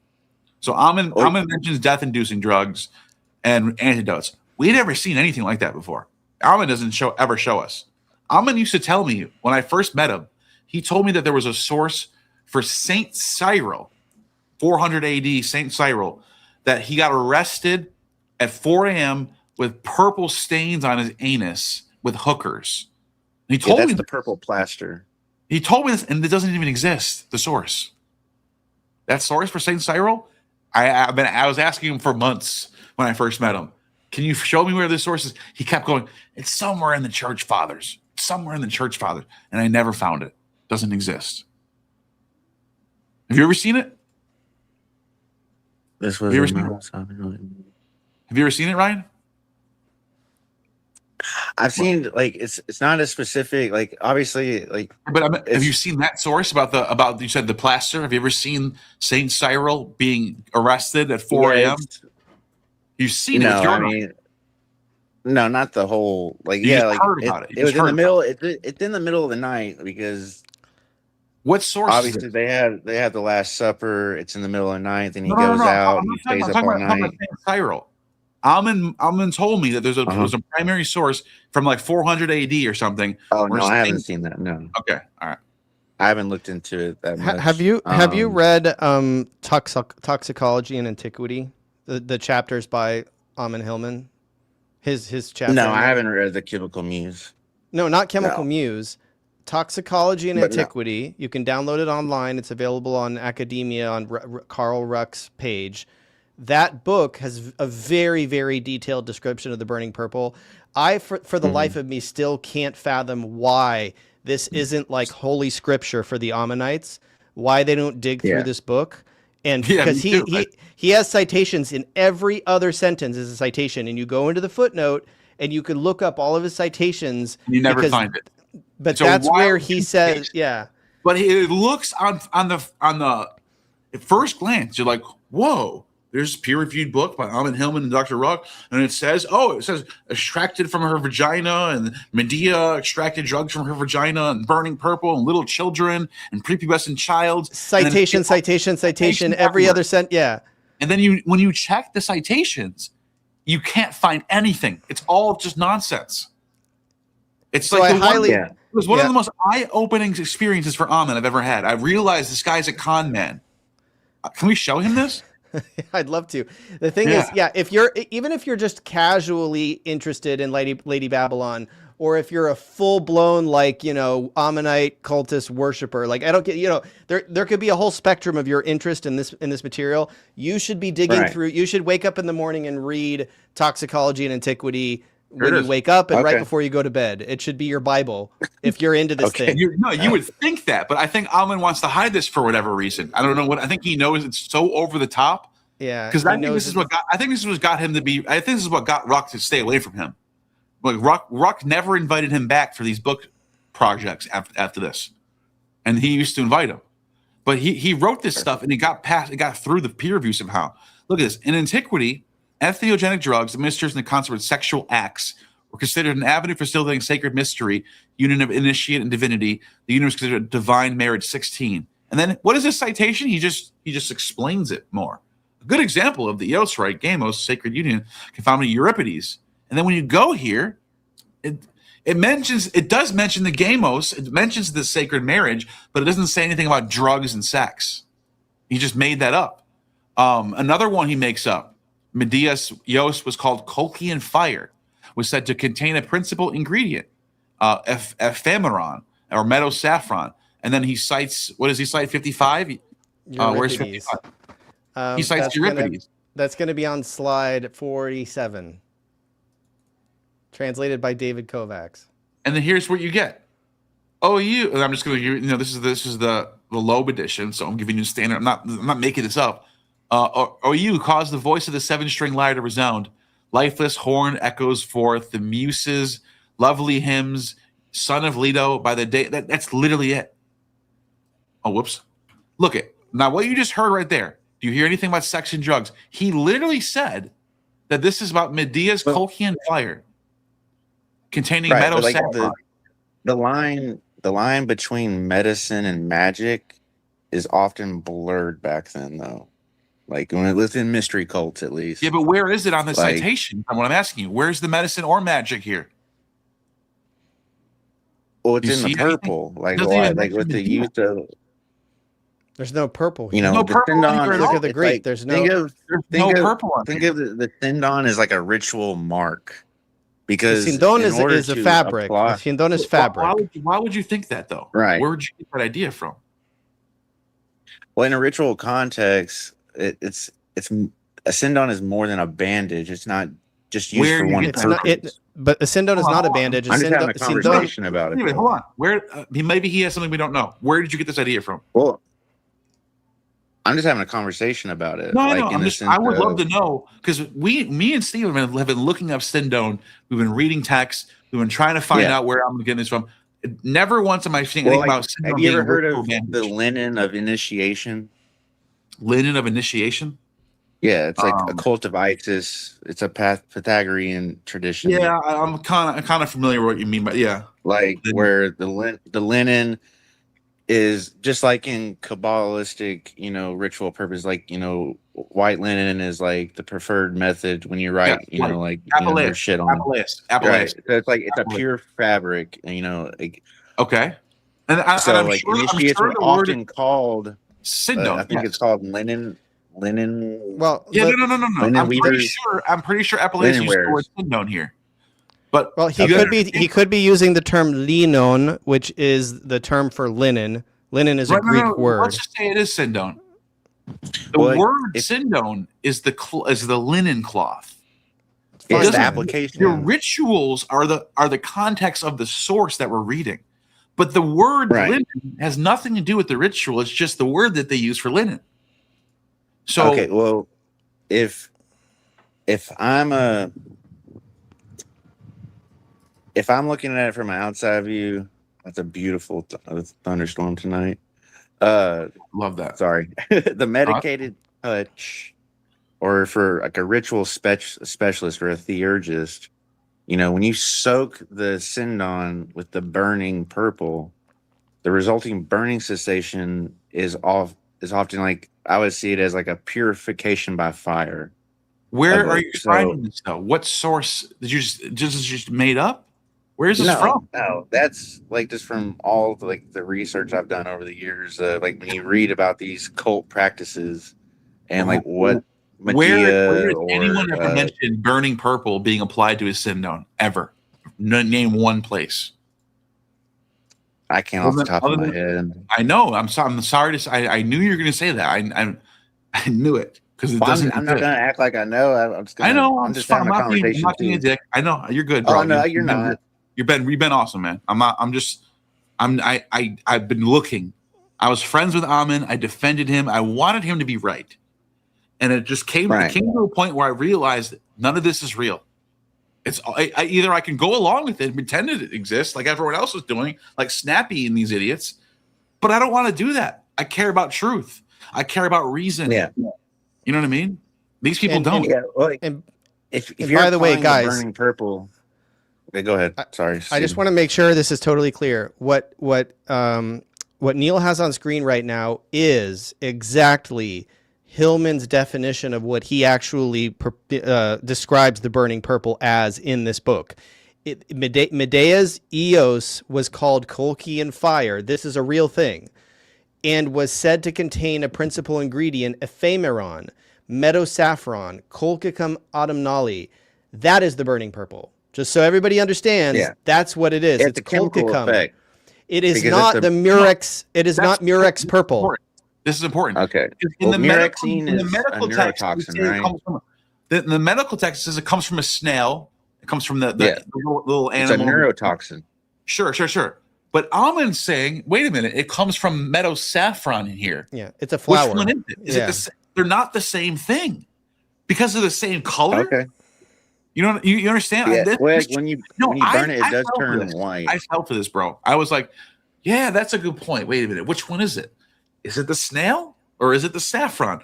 So Ammon mentions death-inducing drugs and antidotes. We'd never seen anything like that before. Ammon doesn't ever show us. Ammon used to tell me when I first met him, he told me that there was a source for Saint Cyril, 400 AD, Saint Cyril, that he got arrested at 4 a.m. with purple stains on his anus with hookers. And he told me the purple plaster. He told me this, and it doesn't even exist, the source. That source for Saint Cyril, I was asking him for months when I first met him. Can you show me where this source is? He kept going, it's somewhere in the church fathers. It's somewhere in the church fathers. And I never found it. Doesn't exist. Have you ever seen it? This was Have you ever seen it, Ryan? I've seen it's not as specific, like obviously like. But have you seen that source about you said the plaster? Have you ever seen Saint Cyril being arrested at 4 a.m.? You've seen it. No, not the whole. Like heard about it. It was in the middle. It's in the middle of the night because. What source? Obviously, they had the Last Supper. It's in the middle of the night, and he goes out and he stays up all night. Cyril. Ammon told me that there was a primary source from like 400 AD or something. Oh no, I haven't seen that. No. Okay, all right. I haven't looked into it that much. Have you read Toxicology and Antiquity? The chapters by Ammon Hillman? His chapter. No, I haven't read the Chemical Muse. No, not Chemical Muse. Toxicology and Antiquity. No. You can download it online. It's available on Academia on Carl Ruck's page. That book has a very, very detailed description of the burning purple. For the life of me, still can't fathom why this isn't like holy scripture for the Ammonites, why they don't dig through this book. And because he has citations in every other sentence is a citation, and you go into the footnote and you can look up all of his citations. You never find it. But so that's where he says, But it looks on the at first glance, you're like, whoa. There's a peer-reviewed book by Ammon Hillman and Dr. Ruck, and it says extracted from her vagina, and Medea extracted drugs from her vagina, and burning purple, and little children, and prepubescent child. Citation, every other sentence, And then when you check the citations, you can't find anything. It's all just nonsense. It's so like it was one of the most eye-opening experiences for Ammon I've ever had. I realized this guy's a con man. Can we show him this? I'd love to. The thing is, if you're just casually interested in Lady Babylon, or if you're a full-blown Ammonite cultist worshiper, like I don't get, there could be a whole spectrum of your interest in this material. You should be digging through. You should wake up in the morning and read Toxicology and Antiquity when you wake up and right before you go to bed. It should be your Bible if you're into this thing. You would think that, but I think Ammon wants to hide this for whatever reason. I don't know what. I think he knows it's so over the top. Yeah, because I think this is what got him to be. I think this is what got Ruck to stay away from him. Like Ruck never invited him back for these book projects after this, and he used to invite him. But he wrote this stuff and it got through the peer review somehow. Look at this. In Antiquity, entheogenic drugs administered in the concept of sexual acts were considered an avenue for facilitating sacred mystery, union of initiate and divinity. The union was considered a divine marriage 16. And then what is this citation? He just explains it more. A good example of the Eos rite, gamos, sacred union, can found in Euripides. And then when you go here, it does mention the gamos, it mentions the sacred marriage, but it doesn't say anything about drugs and sex. He just made that up. Another one he makes up, Medea's Eos was called Colchian fire, was said to contain a principal ingredient, ephemeron or meadow saffron. And then he cites, what does he cite, 55? Where's 55? He cites Euripides. That's going to be on slide 47. Translated by David Kovacs. And then here's what you get. OU, and I'm just going to, this is the Loeb edition, so I'm giving you standard. I'm not making this up. OU caused the voice of the 7-string lyre to resound. Lifeless horn echoes forth the muses, lovely hymns, son of Leto by the day. That's literally it. Oh, whoops. Look it. Now, what you just heard right there, do you hear anything about sex and drugs? He literally said that this is about Medea's Colchian fire containing metal saffron. The line between medicine and magic is often blurred back then, though. Like when it was in mystery cults, at least. Yeah, but where is it on the citation? What I'm asking you, where's the medicine or magic here? Well, it's in the purple, like with the use of. There's no purple. You know, no the purple. synindon. Look at the Greek. Like, there's no purple on Think of the synindon as like a ritual mark, because the synindon is a fabric. The synindon is fabric. Why would you think that though? Right. Where would you get that idea from? Well, in a ritual context, it's a synindon is more than a bandage. It's not just used for one purpose. But a synindon is not a bandage. I'm just having a conversation about it. Hold on. Where maybe he has something we don't know. Where did you get this idea from? Well, I'm just having a conversation about it. No, I would love to know, because me and Steve have been looking up synindon. We've been reading texts. We've been trying to find out where I'm getting this from. Never once am I seeing anything about synindon. Have you ever heard of the linen of initiation? Linen of initiation? Yeah, it's like a cult of Isis. It's a Pythagorean tradition. Yeah, I'm kind of familiar with what you mean, but yeah, like where the linen is just like in Kabbalistic, ritual purpose. Like white linen is like the preferred method when you write, your shit on. Right. So it's like it's a pure fabric, okay. And so like initiates are often called synindon. I think it's called linen. Well, yeah, no. I'm pretty sure Appalachians use the word synindon here. But he could be using the term linon, which is the term for linen. Linen is a Greek word. Let's just say it is synindon. The word synindon is the linen cloth. It's the application. Your rituals are the context of the source that we're reading. But the word linen has nothing to do with the ritual. It's just the word that they use for linen. So okay, well, if I'm looking at it from an outside view, that's a beautiful thunderstorm tonight. Love that. Sorry, the medicated touch, or for like a ritual specialist or a theurgist, when you soak the synindon with the burning purple, the resulting burning cessation is often like, I would see it as like a purification by fire. Where are you finding this though? What source did you just made up? Where is this from? No, that's like just from all the research I've done over the years. Like when you read about these cult practices and like what where has anyone ever mentioned burning purple being applied to his synindon ever? Name one place. I can't off the top of my head. I know. I'm sorry to say. I knew you were going to say that. I knew it because it doesn't. I'm not going to act like I know. I know. I'm just having a conversation. I'm not being a dick. I know you're good, bro. Oh no, you're not. You've been awesome, man. I've been looking. I was friends with Ammon. I defended him. I wanted him to be right, and it just came to a point where I realized that none of this is real. It's either I can go along with it and pretend it exists like everyone else is doing, like Snappy and these idiots, but I don't want to do that. I care about truth. I care about reason. Yeah. You know what I mean? These people don't. If you're, by the way, guys, burning purple. Okay, go ahead. Sorry. I just want to make sure this is totally clear. What Neil has on screen right now is exactly Hillman's definition of what he actually describes the burning purple as in this book. Medea's Eos was called Colchian fire. This is a real thing, and was said to contain a principal ingredient, ephemeron, metosaffron, colchicum autumnali. That is the burning purple. Just so everybody understands, that's what it is. It's a chemical colchicum. Effect. It is not the Murex. It is not Murex purple. This is important. Okay. In Well, murexine is a text, neurotoxin, right? The medical text says it comes from a snail. It comes from the little animal. It's a neurotoxin. Sure. But Ammon's saying, wait a minute, it comes from meadow saffron in here. Yeah, it's a flower. Which one is it? Is it they're not the same thing because of the same color? Okay. You know, you understand? Yeah, when you burn it, it does turn white. I fell for this, bro. I was like, yeah, that's a good point. Wait a minute. Which one is it? Is it the snail or is it the saffron?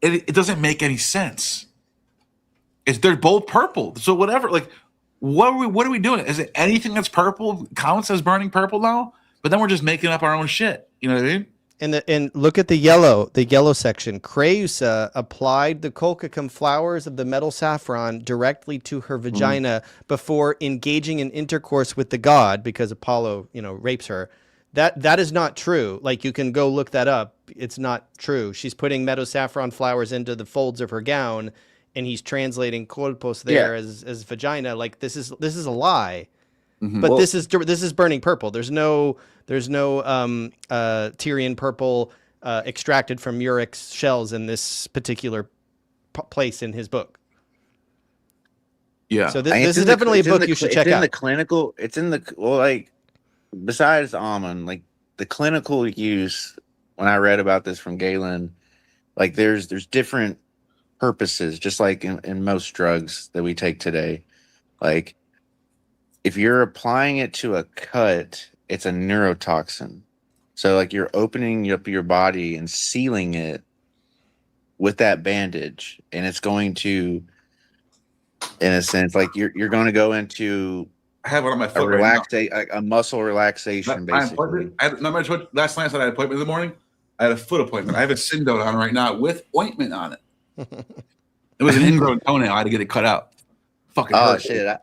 It doesn't make any sense. They're both purple. So whatever, like, what are we doing? Is it anything that's purple counts as burning purple now? But then we're just making up our own shit. You know what I mean? And look at the yellow section. Creusa applied the colchicum flowers of the metal saffron directly to her vagina before engaging in intercourse with the god, because Apollo, rapes her. That is not true. Like, you can go look that up. It's not true. She's putting meadow saffron flowers into the folds of her gown, and he's translating kolpos there as vagina. Like, this is a lie. Mm-hmm. But this is burning purple. There's no Tyrian purple extracted from murex shells in this particular place in his book. Yeah. So this is definitely a book you should check out. Besides Ammon, like the clinical use, when I read about this from Galen, like there's different purposes, just like in most drugs that we take today. Like, if you're applying it to a cut, it's a neurotoxin. So like you're opening up your body and sealing it with that bandage, and it's going to, in a sense, like you're going to go into I have it on my foot a muscle relaxation, basically. Last night I said I had an appointment in the morning. I had a foot appointment. I have a synindon on right now with ointment on it. It was an ingrown toenail. I had to get it cut out. Fucking hurt. Shit.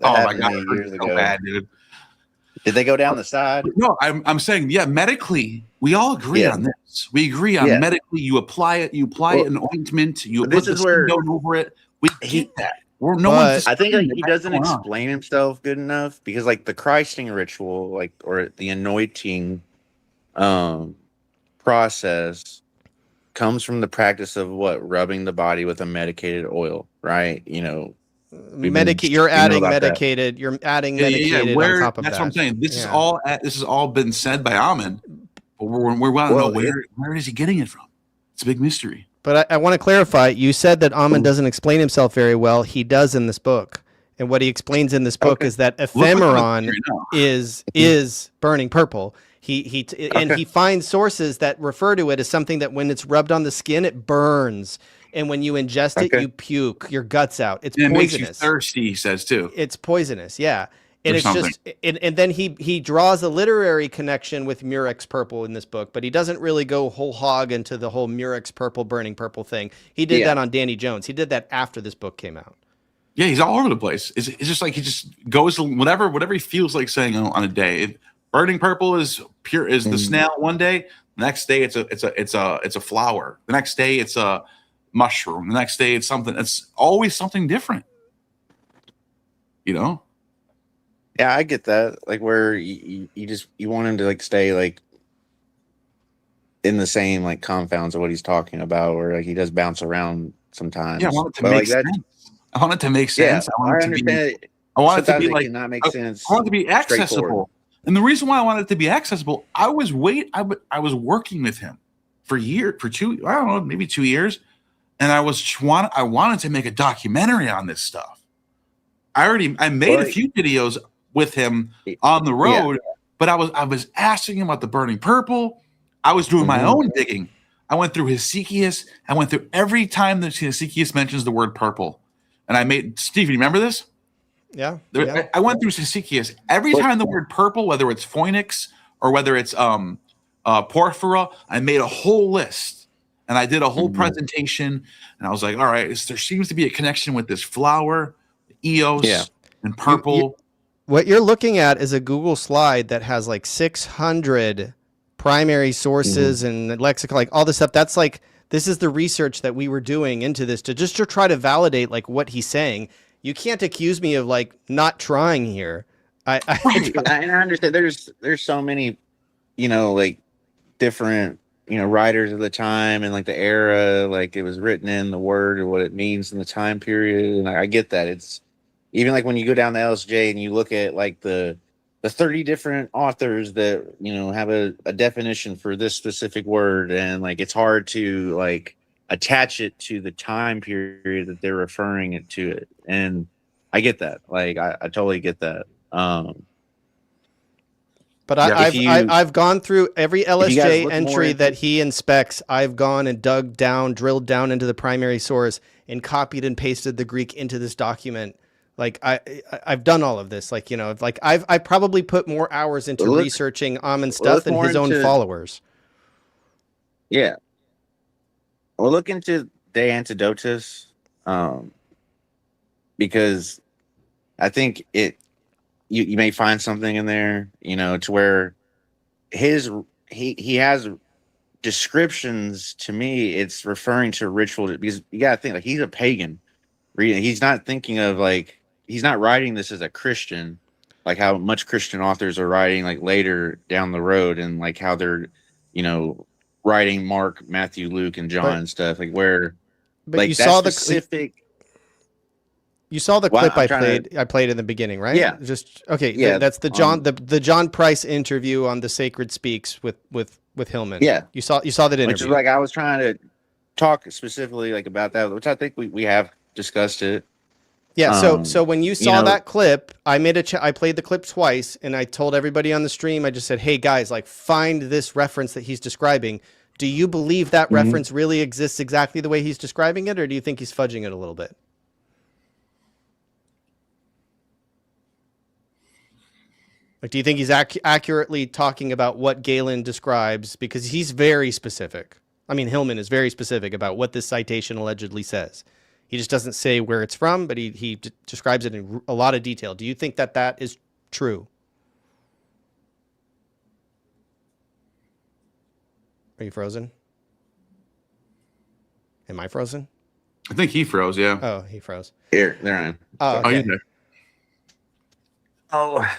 Oh my god, it hurt so bad, dude. Did they go down the side? No, I'm saying, medically, we all agree on this. We agree on medically. You apply it. You apply an ointment. You put the synindon over it. We get that. I think he doesn't explain himself good enough, because like the Christing ritual, like, or the anointing process comes from the practice of rubbing the body with a medicated oil, right? You're adding medicated. You're adding medicated on top of that. That's what I'm saying. This has all been said by Ammon, but we want to know where is he getting it from? It's a big mystery. But I want to clarify. You said that Ammon doesn't explain himself very well. He does in this book, and what he explains in this book is that ephemeron is burning purple. He finds sources that refer to it as something that when it's rubbed on the skin, it burns. And when you ingest it, you puke your guts out. It's poisonous. It makes you thirsty, he says, too. It's poisonous, yeah. And it's just, and then he draws a literary connection with murex purple in this book, but he doesn't really go whole hog into the whole murex purple, burning purple thing. He did that on Danny Jones. He did that after this book came out. Yeah, he's all over the place. It's just like he just goes to whatever he feels like saying on a day. Burning purple is pure is the snail one day. The next day it's a flower. The next day it's a mushroom. The next day it's something. It's always something different. Yeah, I get that. Like, where you want him to like stay like in the same like confounds of what he's talking about, or like he does bounce around sometimes. Yeah, I want it to make sense. I want it to make sense. Yeah, I understand. I want it to be like not make sense. I want it to be accessible. And the reason why I wanted it to be accessible, I was working with him for 2 years, and I wanted to make a documentary on this stuff. I made a few videos with him on the road, but I was asking him about the burning purple. I was doing my own digging. I went through Hesychius. I went through every time that Hesychius mentions the word purple. And I made, Steve, you remember this? Yeah. I went through Hesychius. Every time the word purple, whether it's phoenix or whether it's porphyra, I made a whole list. And I did a whole presentation. And I was like, all right, there seems to be a connection with this flower, Eos, and purple. What you're looking at is a Google slide that has like 600 primary sources and lexicon, like all this stuff. That's like, this is the research that we were doing into this to try to validate like what he's saying. You can't accuse me of like not trying here. I understand. There's so many, like different writers of the time and like the era, like it was written in the word or what it means in the time period. And I get that. It's even like when you go down the LSJ and you look at like the 30 different authors that, have a definition for this specific word. And like, it's hard to like attach it to the time period that they're referring it to it. And I get that. Like, I totally get that. But I've gone through every LSJ entry that he inspects. I've gone and drilled down into the primary source and copied and pasted the Greek into this document. Like I've done all of this. Like, I probably put more hours into researching Ammon stuff than his own followers. Yeah. Well, look into De Antidotus, because I think you may find something in there, to where he has descriptions. To me, it's referring to ritual, because you gotta think like he's a pagan reading. He's not thinking of like, he's not writing this as a Christian, like how much Christian authors are writing like later down the road, and like how they're, writing Mark, Matthew, Luke, and John and stuff, like where, but like you that saw specific. You saw the clip I played in the beginning, right? Yeah. Just okay. Yeah. That's the John Price interview on The Sacred Speaks with Hillman. Yeah. You saw that interview. Which is like, I was trying to talk specifically like about that, which I think we have discussed it. Yeah. So when you saw that clip, I played the clip twice, and I told everybody on the stream, I just said, hey guys, like find this reference that he's describing. Do you believe that reference really exists exactly the way he's describing it, or do you think he's fudging it a little bit? Like, do you think he's accurately talking about what Galen describes? Because he's very specific. I mean, Hillman is very specific about what this citation allegedly says. He just doesn't say where it's from, but he describes it in a lot of detail. Do you think that is true? Are you frozen? Am I frozen? I think he froze, yeah. Oh, he froze. Here, there I am. Oh, okay. Oh, he's there. Oh.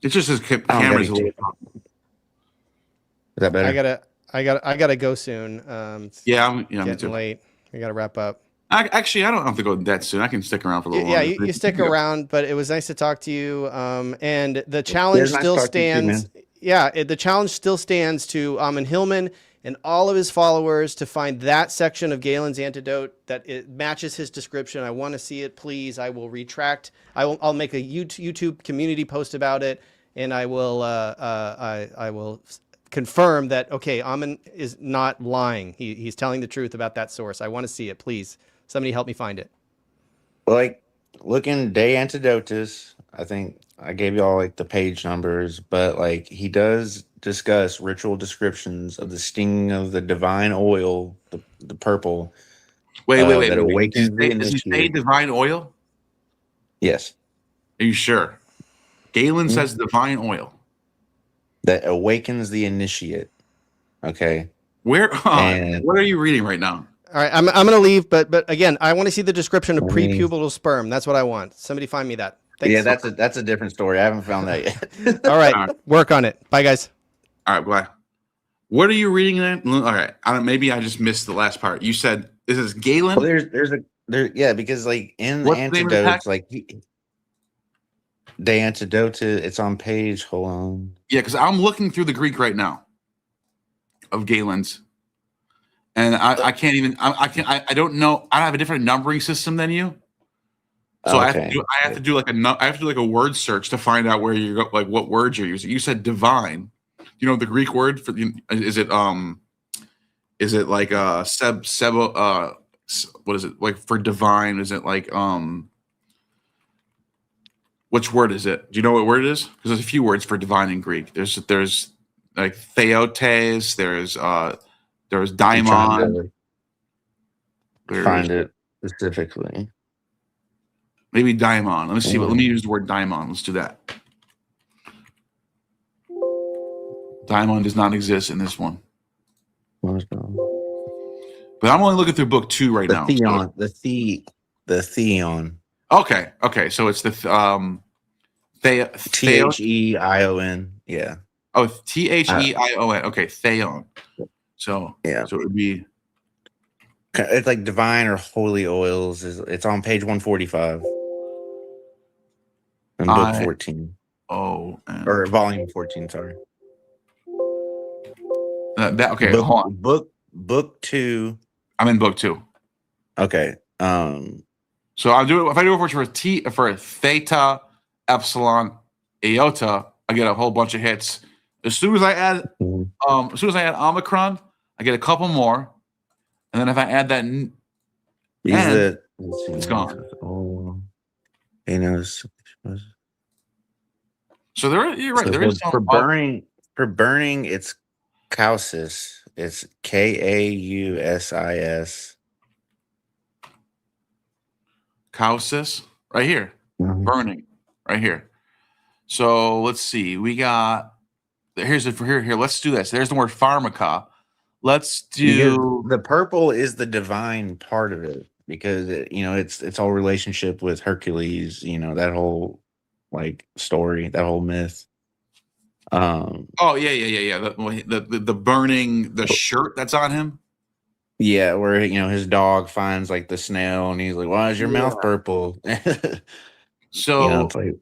It's just his camera's a little. Is that better? I gotta go soon. Yeah, getting late. I gotta wrap up. I don't have to go that soon. I can stick around for a little longer. Yeah, you stick around, but it was nice to talk to you. And the challenge still stands. The challenge still stands to Ammon Hillman and all of his followers to find that section of Galen's antidote that it matches his description. I want to see it, please. I will retract. I'll make a YouTube community post about it, and I will I will confirm that Ammon is not lying. He's telling the truth about that source. I want to see it, please. Somebody help me find it. Like, looking De Antidotus, I think I gave y'all like the page numbers, but like he does discuss ritual descriptions of the stinging of the divine oil, the purple. Wait. That awakens the Does he say divine oil? Yes. Are you sure? Galen says divine oil. That awakens the initiate. Okay. What are you reading right now? All right, I'm gonna leave, but again, I want to see the description of prepubertal sperm. That's what I want. Somebody find me that. Thanks. Yeah, that's a different story. I haven't found that yet. All right, work on it. Bye, guys. All right, bye. What are you reading then? All right, maybe I just missed the last part. You said this is Galen. Well, because like in the antidotes, like De Antidote, it's on page. Hold on. Yeah, because I'm looking through the Greek right now of Galen's, and I can't even. I don't know. I have a different numbering system than you. So okay. I have to do like a word search to find out where you go, like what words you're using. You said divine. You know the Greek word for is it like what is it like for divine? Is it like which word is it? Do you know what word it is? Because there's a few words for divine in Greek. There's like theotes. There's daimon. Find it specifically. Maybe daimon. Let me see. Let me use the word daimon. Let's do that. Daimon does not exist in this one. But I'm only looking through book 2 right now. Theon. The Theon. Okay. So it's the Theion. Theion. Yeah. Oh, Theion. Okay, Theon. So Yeah. So it would be. It's like divine or holy oils. It's on page 145 in book 14. Or volume 14. Sorry. Okay, hold on. Book 2. I'm in book 2. Okay. So I'll do it. If I do it for theta, epsilon, iota, I get a whole bunch of hits. As soon as I add omicron, I get a couple more. And then if I add that it's gone. Oh, so you're right. So there is for burning, it's Cultist. It's Kausis. Cultist right here. Burning right here. So let's see. We got here's it for here. Let's do this. There's the word pharmaca. Let's do the purple is the divine part of it because it's all relationship with Hercules. That whole story, that whole myth. Yeah. The burning the shirt that's on him. Yeah, where his dog finds the snail and he's like, "Why is your mouth purple?" So it's like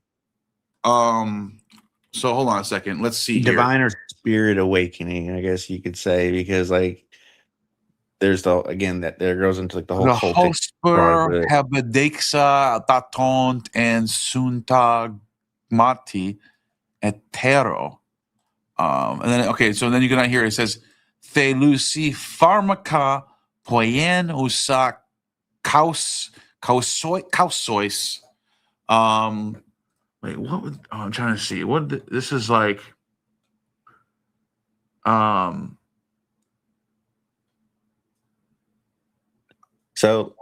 so hold on a second. Let's see divine or spirit awakening, I guess you could say, because there's that there goes into the whole cultic Hebedexa, Tatont, and Suntagmati Etero. And then so then you can hear it says Thelusi pharmaca poien usa causois. Wait, what would I'm trying to see what this is like. So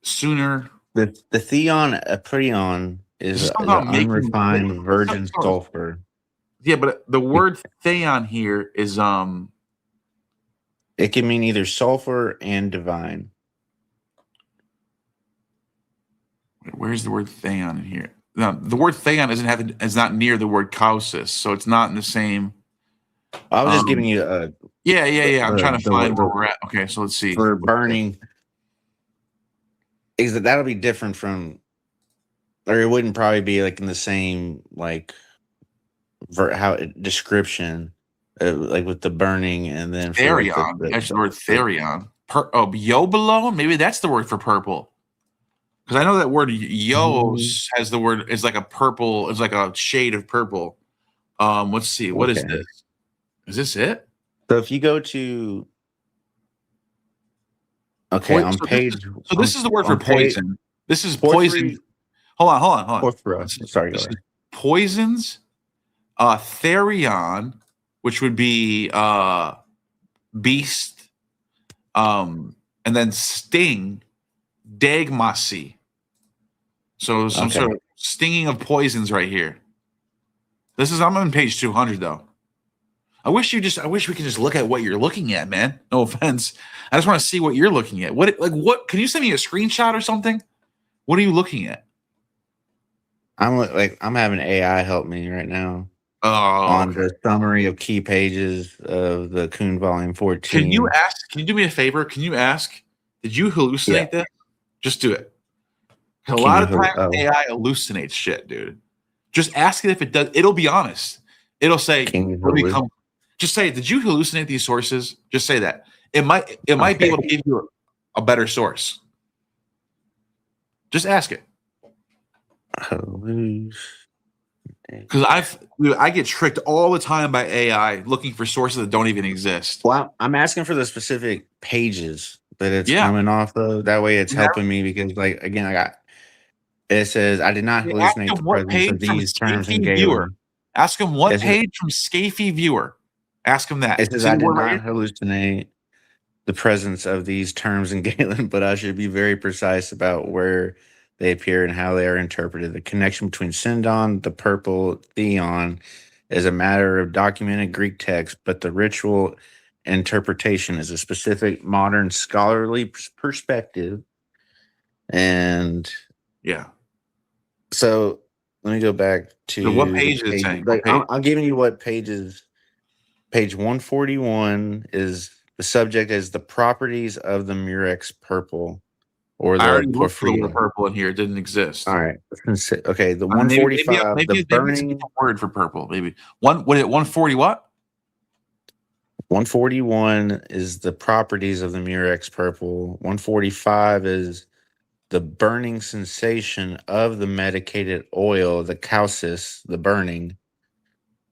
sooner the Theon Aprion is the unrefined virgin sulfur. Yeah, but the word Theon here is it can mean either sulfur and divine. Where's the word Theon in here? No, the word Theon is not near the word Cultist, so it's not in the same. I was just giving you a. Yeah. I'm trying to find where we're at. Okay, so let's see. For burning, that'll be different from, or it wouldn't probably be in the same description, with the burning and then Therion. That's the word Therion. Yobalone? Maybe that's the word for purple. Because I know that word Yos has the word is like a purple, it's like a shade of purple. Let's see, what is this? Is this it? So if you go to on page this is the word for poison. This is poison. Hold on. Sorry, this is poisons, Therion, which would be beast, and then sting, dagmasi. So some sort of stinging of poisons right here. I'm on page 200 though. I wish we could just look at what you're looking at, man. No offense. I just want to see what you're looking at. What can you send me a screenshot or something? What are you looking at? I'm having AI help me right now. On the summary of key pages of the Kuhn volume 14. Can you do me a favor? Can you ask, did you hallucinate this? Just do it. A lot of times AI hallucinates shit, dude. Just ask it if it does. It'll be honest. It'll say, just say, did you hallucinate these sources? Just say that. It might be able to give you a better source. Just ask it. Because I get tricked all the time by AI looking for sources that don't even exist. Well, I'm asking for the specific pages that it's coming off of. That way it's helping me because it says I did not hallucinate the presence of these terms in Galen. Ask him what page from Scafey Viewer. Ask him that. It says I did not hallucinate the presence of these terms in Galen, but I should be very precise about where they appear and how they are interpreted. The connection between synindon, the purple, theon, is a matter of documented Greek text, but the ritual interpretation is a specific modern scholarly perspective. And so let me go back to what page is it saying? I'm giving you what pages page 141 is the subject is the properties of the Murex purple or I the already looked for the porphyry. word purple in here. It didn't exist. All right. Okay. The Maybe 145, maybe the it's a burning. different word for purple. Maybe 140 what? 141 is the properties of the Murex purple. 145 is the burning sensation of the medicated oil, the causis, the burning.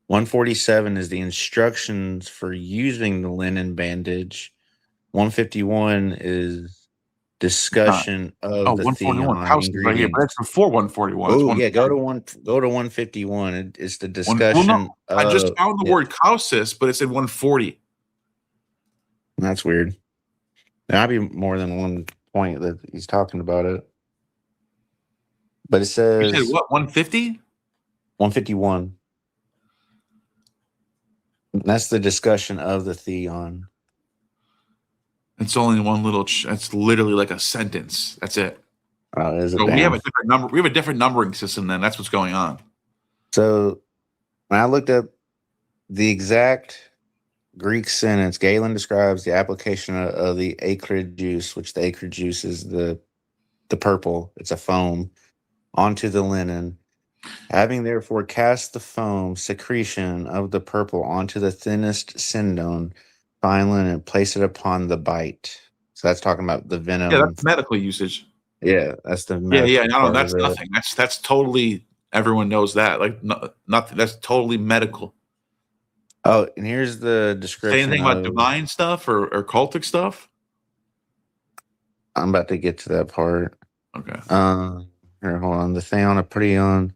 147 is the instructions for using the linen bandage. 151 is discussion of the 141. theon House is right here, but ingredients. that's before 141. Oh yeah, go to 151. It's the Well, no, discussion. I just found the word causis, but it said 140. That's weird. There might be more than one point that he's talking about it. But it says You said what? 150? 151. That's the discussion of the theon. It's only one little. It's literally like a sentence. That's it. So we have a different number. We have a different numbering system. Then that's what's going on. So when I looked up the exact Greek sentence, Galen describes the application of the acrid juice, which the acrid juice is the purple. It's a foam onto the linen. Having therefore cast the foam secretion of the purple onto the thinnest synindon, fine linen, place it upon the bite. So that's talking about the venom. Yeah, that's medical usage. Yeah, that's the yeah. No, that's nothing. That's totally. Everyone knows that. Like nothing. That's totally medical. Oh, and here's the description. Say anything about divine stuff or cultic stuff? I'm about to get to that part. Okay. Here, hold on. The theon of Prion,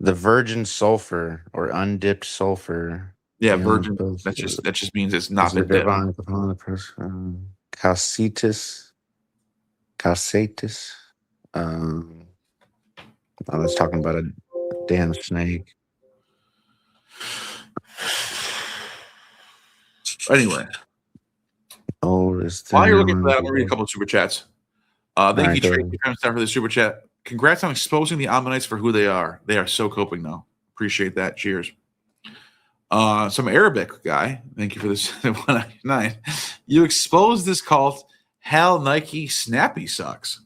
the virgin sulfur or undipped sulfur. Yeah, virgin. That just means it's not been dipped. Divine upon the person. Calcitus. I was talking about a damn snake. Anyway. While you're looking for that, I'm going to read a couple of super chats. Thank you, Tracy, for the super chat. Congrats on exposing the Ammonites for who they are. They are so coping now. Appreciate that. Cheers. Some Arabic guy. Thank you for this. 199. You exposed this cult. Hellenic snappy socks.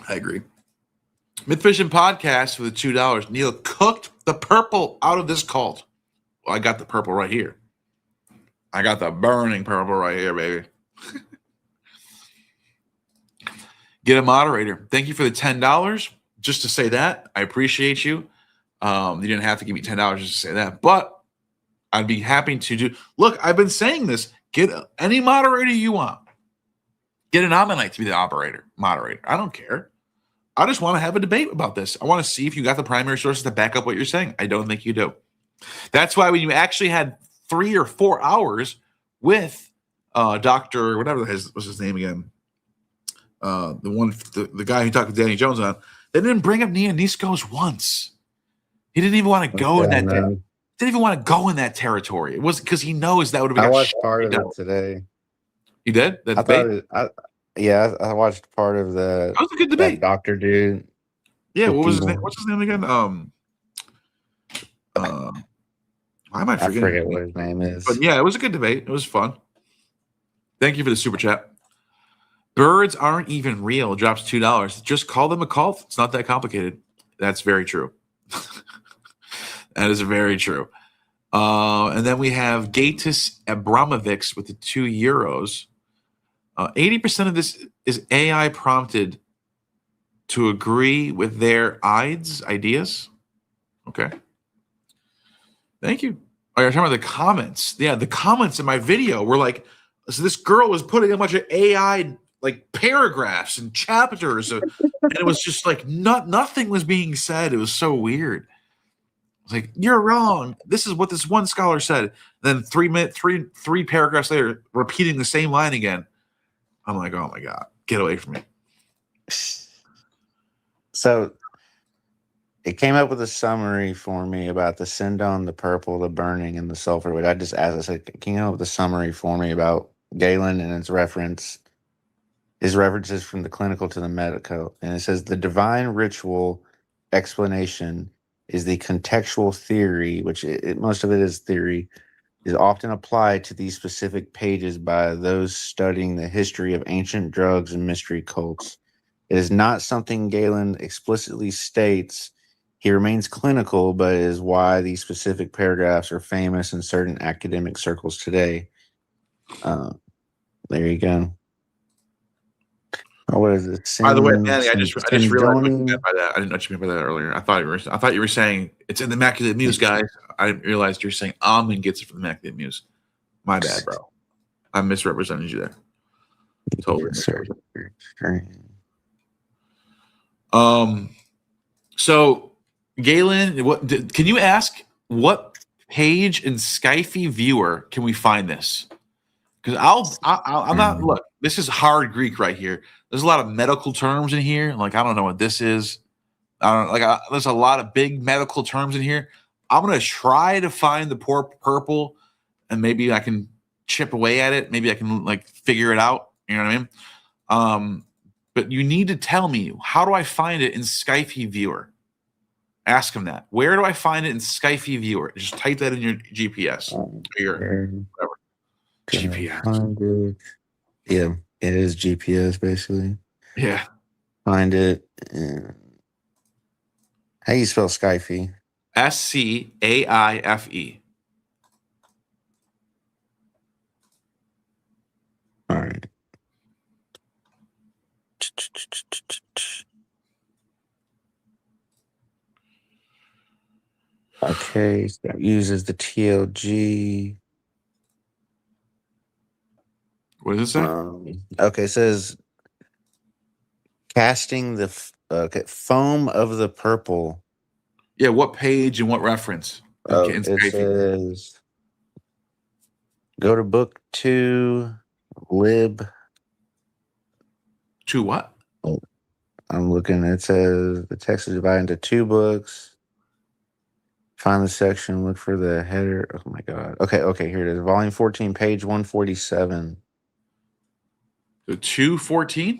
I agree. Mythvision podcast for the $2. Neil cooked the purple out of this cult. Well, I got the purple right here. I got the burning purple right here, baby. Get a moderator. Thank you for the $10. Just to say that, I appreciate you. You didn't have to give me $10 just to say that, but I'd be happy to do. Look, I've been saying this. Get any moderator you want. Get an Ammonite to be the moderator. I don't care. I just want to have a debate about this. I want to see if you got the primary sources to back up what you're saying. I don't think you do. That's why when you actually had 3 or 4 hours with Dr. whatever was his name again, the guy who talked to Danny Jones on, they didn't bring up Niskos once. He didn't even want to go in that. Didn't even want to go in that territory. It was because he knows that would have been. I watched part of it today. You did? That debate? I watched part of the. That was a good debate. Doctor dude. Yeah, what was his name? What's his name again? I might forget. I forget what his name is. But yeah, it was a good debate. It was fun. Thank you for the super chat. Birds aren't even real. Drops $2. Just call them a cult. It's not that complicated. That's very true. That is very true. And then we have Gatus Abramovics with the €2. 80% of this is AI prompted to agree with their ideas. Okay. Thank you. Oh, you're talking about the comments. Yeah, the comments in my video were like, so this girl was putting a bunch of AI like paragraphs and chapters, and it was just like nothing was being said. It was so weird. It's like, you're wrong. This is what this one scholar said. Then 3 paragraphs later, repeating the same line again. I'm like, oh my God, get away from me. So it came up with a summary for me about the synindon, the purple, the burning, and the sulfur. Which I just asked, I said, can you come up with a summary for me about Galen and his references from the clinical to the medical? And it says the divine ritual explanation is the contextual theory, which most of it is theory, is often applied to these specific pages by those studying the history of ancient drugs and mystery cults. It is not something Galen explicitly states. He remains clinical, but it is why these specific paragraphs are famous in certain academic circles today. There you go. Oh, what is it? By the way, Manny, I just realized what you meant by that. I didn't know what you meant by that earlier. I thought you were saying it's in the Immaculate Muse, guys. I didn't realize you're saying Ammon gets it from the Immaculate Muse. My bad, bro. I misrepresented you there. Totally. So Galen, can you ask what page in Skyfy Viewer can we find this? Because I'm not, look, this is hard Greek right here. There's a lot of medical terms in here. Like, I don't know what this is. There's a lot of big medical terms in here. I'm going to try to find the poor purple, and maybe I can chip away at it. Maybe I can like figure it out. You know what I mean? But you need to tell me, how do I find it in Skyfy Viewer? Ask him that. Where do I find it in Skyfy Viewer? Just type that in your GPS. Whatever. GPS. Yeah, it is GPS basically. Yeah. Find it. How do you spell Skyfy? SCAIFE. All right. Okay, so that uses the TLG. What does it say? Okay, it says casting the foam of the purple. Yeah, what page and what reference? It says go to book 2, lib. 2 what? Oh, I'm looking. It says the text is divided into 2 books. Find the section, look for the header. Oh my God. Okay, here it is. Volume 14, page 147. The 214?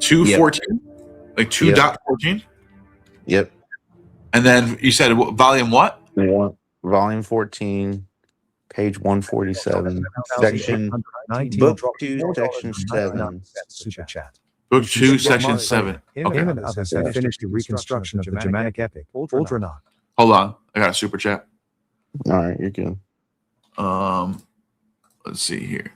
214? Like 2.14? Yep. And then you said volume what? Volume 14, page 147. Section book 2, section 7. Super chat. Book 2, section 7. Him and others have finished the reconstruction of the Germanic epic, Ultranach. Hold on. I got a super chat. All right, you're good. Let's see here.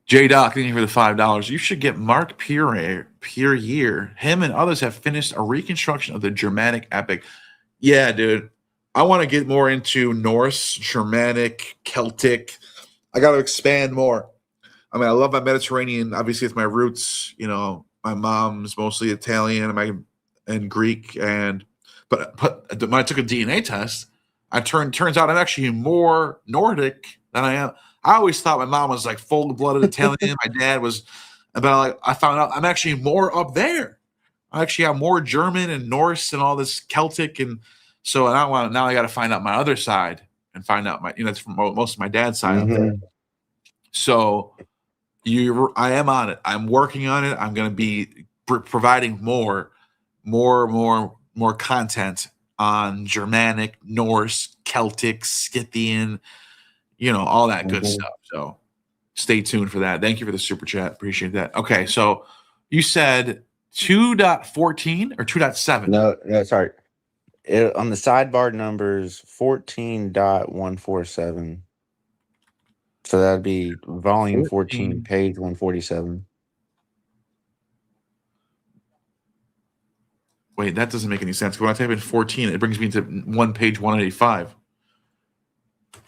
J Doc, thank you for the $5. You should get Mark Pure Year. Him and others have finished a reconstruction of the Germanic epic. Yeah, dude. I want to get more into Norse, Germanic, Celtic. I got to expand more. I mean, I love my Mediterranean. Obviously, it's my roots. You know, my mom's mostly Italian and Greek. But when I took a DNA test, turns out I'm actually more Nordic than I am. I always thought my mom was like full-blooded Italian. My dad was, but I found out I'm actually more up there. I actually have more German and Norse and all this Celtic, and so now I got to find out my other side and find out it's from most of my dad's side. Mm-hmm. So I am on it. I'm working on it. I'm going to be providing more content on Germanic, Norse, Celtic, Scythian. All that good stuff. So stay tuned for that. Thank you for the super chat. Appreciate that. Okay, so you said 2.14 or 2.7? No, sorry. On the sidebar numbers, 14.147. So that'd be volume 14, page 147. Wait, that doesn't make any sense. When I type in 14, it brings me to page 185.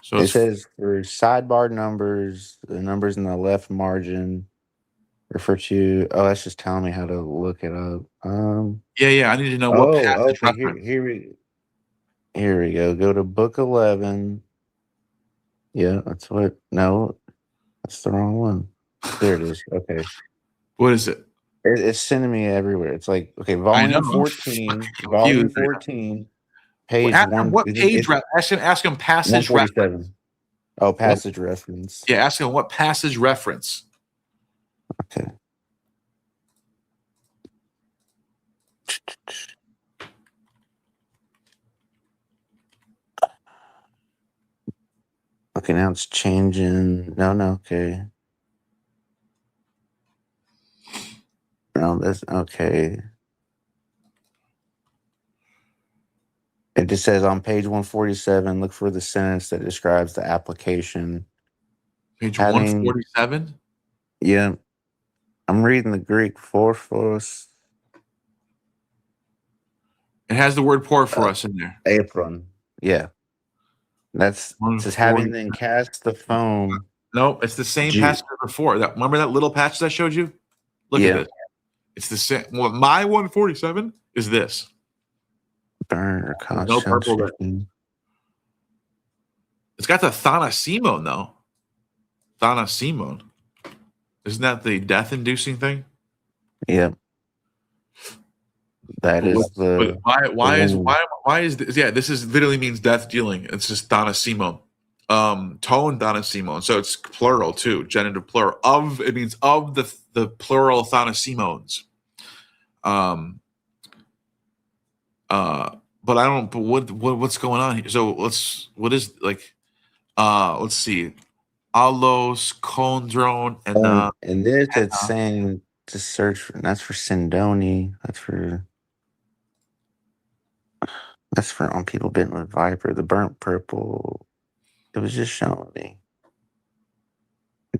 So it says for sidebar numbers, the numbers in the left margin refer to. Oh, that's just telling me how to look it up. Yeah. I need to know what passage reference. Here we go. Go to book 11. Yeah, that's what. No, that's the wrong one. There it is. Okay. What is it? It's sending me everywhere. It's like, okay, volume 14. Volume 14. Page 1. What page? Ask him passage reference. Oh, passage reference. Yeah, ask him what passage reference. Okay. Okay, now it's changing. No, okay. No, that's okay. It just says on page 147, look for the sentence that describes the application. Page 147? Yeah. I'm reading the Greek Porphyros. It has the word porphyros in there. Apron. Yeah. That's just having them cast the foam. No, it's the same passage before. Remember that little patch I showed you? Look at it. It's the same. Well, my 147 is this. Burn or cause no purple. It's got the Thanasimon though. Thanasimon. Isn't that the death-inducing thing? Yep. That is the. Why is this? Yeah, this is literally means death dealing. It's just Thanasimon. Tone Thanasimon. So it's plural too, genitive plural. It means of the plural Thanasimons. But I don't. But what's going on here? So let's see. Alos, Kondron, and this it's saying to search for. That's for Sindoni. That's for on people bitten with viper. The burnt purple. It was just showing me.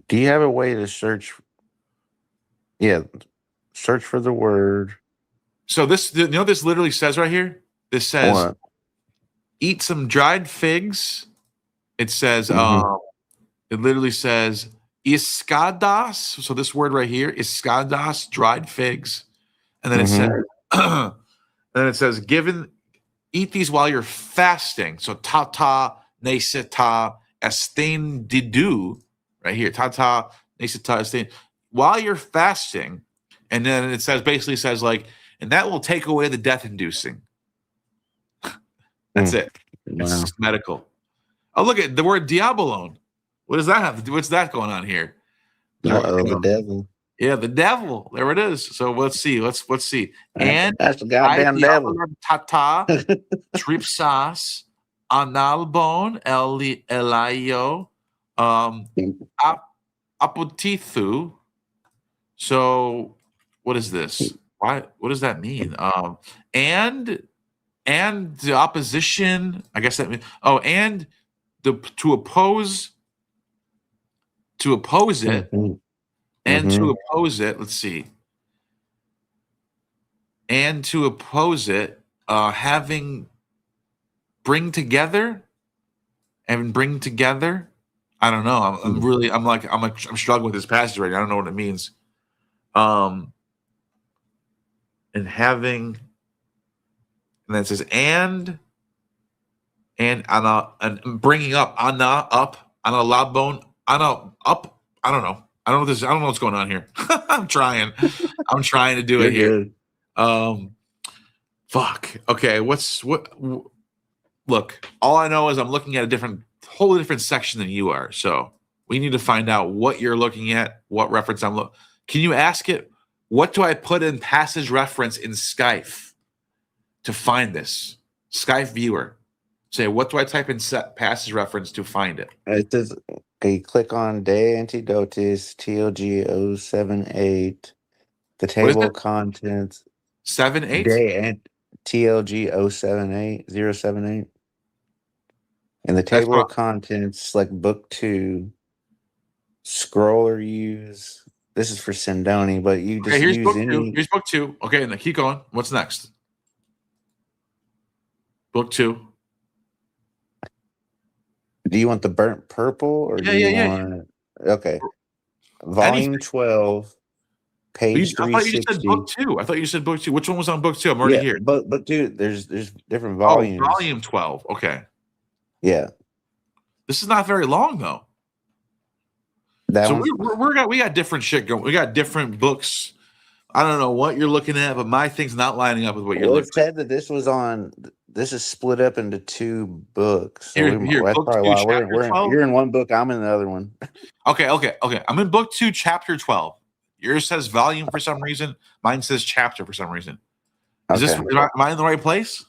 Do you have a way to search? Yeah, search for the word. So this, this literally says right here. This says, what? Eat some dried figs. It says, it literally says, iskadas. So this word right here, iskadas, dried figs. And then it says, eat these while you're fasting. So tata, neseta, estain didu, right here. Tata, neseta, estain. While you're fasting. And then it basically says like, and that will take away the death inducing. That's it. Wow. It's medical. Oh, look at the word diabolone. What does that have to do? What's that going on here? The devil. Yeah, the devil. There it is. So let's see. Let's see. And that's the goddamn devil. Tata, tripsas, analbon, elaio, apotithu. So what is this? Why? What does that mean? And the opposition. I guess that means. Oh, and to oppose it, and to oppose it. Let's see. And to oppose it, bring together. I don't know. I'm struggling with this passage right now. I don't know what it means. And having, and then it says and bringing up up labon up. I don't know. I don't know what's going on here. I'm trying to do it here. Fuck. Okay. Look, all I know is I'm looking at wholly different section than you are. So we need to find out what you're looking at, what reference I'm looking. Can you ask it? What do I put in passage reference in Skype to find this? Skype viewer. Say, what do I type in passage reference to find it? It says, okay, click on De Antidotis, TLG 078, the table of contents. 78? De TLG 078. And the table of contents, select book 2, scroll or use. This is for Sindoni, but you just use any. Here's book 2. Okay, now keep going. What's next? Book 2. Do you want the burnt purple or do you want? Okay. Volume 12, page 360. I thought you said book 2. Which one was on book 2? I'm already here. But dude, there's different volumes. Oh, volume 12. Okay. Yeah. This is not very long though. We got different shit going. We got different books. I don't know what you're looking at, but my thing's not lining up with what you're looking at. It said that this was on. This is split up into 2 books. So that's probably why you're in one book. I'm in the other one. Okay. I'm in book 2, chapter 12. Yours says volume for some reason. Mine says chapter for some reason. Am I in the right place?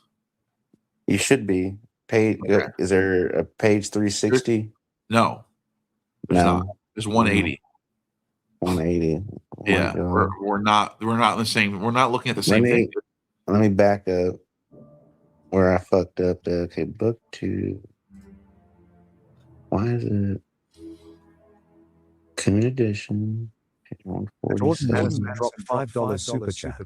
You should be. Page. Okay. Is there a page 360? No, there's not. There's 180. 180. Yeah, we're not in the same. We're not looking at the same thing. Let me back up where I fucked up. Okay, book 2. Why is it Coon Edition? Jordan 147. Madison dropped $5 super chat.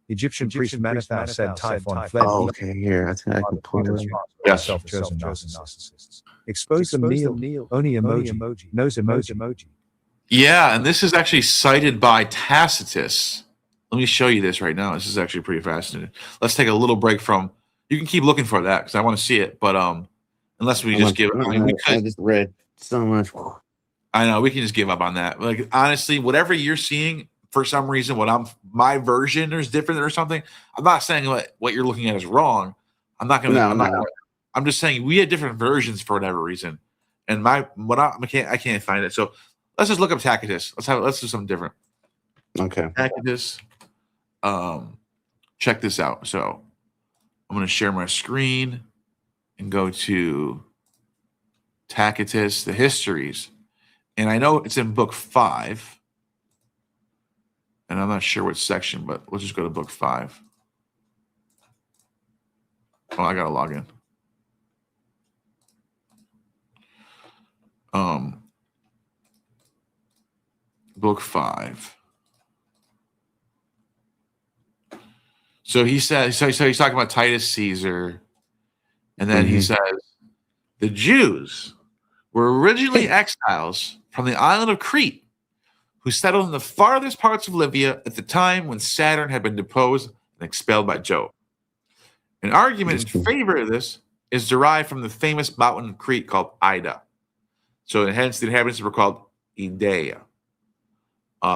Egyptian priest Manetho said Typhon fled. Oh, okay, here. I think I can pull it. Yes. Self-chosen narcissists. Expose them, Neil. Only emoji. Knows emoji. Yeah, and this is actually cited by Tacitus. Let me show you this right now. This is actually pretty fascinating. Let's take a little break from. You can keep looking for that because I want to see it, but unless we just give. I mean, we could. I just read so much. I know we can just give up on that. Like honestly, whatever you're seeing, for some reason, my version is different or something. I'm not saying what you're looking at is wrong. I'm not gonna. I'm just saying we had different versions for whatever reason, and I can't find it. So let's just look up Tacitus. Let's do something different. Okay. Tacitus. Check this out. So I'm going to share my screen and go to Tacitus, the histories. And I know it's in book 5. And I'm not sure which section, but let's just go to book 5. Oh, I got to log in. Book 5. So he says, so he's talking about Titus Caesar, and then he says, the Jews were originally exiles from the island of Crete, who settled in the farthest parts of Libya at the time when Saturn had been deposed and expelled by Jove. An argument in favor of this is derived from the famous mountain in Crete called Ida. So hence the inhabitants were called Idea,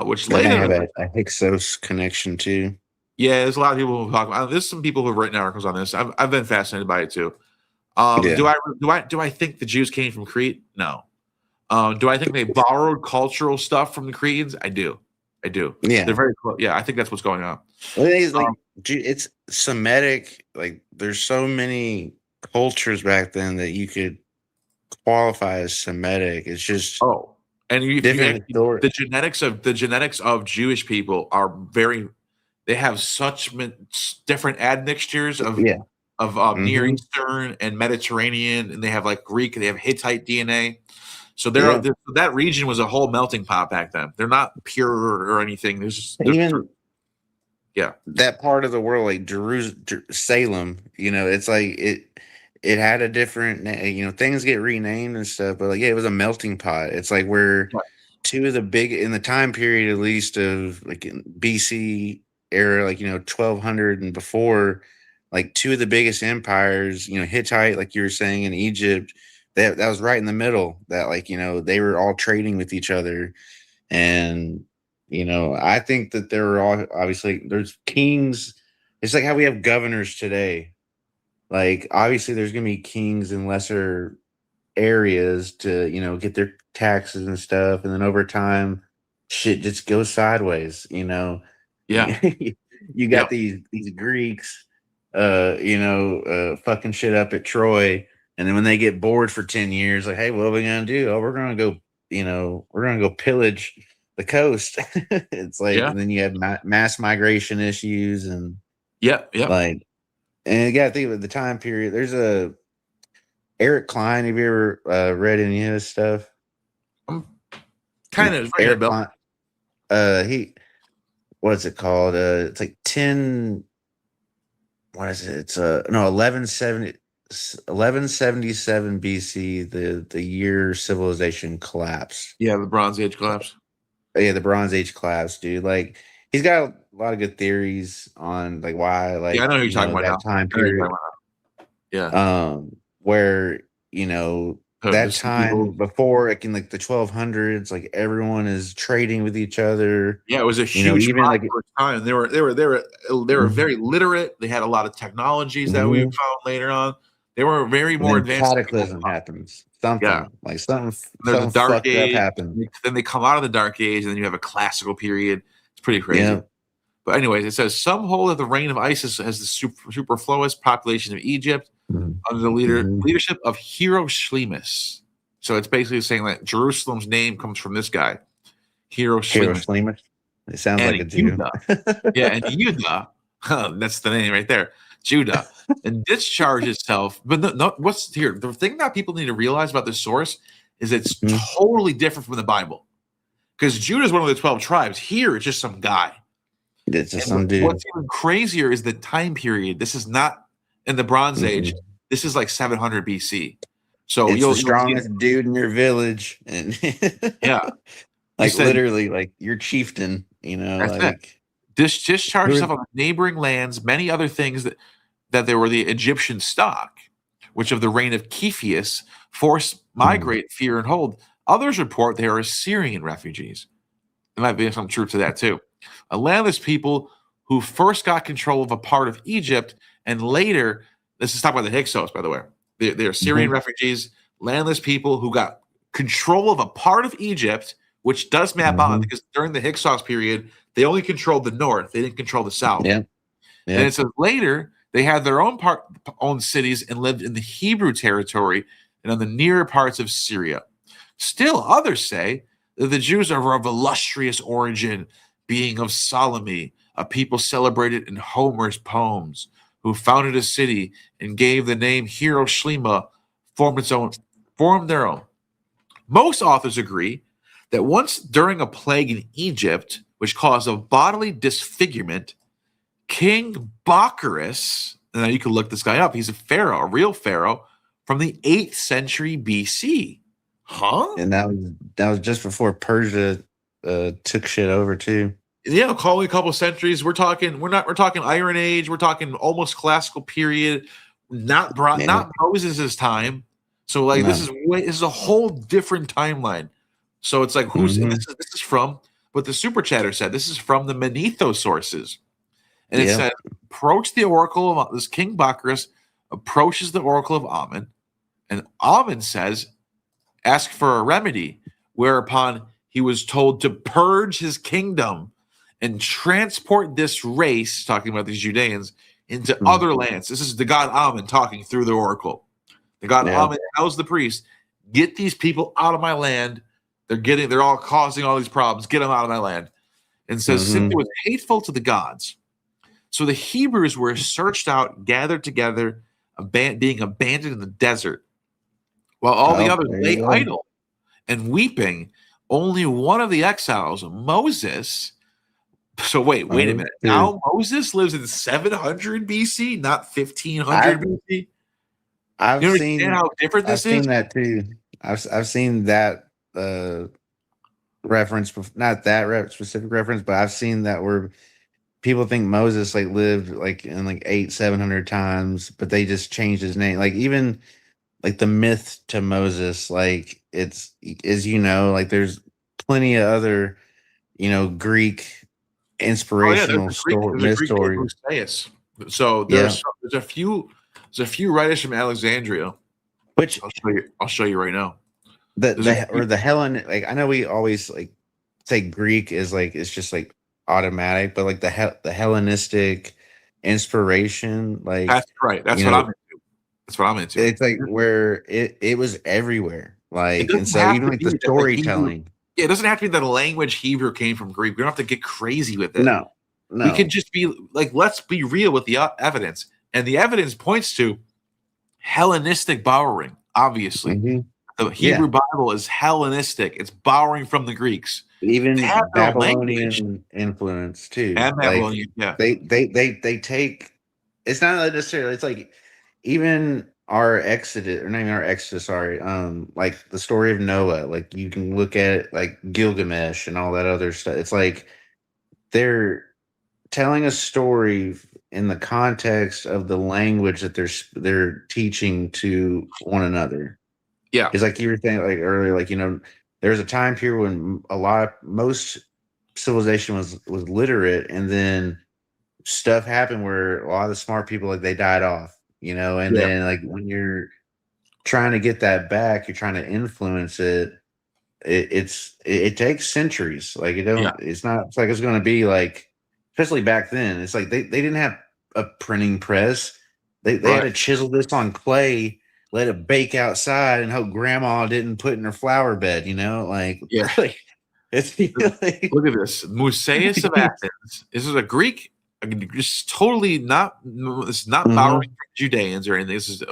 which later have a Hyksos connection too. Yeah, there's a lot of people who talk about. There's some people who have written articles on this. I've been fascinated by it too. Do I think the Jews came from Crete? No. Do I think they borrowed cultural stuff from the Cretans? I do. Yeah, they're very close. Yeah, I think that's what's going on. Well, it's Semitic. Like, there's so many cultures back then that you could qualify as Semitic. It's just and the genetics of Jewish people are very. They have such different admixtures of Near Eastern and Mediterranean, and they have like Greek, and they have Hittite DNA. So that region was a whole melting pot back then. They're not pure or anything. That part of the world, like Salem, it's like it had a different, things get renamed and stuff, but it was a melting pot. It's like where two of the big in the time period, at least of like in BC era, 1200 and before, like two of the biggest empires, Hittite, like you were saying, in Egypt, that was right in the middle. That they were all trading with each other, and I think that there were all obviously there's kings. It's like how we have governors today. Like obviously there's gonna be kings in lesser areas to get their taxes and stuff, and then over time, shit just goes sideways. Yeah, you got these Greeks, fucking shit up at Troy, and then when they get bored for 10 years, like, hey, what are we gonna do? Oh, we're gonna go pillage the coast. It's like, and then you have mass migration issues, and and you gotta think of the time period. There's a Eric Klein. Have you ever read any of his stuff? Kind of Eric Klein. What's it called? It's like 10. What is it? It's 1177 BC, the year civilization collapsed. Yeah, the Bronze Age collapse. Yeah, the Bronze Age collapse, dude. Like, he's got a lot of good theories on why. Like, I know who you're talking about that now. time period. Where that time before, like in like the 1200s, like everyone is trading with each other. Yeah, it was a huge time. They were very literate. They had a lot of technologies that we found later on. They were very more advanced. Cataclysm happens. Something something the dark age happens. Then they come out of the dark age, and then you have a classical period. It's pretty crazy. Yeah. But anyways, it says some hold that the reign of Isis as the superfluous population of Egypt under the leadership of Hero Shlemus. So it's basically saying that Jerusalem's name comes from this guy, Hiroshima. It sounds and like a Jew. Yeah, and Judah, that's the name right there, Judah, and discharged itself. But no, what's here? The thing that people need to realize about this source is it's totally different from the Bible, because Judah is one of the 12 tribes. Here, it's just some guy. It's just some dude. What's even crazier is the time period. This is not in the Bronze Age. This is like 700 BC. So it's the strongest dude in your village, and yeah, like literally, like your chieftain. You know, like discharge yourself on neighboring lands. Many other things that there were the Egyptian stock, which of the reign of Kephius forced migrate, fear, and hold. Others report they are Assyrian refugees. There might be some truth to that too. A landless people who first got control of a part of Egypt, and later, this is talked about the Hyksos, by the way. They're Syrian refugees, landless people who got control of a part of Egypt, which does map on, because during the Hyksos period, they only controlled the north. They didn't control the south. And it says later, they had their own cities and lived in the Hebrew territory and on the nearer parts of Syria. Still, others say that the Jews are of illustrious origin, being of Salome, a people celebrated in Homer's poems, who founded a city and gave the name Hiroshima, formed their own. Most authors agree that once during a plague in Egypt, which caused a bodily disfigurement, King Bacchus, and now you can look this guy up, he's a pharaoh, a real pharaoh, from the 8th century BC. Huh? And that was just before Persia took shit over too. Yeah, calling a couple centuries. We're talking Iron Age. We're talking almost classical period. Not Moses' time. So like this is a whole different timeline. So it's like this is from what the super chatter said. This is from the Manetho sources, and it said approach the oracle of this King Bacchus approaches the oracle of Ammon, and Ammon says, ask for a remedy. Whereupon he was told to purge his kingdom and transport this race, talking about these Judeans, into other lands. This is the god Ammon talking through the oracle. The god Ammon tells the priest, get these people out of my land. They're all causing all these problems. Get them out of my land. And says, since it was hateful to the gods. So the Hebrews were searched out, gathered together, being abandoned in the desert. While all the others lay idle and weeping, only one of the exiles, Moses. So wait a minute. Now Moses lives in 700 BC, not 1500 BC. I've seen how different this is. I've seen that too. I've seen that reference, not that specific reference, but I've seen that where people think Moses like lived like in like 700 times, but they just changed his name. Like even like the myth to Moses, like it's, as you know, like there's plenty of other, Greek inspirational myth stories. So there's a few writers from Alexandria, which I'll show you right now. The Hellenic, like I know we always like say Greek is like it's just like automatic, but like the Hellenistic inspiration, like that's right. That's what I'm into. That's what I'm into. It's like where it was everywhere. Like, and so even like the storytelling. It doesn't have to be that the language Hebrew came from Greek. We don't have to get crazy with it. No. We can just be like, let's be real with the evidence. And the evidence points to Hellenistic borrowing, obviously. The Hebrew Bible is Hellenistic. It's borrowing from the Greeks. Even Babylonian influence too. And Babylonian, They take, it's not necessarily, it's like even our Exodus, or not even our Exodus, sorry, like the story of Noah, like you can look at it like Gilgamesh and all that other stuff. It's like they're telling a story in the context of the language that they're teaching to one another. Yeah. It's like you were saying like earlier, like, there's a time period when most civilization was literate, and then stuff happened where a lot of the smart people, like they died off, and then like when you're trying to get that back, you're trying to influence it. It takes centuries. Like it's not, it's like it's going to be like, especially back then, it's like they didn't have a printing press. They had to chisel this on clay let it bake outside and hope grandma didn't put in her flower bed, you know, like Yeah. it's like, Look at this. Musaeus of Athens. This is a Greek, just totally not, this is not borrowing from Judeans or anything. This is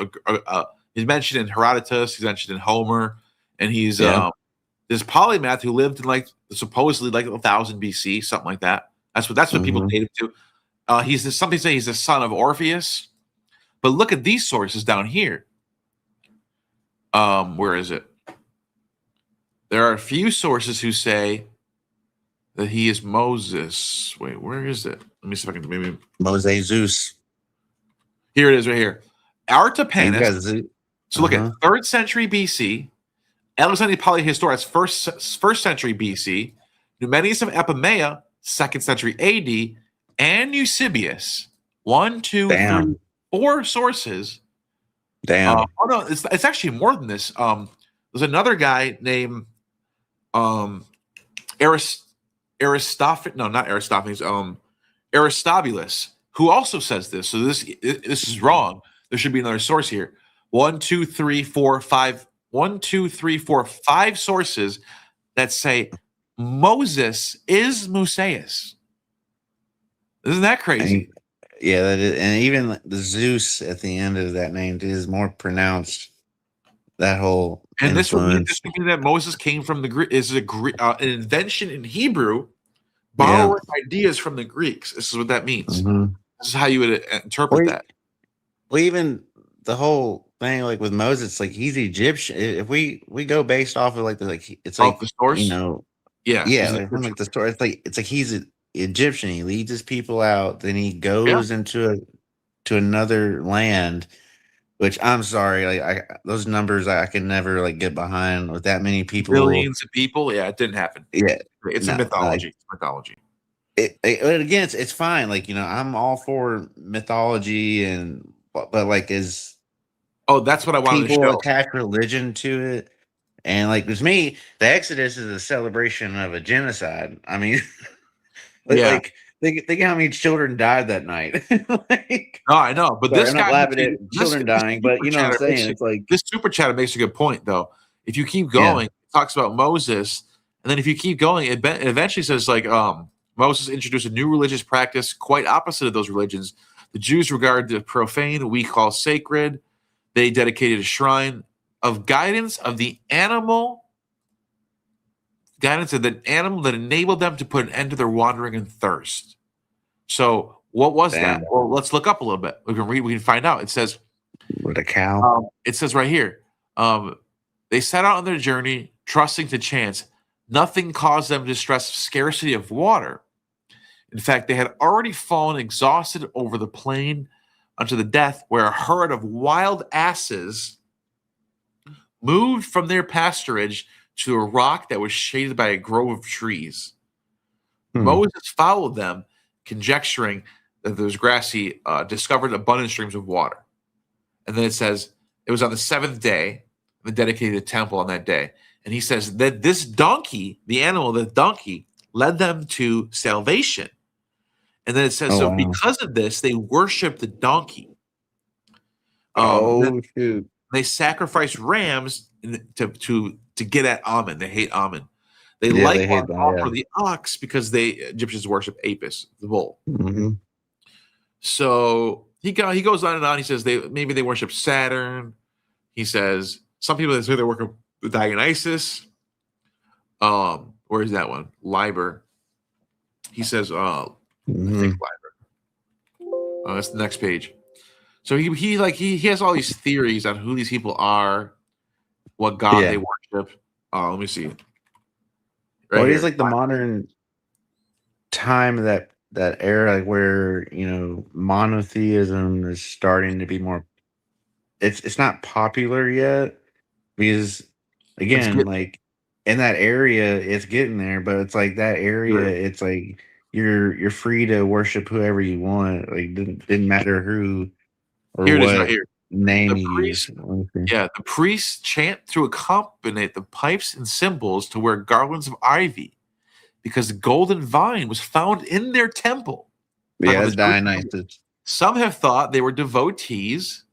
he's mentioned in Herodotus, he's mentioned in Homer, and he's this polymath who lived in like supposedly like 1000 BC, something like that. That's what people date him to. Something say he's the son of Orpheus. But look at these sources down here. Where is it? There are a few sources who say that he is Moses. Wait, where is it? Let me see if I can maybe Moses. Here it is, right here. Artapanus. So look at 3rd century BC. Alexander Polyhistorius, first century BC. Numenius of Epimea, 2nd century AD, and Eusebius. 1, 2, 3, 4 sources. Damn. Oh no, it's actually more than this. There's another guy named Aristophanes. No, not Aristophanes. Aristobulus, who also says this. So this is wrong. There should be another source here. 1, 2, 3, 4, 5. 1, 2, 3, 4, 5 sources that say Moses is Musaeus. Isn't that crazy? Yeah, that is, and even the Zeus at the end of that name is more pronounced. That whole and this would mean that Moses came from the Greek. Is an invention in Hebrew, borrowing ideas from the Greeks. This is what that means. This is how you would interpret that. Well, even the whole thing, like with Moses, like he's Egyptian. If we go based off of like it's like the source, you know, like from like the story. It's like he's an Egyptian. He leads his people out, then he goes into another land. Which I'm sorry, like those numbers I can never like get behind with that many people. Billions of people, it didn't happen. Yeah, it's a mythology. It's mythology. Again, it's fine. Like I'm all for mythology but like that's what I wanted to show. People attach religion to it, and like with me, the Exodus is a celebration of a genocide. I mean, like. Think how many children died that night. No, I know, but this guy laughing at children dying, but you know what I'm saying? It's like this super chatter makes a good point, though. If you keep going, it talks about Moses, and then if you keep going, it eventually says like Moses introduced a new religious practice quite opposite of those religions. The Jews regard the profane, we call sacred. They dedicated a shrine of guidance of the animal. Guidance of the animal that enabled them to put an end to their wandering and thirst. So what was that? Well, let's look up a little bit. We can find out. It says with a cow. It says right here. They set out on their journey, trusting to chance. Nothing caused them to stress scarcity of water. In fact, they had already fallen exhausted over the plain unto the death, where a herd of wild asses moved from their pasturage to a rock that was shaded by a grove of trees. Moses followed them, conjecturing that there was grassy, discovered abundant streams of water. And then it says, it was on the 7th day, they dedicated a temple on that day. And he says that this donkey, the animal, the donkey, led them to salvation. And then it says, because of this, they worshiped the donkey. Shoot. They sacrificed rams to get at Ammon. They hate Ammon. They offer the ox because Egyptians worship Apis, the bull. So he goes on and on. He says maybe they worship Saturn. He says some people say they worship Dionysus. Where is that one? Liber. He says, I think Liber. That's the next page. So he has all these theories on who these people are, what god they worship. Let me see. He's like the modern time that era, like where monotheism is starting to be more. It's not popular yet because again, like in that area, it's getting there, but it's like that area, it's like you're free to worship whoever you want. Like didn't matter who or here what it is right here. Name you use. Yeah, the priests chant to accompany the pipes and cymbals to wear garlands of ivy because the golden vine was found in their temple. Yeah, it's Dionysus. Some have thought they were devotees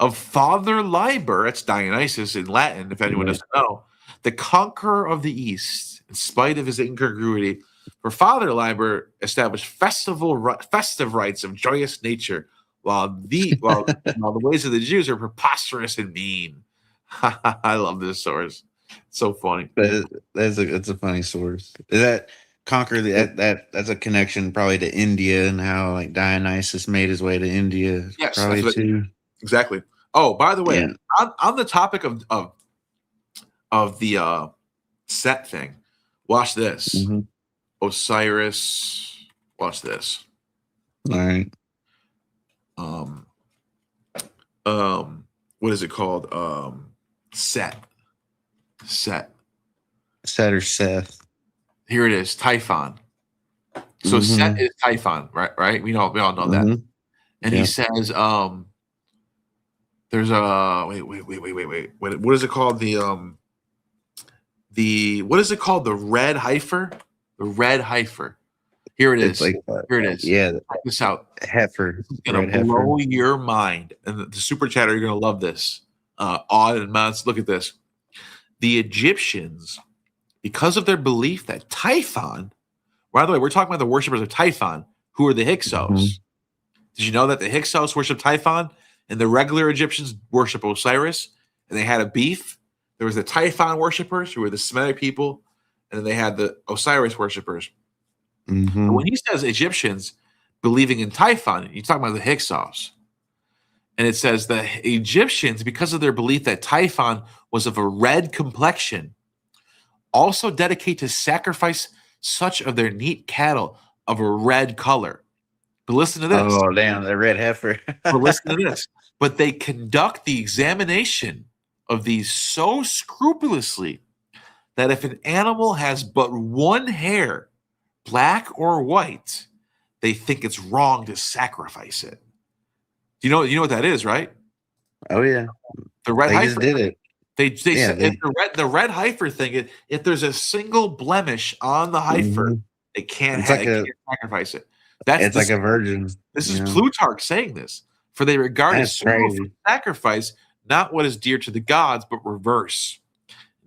of Father Liber, that's Dionysus in Latin, if anyone doesn't know, the conqueror of the East, in spite of his incongruity. For Father Liber established festive rites of joyous nature, while the ways of the Jews are preposterous and mean. I love this source. It's so funny. That's a funny source. Is that that's a connection probably to India and how like Dionysus made his way to India. Yes, probably too. Exactly. Oh, by the way, on the topic of the set thing, watch this. Osiris. Watch this. All right. What is it called? Set or Seth. Here it is, Typhon. So Set is Typhon, right? We all know that. And he says, there's a wait. What is it called? What is it called? The red heifer? The red heifer. Here it is. Here it is. Yeah. Check this out. Heifer. It's gonna blow your mind. And the super chatter, you're gonna love this. Odd and Mounts, look at this. The Egyptians, because of their belief that Typhon, by the way, we're talking about the worshippers of Typhon, who are the Hyksos. Did you know that the Hyksos worship Typhon and the regular Egyptians worship Osiris? And they had a beef. There was the Typhon worshippers, who were the Semitic people, and then they had the Osiris worshippers. And when he says Egyptians believing in Typhon, you're talking about the Hyksos. And it says the Egyptians, because of their belief that Typhon was of a red complexion, also dedicate to sacrifice such of their neat cattle of a red color. But listen to this. Oh, damn, the red heifer. But listen to this. But they conduct the examination of these so scrupulously that if an animal has but one hair, black or white, they think it's wrong to sacrifice it. You know what that is, right? Oh yeah, the red heifer just did it. They said the red heifer thing. If there's a single blemish on the heifer, they can't sacrifice it. It's like a virgin. This is Plutarch saying this. For they regard as sacrifice not what is dear to the gods, but reverse.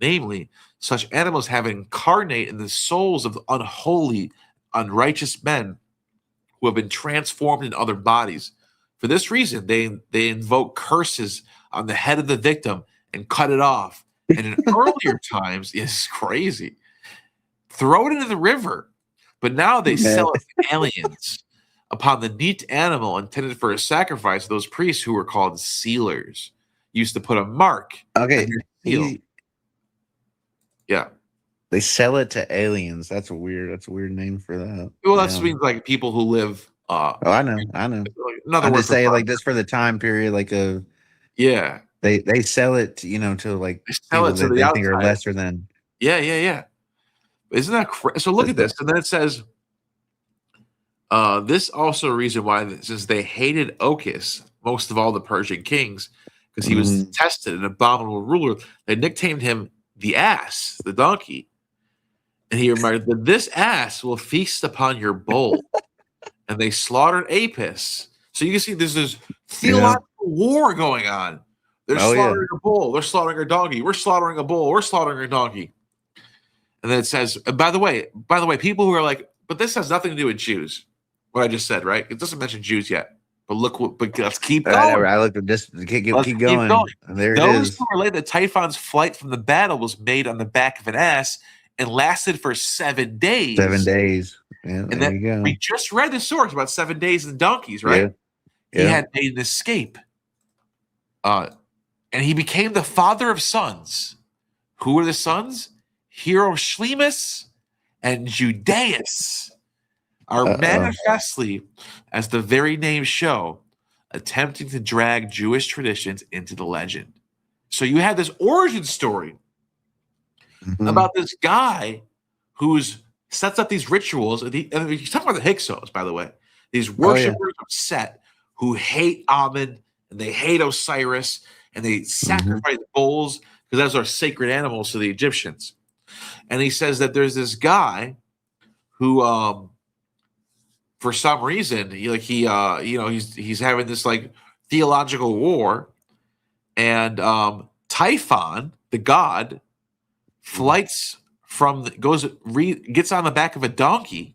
Namely, such animals have incarnate in the souls of unholy, unrighteous men who have been transformed in other bodies. For this reason, they invoke curses on the head of the victim and cut it off. And in earlier times, it's crazy, throw it into the river. But now they sell it to aliens upon the neat animal intended for a sacrifice. Those priests who were called sealers used to put a mark. Okay. Yeah. They sell it to aliens. That's a weird name for that. Well, that means like people who live. I know. Another word to say like this for the time period, like a They sell it, to like they sell it to the outside. Are lesser than. Yeah. Isn't that crazy? So look at this, and then it says, this also a reason why, since they hated Ochus, most of all the Persian kings, because he was detested, an abominable ruler, they nicknamed him the ass, the donkey. And he remarked that this ass will feast upon your bowl. And they slaughtered Apis. So you can see there's this theological war going on. They're slaughtering a bull. They're slaughtering a donkey. We're slaughtering a bull. We're slaughtering a donkey. And then it says, by the way, people who are like, but this has nothing to do with Jews. What I just said, right? It doesn't mention Jews yet. But let's keep going. I looked at this. Keep going. And there Those it is. who relate that Typhon's flight from the battle was made on the back of an ass and lasted for 7 days. 7 days. Yeah, and then you go. We just read the source about 7 days and donkeys, right? Yeah. He had made an escape. And he became the father of sons. Who were the sons? Hieroshlymus and Judaeus are manifestly, as the very names show, attempting to drag Jewish traditions into the legend. So you have this origin story about this guy who's sets up these rituals. And he's talking about the Hyksos, by the way. These worshippers of Set who hate Ammon and they hate Osiris and they sacrifice bulls because those are sacred animals to the Egyptians. And he says that there's this guy who, for some reason, he's having this like theological war, And Typhon, the god, gets on the back of a donkey,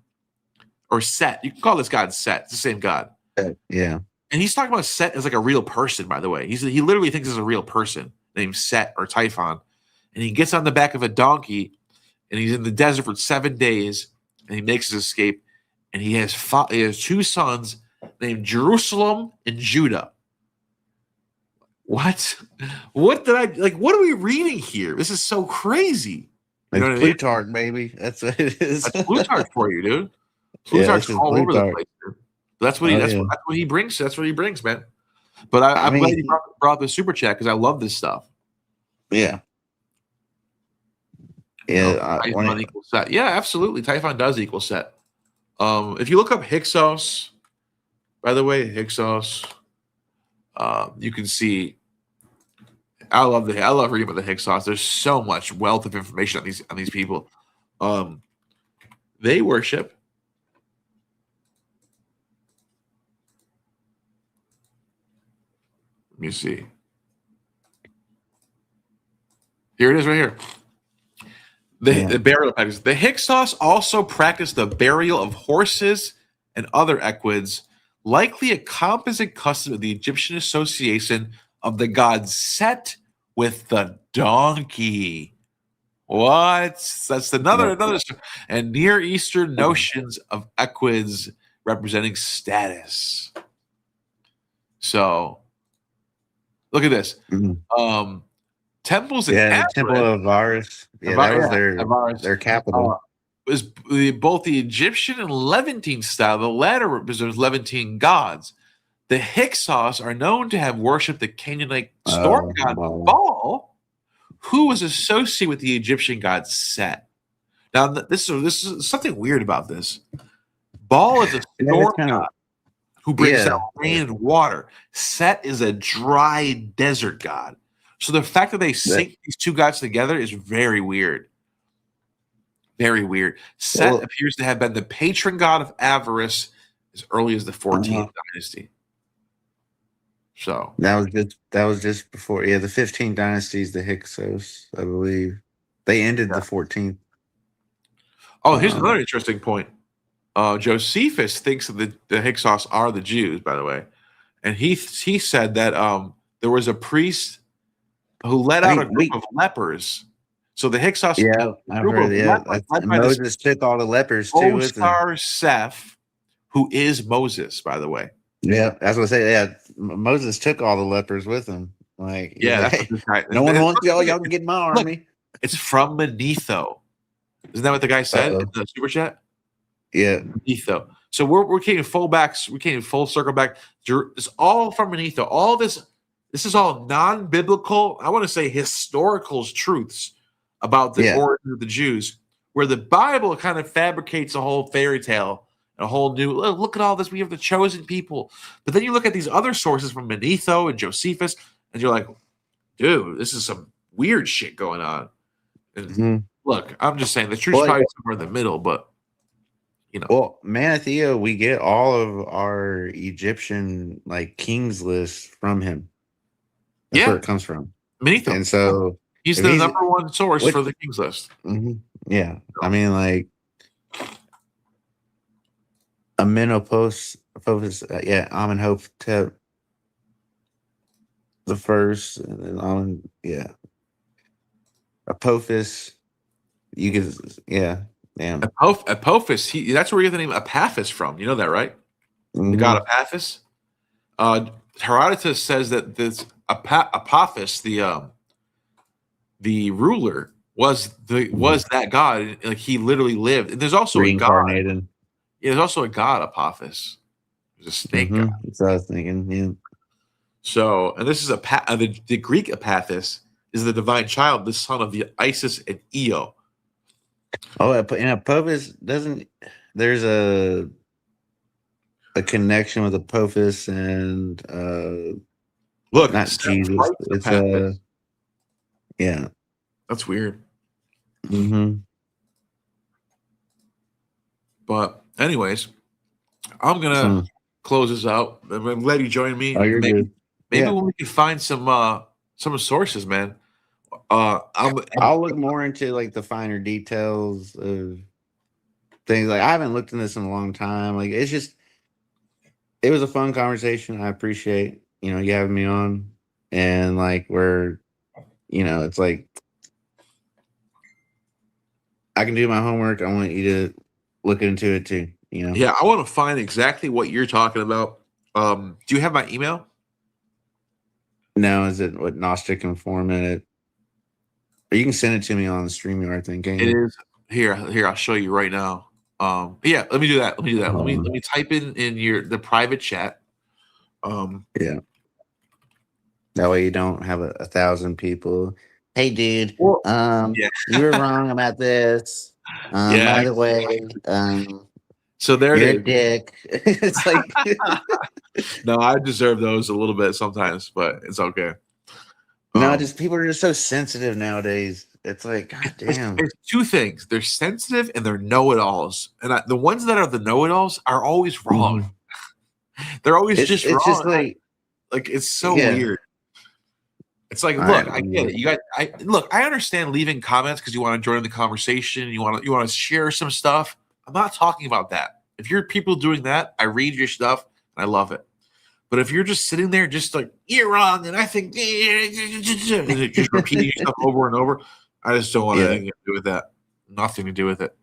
or Set. You can call this god Set. It's the same god. Yeah. And he's talking about Set as like a real person, by the way. He literally thinks it's a real person named Set or Typhon. And he gets on the back of a donkey, and he's in the desert for 7 days, and he makes his escape. And he has 2 sons named Jerusalem and Judah. What? What are we reading here? This is so crazy. You know what Plutarch, baby. That's what it is. That's Plutarch for you, dude. Plutarch's all over the place, dude. That's what he brings. That's what he brings, man. But I'm glad you brought the super chat because I love this stuff. Yeah. Yeah. Typhon equals Set. Yeah, absolutely. Typhon does equal Set. If you look up Hyksos, by the way, Hyksos, you can see. I love reading about the Hyksos. There's so much wealth of information on these people. They worship. Let me see. Here it is, right here. The burial practice. The Hyksos also practice the burial of horses and other equids, likely a composite custom of the Egyptian association of the god Set with the donkey. What? That's another and Near Eastern notions of equids representing status. So look at this. Mm-hmm. Temples in the Temple of Avaris. Yeah, that was their capital. Was both the Egyptian and Levantine style. The latter represents Levantine gods. The Hyksos are known to have worshipped the Canaanite storm god Baal, who was associated with the Egyptian god Set. Now, this is something weird about this. Baal is a storm god who brings down rain and water. Set is a dry desert god. So the fact that they sync these two gods together is very weird. Very weird. Set appears to have been the patron god of avarice as early as the 14th dynasty. So that was just before the 15th dynasty is the Hyksos, I believe. They ended the 14th. Oh, here's another interesting point. Josephus thinks that the Hyksos are the Jews, by the way. And he said that there was a priest who let out a group of lepers. So the Hyksos, Moses took all the lepers too with him. Seth, who is Moses, by the way. Yeah, that's what I say. Yeah, Moses took all the lepers with him. Like, that's what guy, no one wants y'all. Y'all can get my army. Look, it's from Manetho. Isn't that what the guy said in the super chat? Yeah, Manetho. So we're getting full circle back. It's all from Manetho. All this is all non-biblical. I want to say historical truths about the origin of the Jews, where the Bible kind of fabricates a whole fairy tale. A whole new look at all this. We have the chosen people, but then you look at these other sources from Manetho and Josephus, and you're like, dude, this is some weird shit going on. And look, I'm just saying the truth's probably somewhere in the middle, but you know. Well, Manetho, we get all of our Egyptian kings list from him. That's where it comes from. Manetho, and so he's the number one source for the kings list. Yeah, I mean Amenopos, Amenhotep the first, and then Apophis. You can, damn. Apophis. That's where you get the name Apophis from. You know that, right? The god Apophis. Herodotus says that this Apophis, the ruler, was that god. Like he literally lived. And there's also reincarnated. A god. Yeah, there's also a god, Apophis. There's a snake god. That's what I was thinking. Yeah. So, and this is the Greek Apophis is the divine child, the son of the Isis and Io. Oh, and Apophis doesn't. There's a connection with Apophis and look, not Jesus. It's that's weird. Mm-hmm. But anyways, I'm gonna close this out. I'm glad you joined me. Oh, you're good. Maybe when we can find some some sources, man. I'll look more into like the finer details of things. Like I haven't looked into this in a long time. Like it's just, it was a fun conversation. I appreciate, you having me on, and like it's like I can do my homework. I want you to look into it too. Yeah, I want to find exactly what you're talking about. Do you have my email? No, is it what Gnostic Informant? Or you can send it to me on the StreamYard thing. It is here. I'll show you right now. Yeah, let me do that. Let me type in the private chat. Yeah. That way you don't have 1,000 people. Hey, dude. Well, you were wrong about this. By the way, so there you're it is. A dick. It's like no, I deserve those a little bit sometimes, but it's okay. No, just people are just so sensitive nowadays. It's like, God damn. There's two things. They're sensitive and they're know-it-alls. And the ones that are the know-it-alls are always wrong. They're always just wrong. It's just like it's so weird. It's like, look, I get it. I understand leaving comments because you want to join the conversation. You want to share some stuff. I'm not talking about that. If you're people doing that, I read your stuff and I love it. But if you're just sitting there, just like you're wrong, and I think just repeating yourself over and over, I just don't want anything to do with that. Nothing to do with it.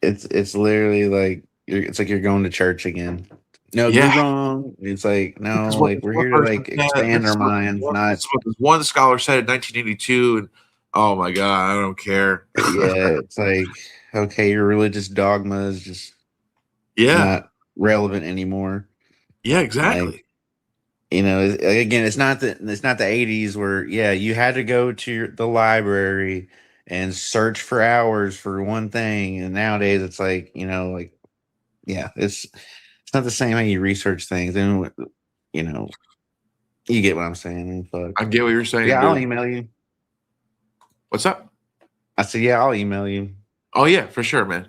It's literally like it's like you're going to church again. No, you're wrong. It's like no, like we're here to like expand our minds. Not one scholar said in 1982, and oh my god, I don't care. Yeah, it's like okay, your religious dogma is just not relevant anymore. Yeah, exactly. Like, again, it's not the 80s where you had to go to the library and search for hours for one thing, and nowadays it's like it's not the same how you research things, and you get what I'm saying. Fuck. I get what you're saying. Yeah, I'll email you. What's up? I said, I'll email you. Oh yeah, for sure, man.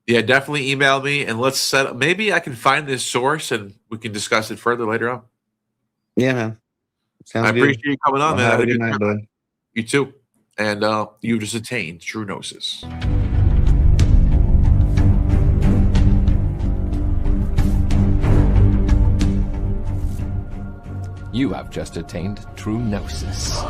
Yeah, definitely email me and let's set up. Maybe I can find this source and we can discuss it further later on. Yeah, man. I appreciate you coming on, man. Have a good night, bud. You too. And you just attained true gnosis. You have just attained true gnosis.